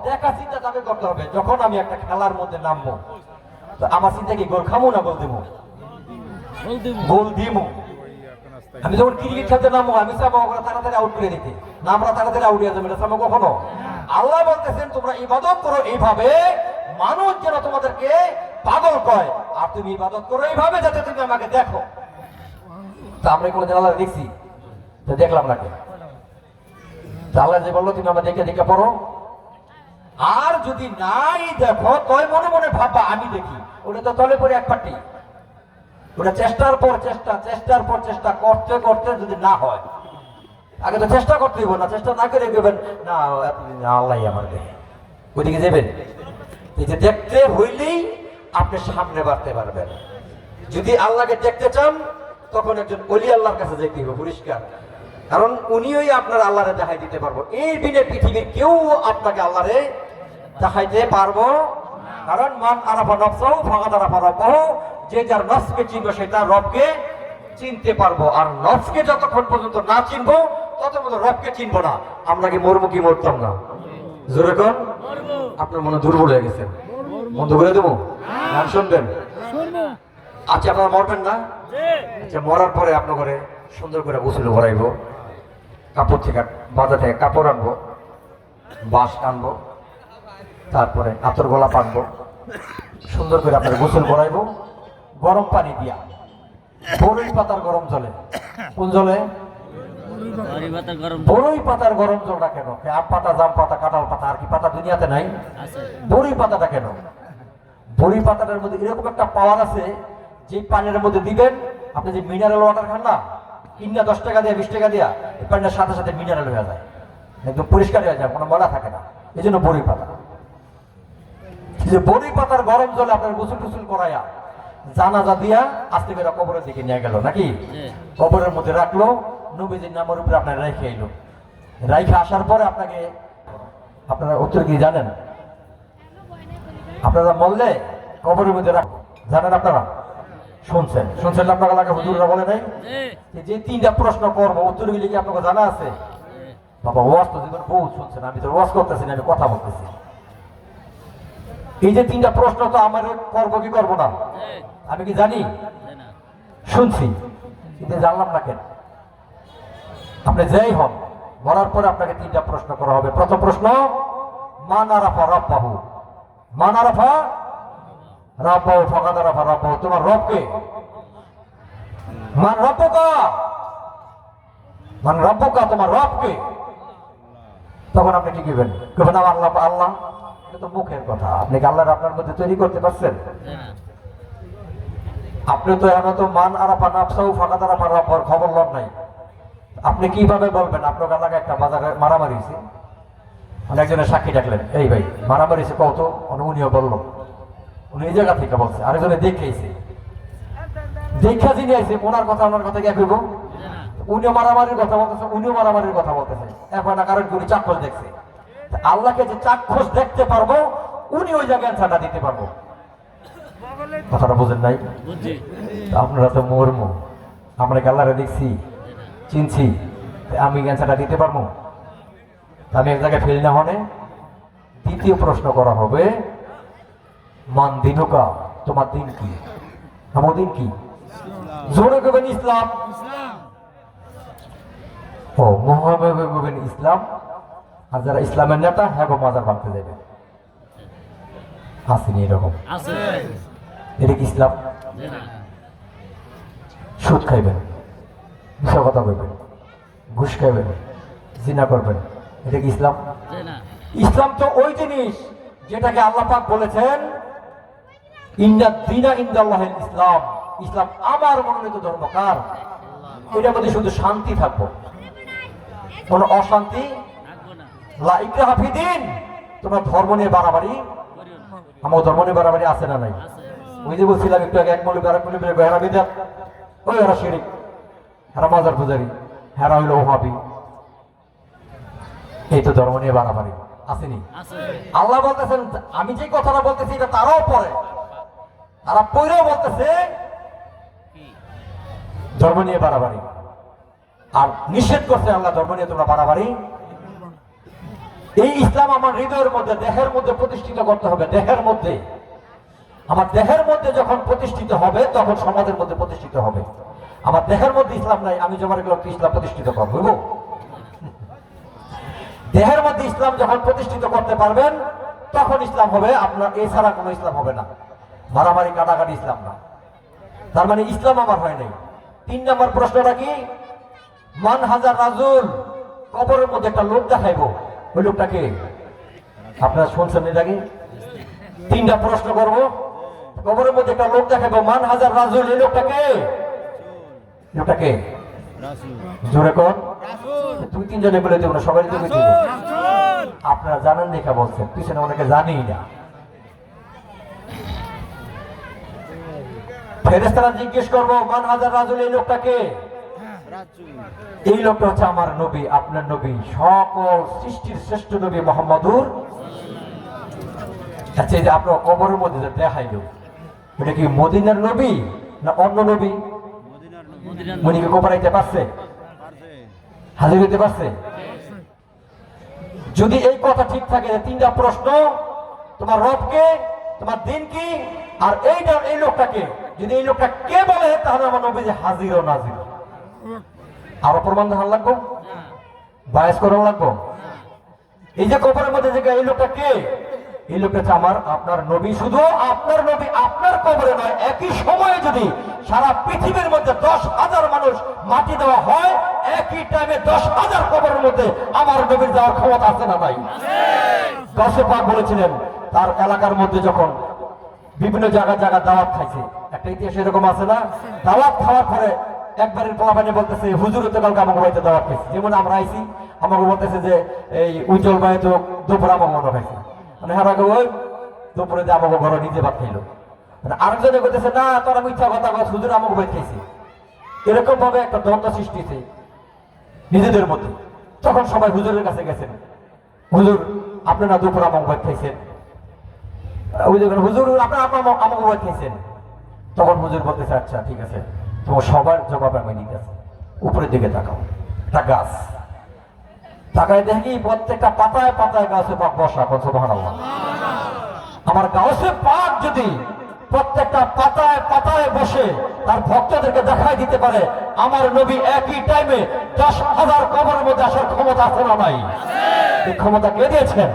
দেখা চিন্তা তাকে করতে হবে। যখন আমি একটা খেলার মধ্যে নামবো, তো আমার চিন্তা কি গোল খামো না গোল দিবো? গোল দিবো। আমি যখন ক্রিকেট খেলতে নামবো, আমি চাবো ওরা তাড়াতাড়ি আউট করে দিতে, না আমরা তাড়াতাড়ি আউট হয়ে যাবো, এটা চাবো কখনো? আল্লাহ বলতেছেন তোমরা ইবাদত করো এইভাবে, মানুষ যেন তোমাদেরকে পাগল কয়। আর তুমি ইবাদত করো এইভাবে যাতে তুমি আমাকে দেখো। তা আমরা কোনোদিন আল্লাহ দেখছি? তো দেখলাম না কেন? আল্লাহ যে বললো তুমি আমার দেখে দেখে পড়ো, আর যদি নাই দেখো তয় মনে মনে ভাববা আমি দেখি, ওটা তো তলে পরে এক পাটি। ওটা চেষ্টার পর চেষ্টা, চেষ্টার পর চেষ্টা করতে করতে যদি না হয়, আগে তো চেষ্টা করতে হইব না, চেষ্টা না করে দেবেন না আল্লাহ আমার দেখে, ওইদিকে যাবেন। এই যে দেখতে হইলেই আপনি সামনে বাড়তে পারবেন। যদি আল্লাহকে দেখতে চান তখন একজন ওলি আল্লাহর কাছে যেতে হবে পরিষ্কার, কারণ উনিই আপনার আল্লাহরে দেখাই দিতে পারবো। এই দিনে পৃথিবীর কেউ আপনাকে আল্লাহরে দেখাইতে পারবো, কারণ মান আরাফা নফসাহু ফাকাদ আরাফা রাব্বাহু, যে যার নফসকে চিনবে সে তার রবকে চিনতে পারবো। আর নফসকে যতক্ষণ পর্যন্ত না চিনবো ততক্ষণ পর্যন্ত রবকে চিনবো না। আমরা কি মরবো কি মরতাম না? জোরে কোন? আপনার মনে দুর্বল হয়ে গেছে, বন্ধ করে দেবো, গান শুনবেন? আচ্ছা আপনারা মরবেন না? আচ্ছা মরার পরে আপনার ঘরে সুন্দর করে গোসল ভরাইবো, কাপড় থেকে বাজার থেকে কাপড় আনবো, বাঁশ আনবো, তারপরে আতর গোলাপ আনবো, সুন্দর করে আপনার গোসল ভরাইবো গরম পানি দিয়া, বরই পাতার গরম জলে। কোন জলে? বরই পাতার গরম জলটা কেন? আম পাতা, জাম পাতা, কাঁঠাল পাতা, আর কি পাতা দুনিয়াতে নাই? বরই পাতাটা কেন? বরই পাতাটার মধ্যে এরকম একটা পাওয়ার আছে, যে পানির মধ্যে দিবেন, আপনি যে মিনারেল ওয়াটার খান না, কিনা 10 টাকা দিয়ে 20 টাকা দিয়া, এই পানিটার সাথে সাথে মিনারেল হয়ে যায়, একদম পরিষ্কার হয়ে যায়, কোনো ময়লা থাকে না। এই জন্য বরই পাতা। যে বরই পাতার গরম জলে আপনার গোসল টুসুল করাইয়া জানাজা দিয়া আস্তে করে কবরের দিকে নিয়ে গেল, নাকি কবরের মধ্যে রাখলো, নবীজির নামের উপরে আপনার রাইখে এলো। রাইখে আসার পরে আপনাকে, আপনারা উত্তর কি জানেন? আপনারা বললে কবরের মধ্যে রাখ, জানেন আপনারা? শুনছেন? শুনছেন আপনার এলাকা হুজুররা বলে নাই যে 3টা প্রশ্ন করবো, উত্তরগুলি কি আপনাকে জানা আছে? বাবা ওয়াজ তো জীবন বহুত শুনছেন, আমি তো ওয়াজ করতেছি না, আমি কথা বলতেছি। এই যে 3টা প্রশ্ন তো আমার করবো কি করবো না? আমি কি জানি? শুনছি, কিন্তু জানলাম না কেন? আপনি যেই হন, মরার পরে আপনাকে 3টা প্রশ্ন করা হবে। প্রথম প্রশ্ন, মান আরাফা রাব্বাহু, মান আরাফা রাব্বাহু ফাকাদ আরাফা রাব্বাহু, তোমার রবকে। মান রাব্বুকা, মান রাব্বুকা, তোমার রবকে। তখন আপনি কি করবেন? কখন আল্লাহ আল্লাহ, এটা তো মুখের কথা। আপনি কি আল্লাহর আপনার মধ্যে তৈরি করতে পারছেন? আপনি তো এখন তো মান আরাফা নাফসাহু ফাকাদ আরাফা রাব্বাহুর খবর লন নাই। আপনি কিভাবে বলবেন আপনার এলাকায় একটা বাজারে মারামারি হয়েছে, অনেকজনের সাক্ষী ডাকলেন, এই ভাই মারামারি হয়েছে কত? উনিও বললো, উনি এই জায়গা থেকে বলছে, আরেকজনে দেখেছে, দেখা যিনি আইছে ওনার কথা ওনার কথা কে কইব? উনিও মারামারির কথা বলতেছে, উনিও মারামারির কথা বলতেছে, এখন না কারণ উনি চাক্ষুষ দেখছে। আল্লাহকে যে চাক্ষুষ দেখতে পারবো, উনি ওই জায়গায় অ্যান্সারটা দিতে পারবো। কথাটা বোঝেন নাই? আপনারা তো মরমু, আমরা আল্লাহরে দেখছি, চিনছি, আমি অ্যান্সারটা দিতে পারবো? আমি এক জায়গায় ফেল না হনে। দ্বিতীয় প্রশ্ন করা হবে, মান দিনুকা, তোমার দিন কি? আমার দিন কি? জোরে করবেন ইসলাম। ও মোহাম্মদ করবেন ইসলাম। আর যারা ইসলামের নেতা, হ্যাঁ গো মাজার ভাঙতে যাবে, আসেনি এরকম? এটা কি ইসলাম? সুদ খাইবেন, মিথ্যা কথা বলবেন, ঘুষ খাইবেন, জিনা করবেন, এটা কি ইসলাম? ইসলাম তো ওই জিনিস যেটাকে আল্লাহ পাক বলেছেন ইন্না দীনা ইনদাল্লাহিল ইসলাম, ইসলাম আমার মনোনীত ধর্ম। কার? এটার মধ্যে শুধু শান্তি থাকবো, কোন অশান্তি। লা ইকরাহা ফিদ্দীন, তোমরা ধর্ম নিয়ে বাড়াবাড়ি, আমার ধর্ম নিয়ে বাড়াবাড়ি আছে না নাই? ওই যে বলছিলাম একটু আগে, এক মৌলবী আরেক মৌলবী হেরা বিদাত, ওই হেরা শিরিক, হেরা মাজার পূজারি, হেরা হইল ওহাবি, এই তো ধর্ম নিয়ে বাড়াবাড়ি আসেনি? আল্লাহ বলতেছেন আমি যে কথাটা বলতেছি এটা তারাও পড়ে, তারা পড়েও বলতেছে ধর্ম নিয়ে বাড়াবাড়ি, আর নিষেধ করছে আল্লাহ ধর্ম নিয়ে তোমরা বাড়াবাড়ি। এই ইসলাম আমার হৃদয়ের মধ্যে, দেহের মধ্যে প্রতিষ্ঠিত করতে হবে। দেহের মধ্যে, আমার দেহের মধ্যে যখন প্রতিষ্ঠিত হবে তখন সমাজের মধ্যে প্রতিষ্ঠিত হবে। আমার দেহের মধ্যে ইসলাম নাই, আমি জমার লোককে ইসলাম প্রতিষ্ঠিত করবো। দেহের মধ্যে ইসলাম যখন প্রতিষ্ঠিত করতে পারবেন তখন ইসলাম হবে আপনার, এছাড়া কোনো ইসলাম হবে না। মারামারি কাটাকাটি ইসলাম না। তার মানে ইসলাম আমার হয় নাই। 3 নম্বর প্রশ্নটা কি? মান হাজার রাজুল, কবরের মধ্যে একটা লোক দেখাইবো, ওই লোকটাকে আপনারা শুনছেন এর আগে? 3টা প্রশ্ন করব, কবরের মধ্যে একটা লোক দেখাইবো, মান হাজার রাজুল, এই লোকটাকে, লোকটাকে জোরে কোন? 2-3 জনে বলে দেবো না, সবাই তো বলতে হবে। আপনারা জানেন দেখা বলছেন, পিছনে অনেকে জানেই না। ফেরেশতারা জিজ্ঞেস করবো, মান হাজার রাজুল, এই লোকটাকে? এই লোকটা হচ্ছে আমার নবী, আপনার নবী, সকল সৃষ্টির শ্রেষ্ঠ নবী মোহাম্মদুর। আচ্ছা, এই যে আপনার কবরের মধ্যে যে দেখাইল, এটা কি মদিনার নবী না অন্য নবী? মনিকে কবরাইতে পারছে? হাজির হইতে পারছে? যদি এই কথা ঠিক থাকে, 3টা প্রশ্ন, তোমার রবকে, তোমার দিন কি, আর এইটা এই লোকটাকে, যদি এই লোকটা কে বলে, তাহলে আমার নবী যে হাজির ও নাজির। আরো প্রমাণ দেখান লাগবো, বায়াস করানো লাগবো। এই যে কবরের মধ্যে যে এই লোকটা কে, এই লোকটা হচ্ছে আমার আপনার নবী। শুধু আপনার নবী আপনার কবরে নয়, একই সময়ে যদি সারা পৃথিবীর মধ্যে 10,000 মানুষ মাটি দেওয়া হয়, একই টাইমে 10,000 কবরের মধ্যে আমার নবীর যাওয়ার ক্ষমতা আছে না নাই? গাউসে পাক বলেছিলেন, তার এলাকার মধ্যে যখন বিভিন্ন জায়গায় দাওয়াত খাইছে, একটা ইতিহাস এরকম আছে না, দাওয়াত খাওয়ার পরে একবারের পোলাপানি বলতেছে, হুজুর তো কালকে আমাকে বাড়িতে দাওয়াত খাইছে, যেমন আমরা আইছি, আমাকে বলতেছে যে এই উজ্জ্বল ভাই তো দুপুরে আমাকে মনে খাইছে, মানে হ্যাঁ ওই দুপুরে যে আমাকে ঘরে নিজে ভাত খাইলো। মানে আরেকজনে বলতেছে, না তোরা মিথ্যা কথা বল, হুজুর আমাকে ভাত খাইছে। এরকম ভাবে একটা দ্বন্দ্ব সৃষ্টি হয়েছে নিজেদের মধ্যে। তখন সবাই হুজুরের কাছে গেছেন, হুজুর আপনারা দুপুরে আমাকে ভাত খাইছেন, হুজুর আপনারা আমাকে ভাত খাইছেন। তখন হুজুর বলতেছে, আচ্ছা ঠিক আছে, তোমার সবার জবাব আমি নিতেছি। উপরের দিকে তাকাও, তা গাছ, তাকায় দেখি প্রত্যেকটা পাতায় পাতায় গাছে পাক বসা। সুবহানাল্লাহ। আমার গাছে পাক যদি প্রত্যেকটা পাতায় পাতায় বসে তার ভক্তদেরকে দেখাই দিতে পারে, আমার নবী একই টাইমে 10,000 কবরের মধ্যে আসার ক্ষমতা আছে না নাই? এই ক্ষমতা কে দিয়েছেন?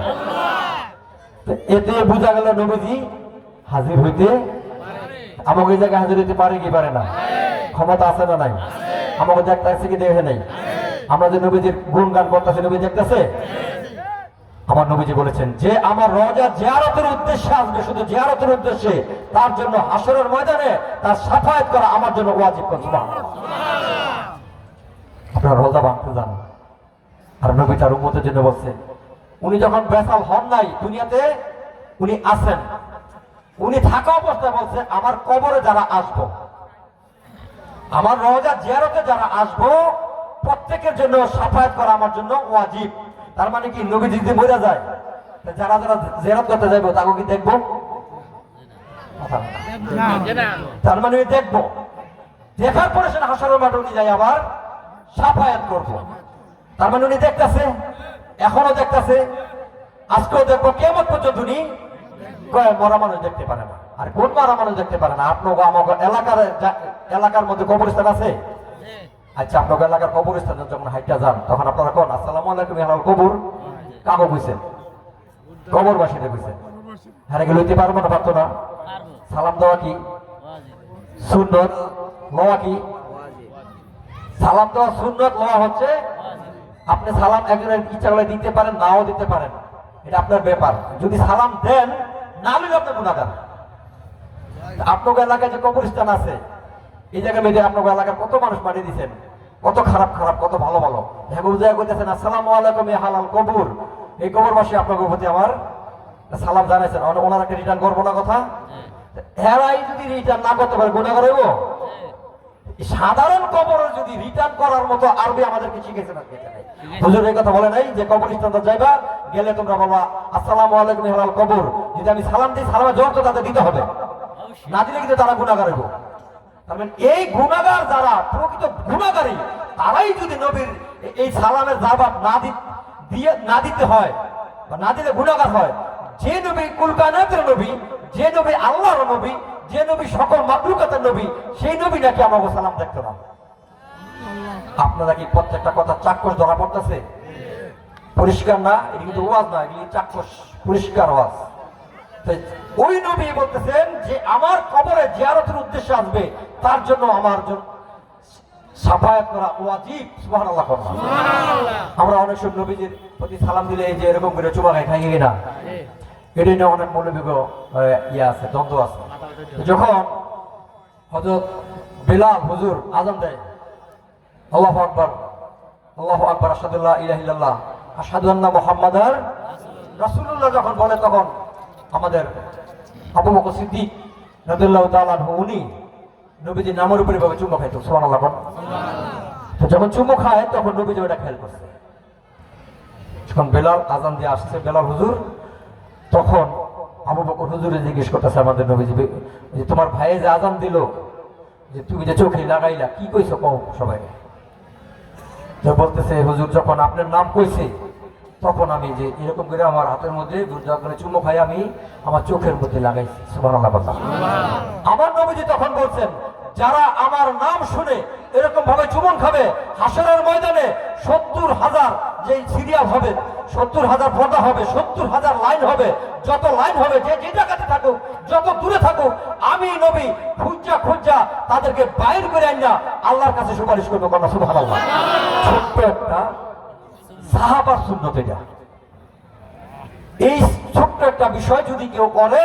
এতে বোঝা গেল নবীজি হাজির হইতে, আমাকে এই জায়গায় হাজির হইতে পারে কি পারে না? ক্ষমতা আছে না নাই? আমাকে দেখতেছে কি দেখে নাই? আমরা যে নবীজির গুণগান করতেছি, নবী দেখতেছে? আমার নবীজি বলেছেন, যে আমার রওজা জিয়ারতের উদ্দেশ্যে আসবে, শুধু জিয়ারতের উদ্দেশ্যে, তার জন্য হাসরের ময়দানে তার সাফায়াত করা আমার জন্য ওয়াজিব। সুবহানাল্লাহ। আপনারা রওজা ভাঙতে যান, আর নবী তার উম্মতের জন্য বলছে, উনি যখন বেসাল হন নাই দুনিয়াতে, উনি আছেন, উনি থাকা অবস্থায় বলছে, আমার কবরে যারা আসবো, আমার রওজা জিয়ারতে যারা আসবো, প্রত্যেকের জন্য সাফায়াত করা আমার জন্য ওয়াজিব। তার মানে কি, নবী যদি মরে যায়, যারা যারা জিয়ারত করতে যাইবো তাকে কি দেখবো? তার মানে দেখবো, দেখার পরে সেটা হাসরের মাঠে উনি যাই আবার সাফায়াত করবো। তার মানে উনি দেখতেছে, এখনো দেখতেছে, আজকেও দেখবো, কিয়ামত পর্যন্ত উনি মরা মানুষ দেখতে পারে না। আর কোন মরা মানুষ দেখতে পারে না? আপনার আমার এলাকার মধ্যে কবরস্থান আছে। আচ্ছা, আপনার এলাকার কবরস্থানে যখন হাইটা যান, তখন আপনারা কোন আসসালামু আলাইকুম হালাল কবর কাগো কইছেন, কবরবাসীতে কইছেন, হ্যাঁ গেলে লইতে পারবো না? পারতো না? সালাম দেওয়া কি সুন্নত, লওয়া কি? সালাম দেওয়া সুন্নত, লওয়া হচ্ছে আপনি সালাম একজনের ইচ্ছা করলে দিতে পারেন, নাও দিতে পারেন, এটা আপনার ব্যাপার। যদি সালাম দেন, না হলে আপনার গুনাহগার। আপনার এলাকায় যে কবরস্থান আছে, এই জায়গায় মেয়েদের আপনার এলাকার কত মানুষ মারি দিচ্ছেন, কত খারাপ খারাপ, কত ভালো ভালো, কইতেছেন আসসালামু আলাইকুম হালাল কবর। এই কবরবাসী আপনার প্রতি আমার সালাম জানাইছেন, ওনার একটা রিটার্ন করবো না কথা? হেরাই যদি রিটার্ন না করতে পারে গুনাহগার হইব? সাধারণ কবরের যদি রিটার্ন করার মতো আরবি আমাদেরকে শিখেছে না? হুজুর এই কথা বলে নাই যে কবরস্থানে যাইবা, গেলে তোমরা বলবা আসসালামু আলাইকুম হালাল কবর। যদি আমি সালাম দিই, সালামের জবাব তো তাদের দিতে হবে, না দিলে কিন্তু তারা গুনাহগার হইব। তার মানে এই গুনাহগার যারা প্রকৃত গুনাহগারী, তারাই যদি নবীর এই সালামের জবাব না দিতে হয় বা না দিলে গুনাহগার হয়। যে নবী কুল কায়নাতের নবী, যে নবী আল্লাহর নবী, যে নবী সকল মাখলুকাতের নবী, সেই নবী নাকি আমাকে সালাম দেখতো না। আপনারা কি প্রত্যেকটা কথা চাক্ষুষ ধরা পড়তেছে? পরিষ্কার না? এটা কিন্তু ওয়াজ না, এগুলি চাক্ষুষ পরিষ্কার ওয়াজ। তাই ওই নবী বলতেছেন যে আমার কবরে জিয়ারতের উদ্দেশ্যে আসবে, তার জন্য আমার জন্য সাফায়াত করা ওয়াজিব। সুবহানাল্লাহ। আমরা অনেক সময় নবীজির প্রতি সালাম দিলে এই যে এরকম করে চুমা খাই না, এটা নিয়ে অনেক মৌলবিক ইয়ে আছে, দ্বন্দ্ব আছে। যখন হযরত বেলাল হুজুর আযান দেয়, আল্লাহু আকবার আল্লাহু আকবার আশহাদু আল্লা ইলাহা ইল্লাল্লাহ আশহাদু আন্না মুহাম্মাদার রাসূলুল্লাহ যখন বলে, তখন আমাদের আবু বকর সিদ্দিক রাদিয়াল্লাহু তাআলা আনহু উনি নবীজির নামের উপরে ভাবে চুমু খাইতো। সুবহানাল্লাহ। তো যখন চুমু খায় তখন নবীজি ওটা খেয়াল করছে। যখন বেলাল আযান দিয়ে আসছে বেলাল হুজুর, তখন আবু বকর হুজুরে জিজ্ঞেস করতেছে আমাদের নবীজি, যে তোমার ভাইয়ে যে আযান দিল, যে তুমি যে চোখে লাগাইলা, কি কইছো কও সবাই। তো বলতেছে, হুজুর যখন আপনার নাম কইছে তখন আমি যে এরকম করে আমার হাতের মধ্যে করে চুমু খাই আমি আমার চোখের মধ্যে লাগাইছি। সুবহানাল্লাহ। আমার নবীজি তখন বলছেন, যারা আমার নাম শুনে এরকম ভাবে চুমন খাবে, হাসরের ময়দানে 70,000 যে সিরিয়াল হবে, 70,000 পর্দা হবে, 70,000 লাইন হবে, যত লাইন হবে, যে যে জায়গাতে থাকুক, যত দূরে থাকুক, আমি নবী খুঁজা খুঁজা তাদেরকে বাইর করে আইনা আল্লাহর কাছে সুপারিশ করবো। কন্যা সুবহানাল্লাহ। ছোট্ট একটা সাহাবার সুন্নত এটা। এই ছোট্ট একটা বিষয় যদি কেউ করে,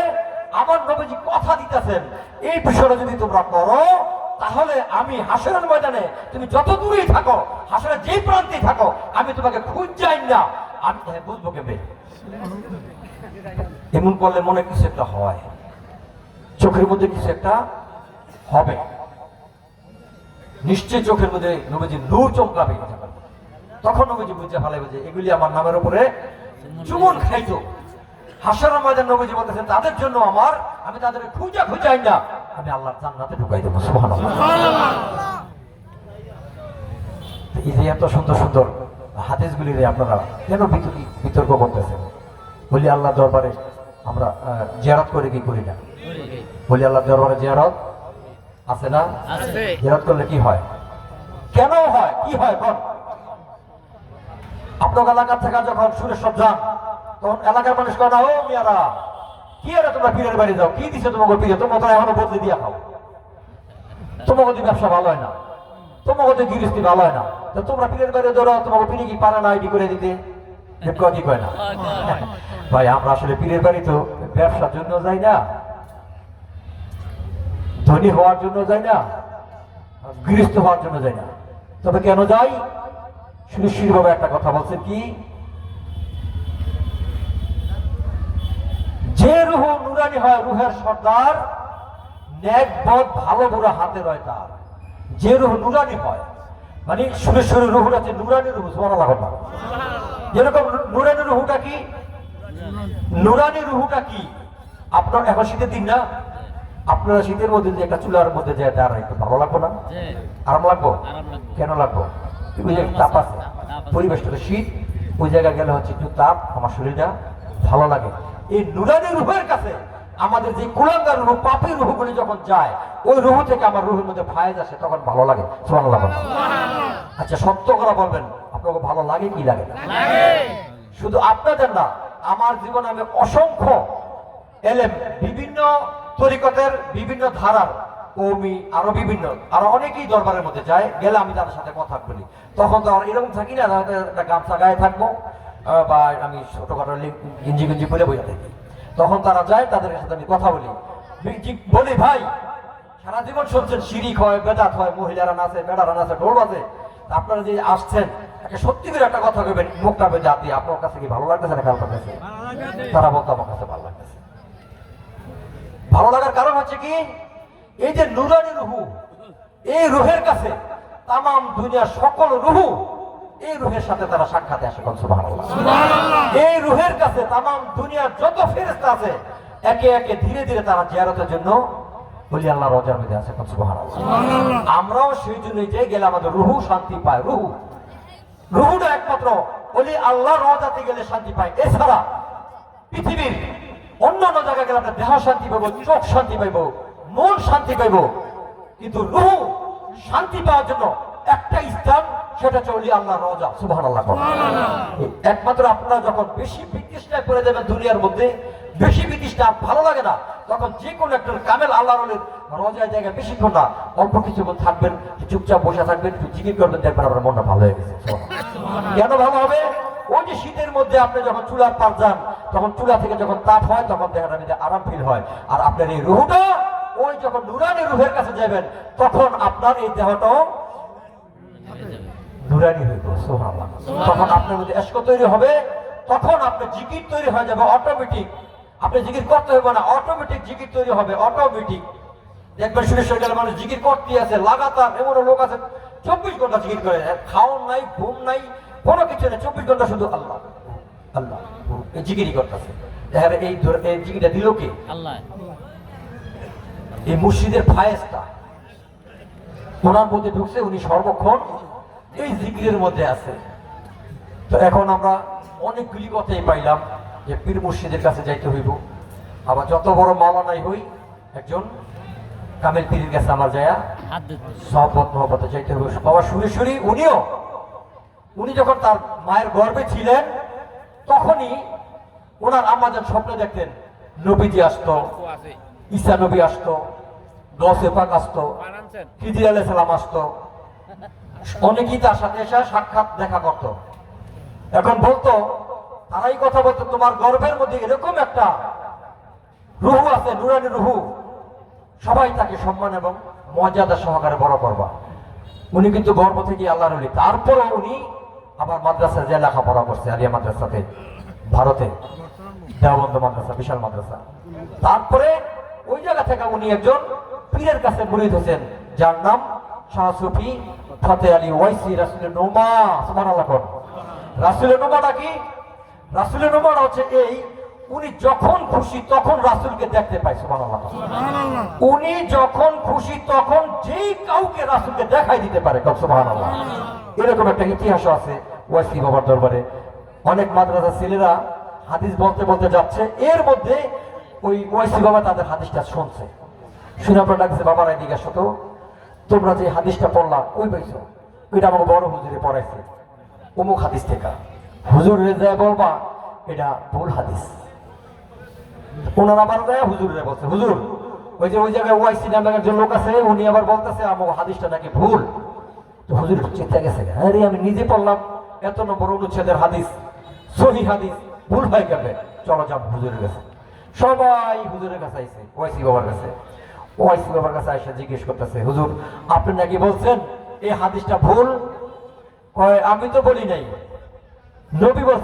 আমার নবীজি কথা দিতেছেন, এই বিষয়টা যদি তোমরা করো, তাহলে আমি হাসরের ময়দানে তুমি যত দূরেই থাকো, হাসরের যেই প্রান্তেই থাকো, আমি তোমাকে খুঁজ যাই না, আমি বুঝবো কেবে। এমন করলে মনে কিছু একটা হয়, চোখের মধ্যে কিছু একটা হবে, নিশ্চয় চোখের মধ্যে নবীজি নূর চমকাবে। তখন নবীজি বুঝে ফেলাইবে যে এগুলি আমার নামের উপরে চুমন খাইতো। হাসরের ময়দানে নবীজি বলতেছেন, তাদের জন্য আমি তাদেরকে খুঁজা খুঁজাই না, আমি আল্লাহর জান্নাতে ঢুকাই দেবো। সুবহানাল্লাহ। এই যে এত সুন্দর সুন্দর হাদিসগুলি আপনারা কেন বিতর্ক করতেছেন? বলি আল্লাহ দরবারে আমরা জিয়ারত করে কি করি না? বলি আল্লাহ দরবারে জিয়ারত আছে না? জিয়ারত করলে কি হয়, কেন হয়, কি হয়? বল। আপনার এলাকা থেকে যখন সুরেশ্বর যান, তখন এলাকার মানুষ কয় না, ও মিয়ারা কি আরে তোমরা পীরের বাড়ি যাও, কি দিছে তোমাকে পীরে, তোমরা তো এখনো বদলে দিয়া খাও, তোমাকে তো ব্যবসা ভালো হয় না, তোমাকে তো গৃহস্থী ভালো হয় না, তো তোমরা পীরের বাড়ি দৌড়াও, তোমাকে পীরে কি পারে না এটি করে দিতে? কি কয় না ভাই, আমরা আসলে পীরের বাড়ি তো ব্যবসার জন্য যাই না, ধনী হওয়ার জন্য যাই না, গৃহস্থ হওয়ার জন্য যাই না। তবে কেন যাই? সুনিশ্চিত ভাবে একটা কথা বলছেন, কি যে রুহ নুরানি হয়, রুহের সর্দার নেক বদ ভালো বুড়া হাতে রয় তার। যে রুহ নুরানি হয়, মানে সুরেশ্বরের রুহুর আছে নুরানি রুহ। সুবহানাল্লাহ। যেরকম নুরানি রুহুটা কি, নুরানি রুহুটা কি? আপনার এখন শীতের দিন না, আপনারা শীতের মধ্যে যে একটা চুলার মধ্যে যায়, তার একটু ভালো লাগবো না? আরাম লাগবো? কেন লাগবো? ওই যে তাপ আছে, পরিবেশটা শীত, ওই জায়গায় গেলে হচ্ছে একটু তাপ, আমার শরীরটা ভালো লাগে। এই নুরানি রুহের কাছে আমাদের যে কুলাঙ্গার রুহ, পাপের রুহগুলি যখন যায়, ওই রুহ থেকে আমার রুহের মধ্যে ফায়েজ আসে, তখন ভালো লাগে। সুবহানাল্লাহ। আচ্ছা, সত্য করে বলবেন, আপনাকে ভালো লাগে কি লাগে? শুধু আপনাদের না, আমার জীবনে আমি অসংখ্য এলেম, বিভিন্ন তরিকতের, বিভিন্ন ধারার কৌমি, আরো অনেকেই দরবারের মধ্যে যায়, গেলে আমি তাদের সাথে কথা বলি। তখন তো এরকম থাকি না, একটা গামছা গায়ে থাকবো বা আমি ছোটখাটো গেঞ্জি গেঞ্জি পরে বসে থাকি। তখন তারা যায়, তাদের সাথে আমি কথা বলি ভাই সারা জীবন শুনছেন শিরিক হয়, বেদাত হয়, মহিলারা নাচে, বেড়ারা নাচে, ঢোল বাজে, আপনারা যে আসছেন, সত্যি করে একটা কথা বলবেন, মুখটা জাতি আপনার কাছে কি ভালো লাগতেছে না কারোর কাছে? তারা বলতো আমার কাছে ভালো লাগতেছে। ভালো লাগার কারণ হচ্ছে কি, এই যে নুরানি রুহু, এই রুহের কাছে তামাম দুনিয়ার সকল রুহু, এই রুহের সাথে তারা সাক্ষাতে আসে। সুবহানাল্লাহ। এই রুহের কাছে তামাম দুনিয়ার যত ফেরেশতা আছে, একে একে ধীরে ধীরে তারা জিয়ারতের জন্য বলি আল্লাহর রওজার মধ্যে আছে। সুবহানাল্লাহ। আমরাও সেই জন্য যে গেলে আমাদের রুহু শান্তি পায়। রুহুটা একমাত্র বলি আল্লাহর রওজাতে গেলে শান্তি পায়। এছাড়া পৃথিবীর অন্যান্য জায়গায় গেলে আমরা দেহ শান্তি পাবো, চোখ শান্তি পাইব, মন শান্তি পাইব, কিন্তু রুহু শান্তি পাওয়ার জন্য একটা স্থান, সেটা চলি আল্লাহর রওজা। সুবহানাল্লাহ। একমাত্র আপনারা যখন বেশি বিতৃষ্ণায় পড়ে যাবেন দুনিয়ার মধ্যে, বেশি বিতৃষ্ণা ভালো লাগে না, তখন যে কোনো একটা কামেল আল্লাহর ওলির রোজায় জায়গায় বেশিক্ষণ না, অল্প কিছুক্ষণ থাকবেন, চুপচাপ বসে থাকবেন, একটু জিকির করবেন, দেখবেন আপনার মনটা ভালো হয়ে গেছে। কেন ভালো হবে? ওই যে শীতের মধ্যে আপনি যখন চুলার পার যান, তখন চুলা থেকে যখন তাপ হয়, তখন দেখেন আপনি আরাম ফিল হয়। আর আপনার এই রুহটা ওই যখন নুরানি রুহের কাছে যাবেন, তখন আপনার এই দেহটাও নুরানি হইব। সুবহানাল্লাহ। তখন আপনার মধ্যে ইশক তৈরি হবে, তখন আপনার জিকির তৈরি হয়ে যাবে অটোমেটিক। আপনি জিকির করতে হবে না, অটোমেটিক জিকির তৈরি হবে, অটোমেটিক। দেখবেন শুনে শুনে গেলে মানুষ জিকির করতে আছে লাগাতার, এমন লোক আছে 24 ঘন্টা জিকির করে, খাওয়ান নাই, ঘুম নাই, কোনো কিছু নেই, 24 ঘন্টা শুধু আল্লাহ আল্লাহ এই জিকিরই করতেছে। দেখেন এই জিকিরটা দিল কে? আল্লাহ। এই মুর্শিদের ফায়েজটা ওনার মধ্যে ঢুকছে, উনি সর্বক্ষণ এই জিকিরের মধ্যে আছে। তো এখন আমরা অনেকগুলি কথাই পাইলাম যে পীর মুর্শিদের কাছে যাইতে হইব। আবার যত বড় মাওলানাই হই, একজন কামেল পীরের কাছে আমার যায়া সহবত মহব্বতে যাইতে হবে। বাবা সুরেশ্বরী উনি যখন তার মায়ের গর্ভে ছিলেন, তখনই ওনার আম্মাজান স্বপ্নে দেখতেন নবীজি আসতো, ঈসা নবী আসতো, গৌসে পাক আসতো, খিজির আলাইহিস সালাম আসতো, অনেকেই তার সাথে এসে সাক্ষাৎ দেখা করত। এখন বলতো, তারাই কথা বলতো, তোমার গর্ভের মধ্যে এরকম একটা রুহু আছে, নুরানি রুহু, সবাই তাকে সম্মান এবং মর্যাদা সহকারে বড় করবা। উনি কিন্তু গর্ভ থেকে আল্লাহর ওলি। তারপরে উনি আবার মাদ্রাসায় যে লেখাপড়া করছে, আলিয়া মাদ্রাসাতে, ভারতে দেওবন্দ মাদ্রাসা, বিশাল মাদ্রাসা। তারপরে ওই জায়গা থেকে উনি একজন পীরের কাছে মুরিদ হয়েছেন, যার নাম শাহ সুফি ফতে আলী ওয়াইসি রাসূলের নোমা। সুবহানাল্লাহ। রাসূলের নোমাটা কি? রাসূলের নোমাটা হচ্ছে এই, উনি যখন খুশি তখন রাসূলকে দেখতে পায়। সুবহানাল্লাহ। উনি যখন খুশি তখন যেই কাউকে রাসূলকে দেখাই দিতে পারে। সুবহানাল্লাহ। এরকম একটা ইতিহাস আছে ওয়াইসি বাবার দরবারে। অনেক মাদ্রাসা ছেলেরা হাদিস বলতে বলতে যাচ্ছে, এর মধ্যে ওই ওয়াইসি বাবা তাদের হাদিসটা শুনছে। শুনে আপনার ডাকছে, বাবার এদিকে আসো তো, তোমরা যে হাদিসটা পড়লা ওই পাইছো, ওইটা আমাকে বড় হুজুরে পড়াইছে অমুক হাদিস থেকে, হুজুরে যায় বলবা এটা ভুল হাদিস। ওনারা আবার যায় হুজুরে বলছে, হুজুর ওই জায়গায় ওয়াইসি নামে একজন লোক আছে, উনি আবার বলতেছে আমার হাদিসটা নাকি ভুল। তো হুজুর চিন্তা গেছে, হ্যাঁ রে, আমি নিজে পড়লাম এত নম্বর অনুচ্ছেদের হাদিস, সহি হাদিস, ভুল হয়ে গেবে, চলো যাব হুজুরের কাছে। সবাই হুজুরের কাছে আইছে, ওয়াইসি বাবার কাছে। ওয়াইসি বাবার কাছে আইসা জিজ্ঞেস করতেছে, হুজুর আপনি নাকি বলছেন এই হাদিসটা ভুল? কয় আমি তো বলি নাই, নবী বলছে